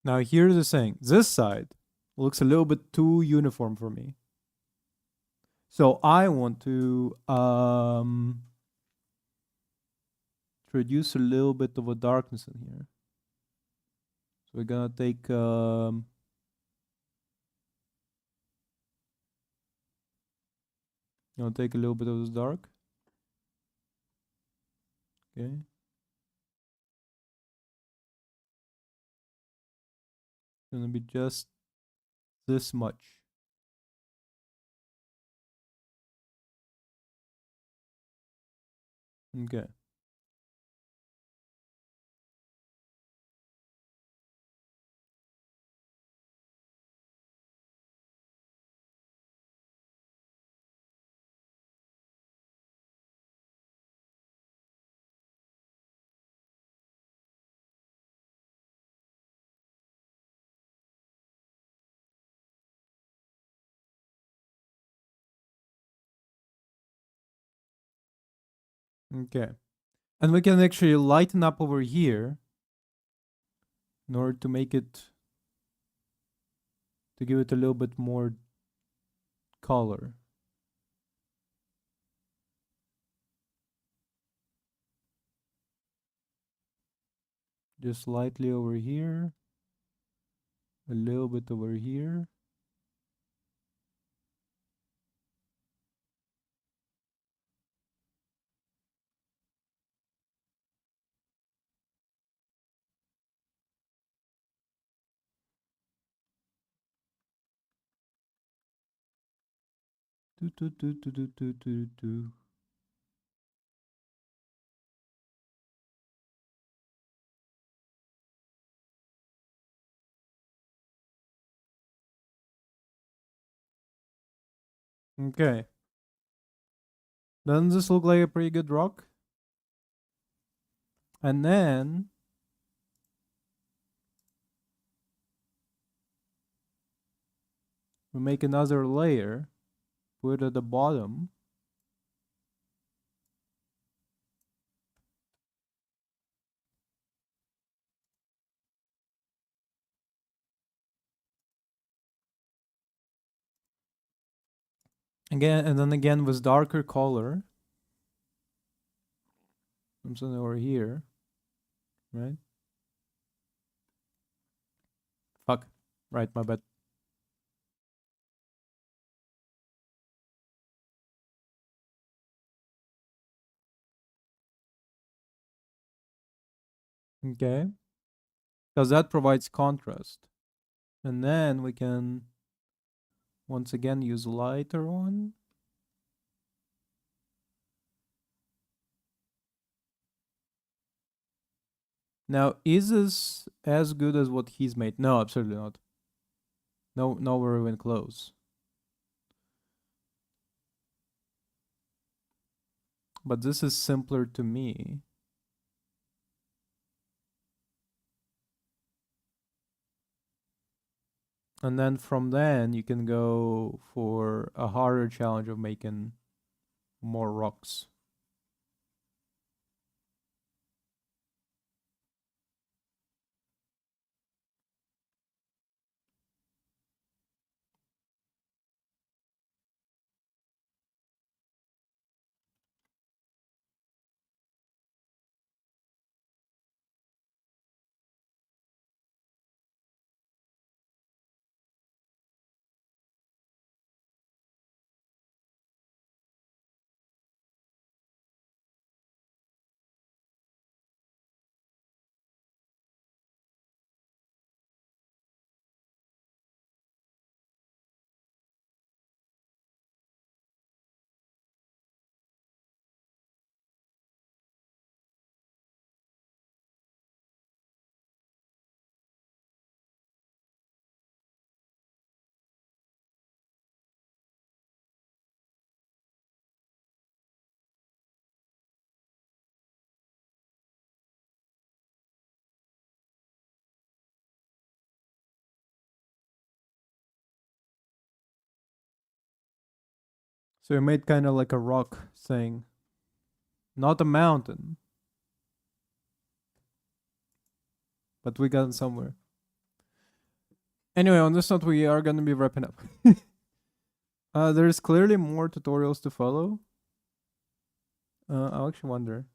Now here's the thing. This side looks a little bit too uniform for me. So I want to introduce a little bit of a darkness in here. So we're gonna take take a little bit of this dark. Okay. Gonna be just this much. Okay. Okay. And we can actually lighten up over here in order to make it, to give it a little bit more color. Just slightly over here. A little bit over here. Do, do, do, do, do, do, do, do. Okay. Doesn't this look like a pretty good rock? And then we make another layer, put it at the bottom. Again, and then again with darker color. Something over here, right? Fuck. Right, my bad. Okay. Because that provides contrast. And then we can once again use lighter one. Now, is this as good as what he's made? No, absolutely not. No, nowhere even close. But this is simpler to me. And then from then you can go for a harder challenge of making more rocks. So you made kind of like a rock thing, not a mountain, but we got somewhere. Anyway, on this note, we are gonna be wrapping up. There's clearly more tutorials to follow. I actually wonder.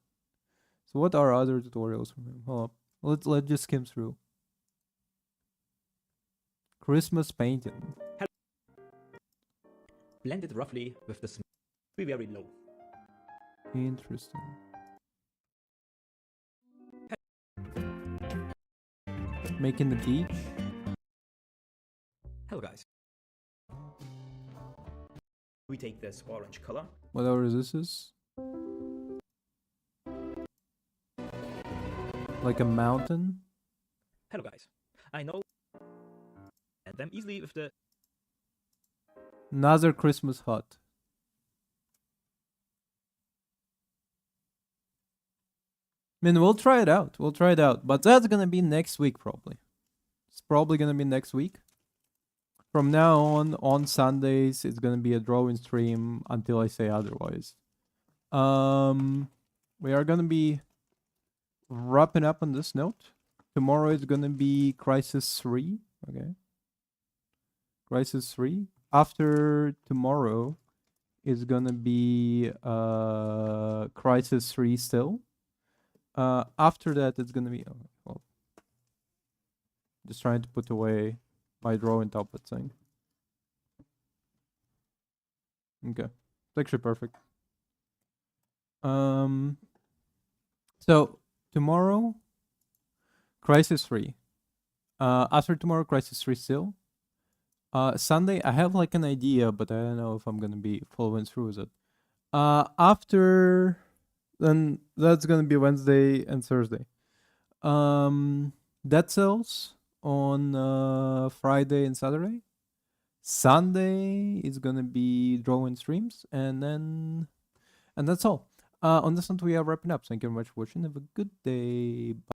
So what are other tutorials from him? Hold up. Let's just skim through. Christmas painting. Blend it roughly with the smooth. Be very low. Interesting. Making the beach. Hello guys. We take this orange color. Whatever this is. Like a mountain. Hello guys. I know. And them easily with the Another Christmas hut. I mean, we'll try it out. We'll try it out. But that's gonna be next week, probably. It's probably gonna be next week. From now on Sundays, it's gonna be a drawing stream until I say otherwise. We are gonna be wrapping up on this note. Tomorrow is gonna be Crisis 3. Okay. Crisis 3. After tomorrow is gonna be Crisis 3 still. After that, it's gonna be well, just trying to put away my drawing tablet thing. Okay, it's actually perfect. So tomorrow, Crisis 3. After tomorrow, Crisis 3 still. Sunday, I have like an idea, but I don't know if I'm gonna be following through with it. After then, that's gonna be Wednesday and Thursday. Dead Cells on Friday and Saturday. Sunday is gonna be drawing streams, and that's all. On this note, we are wrapping up. Thank you very much for watching. Have a good day. Bye.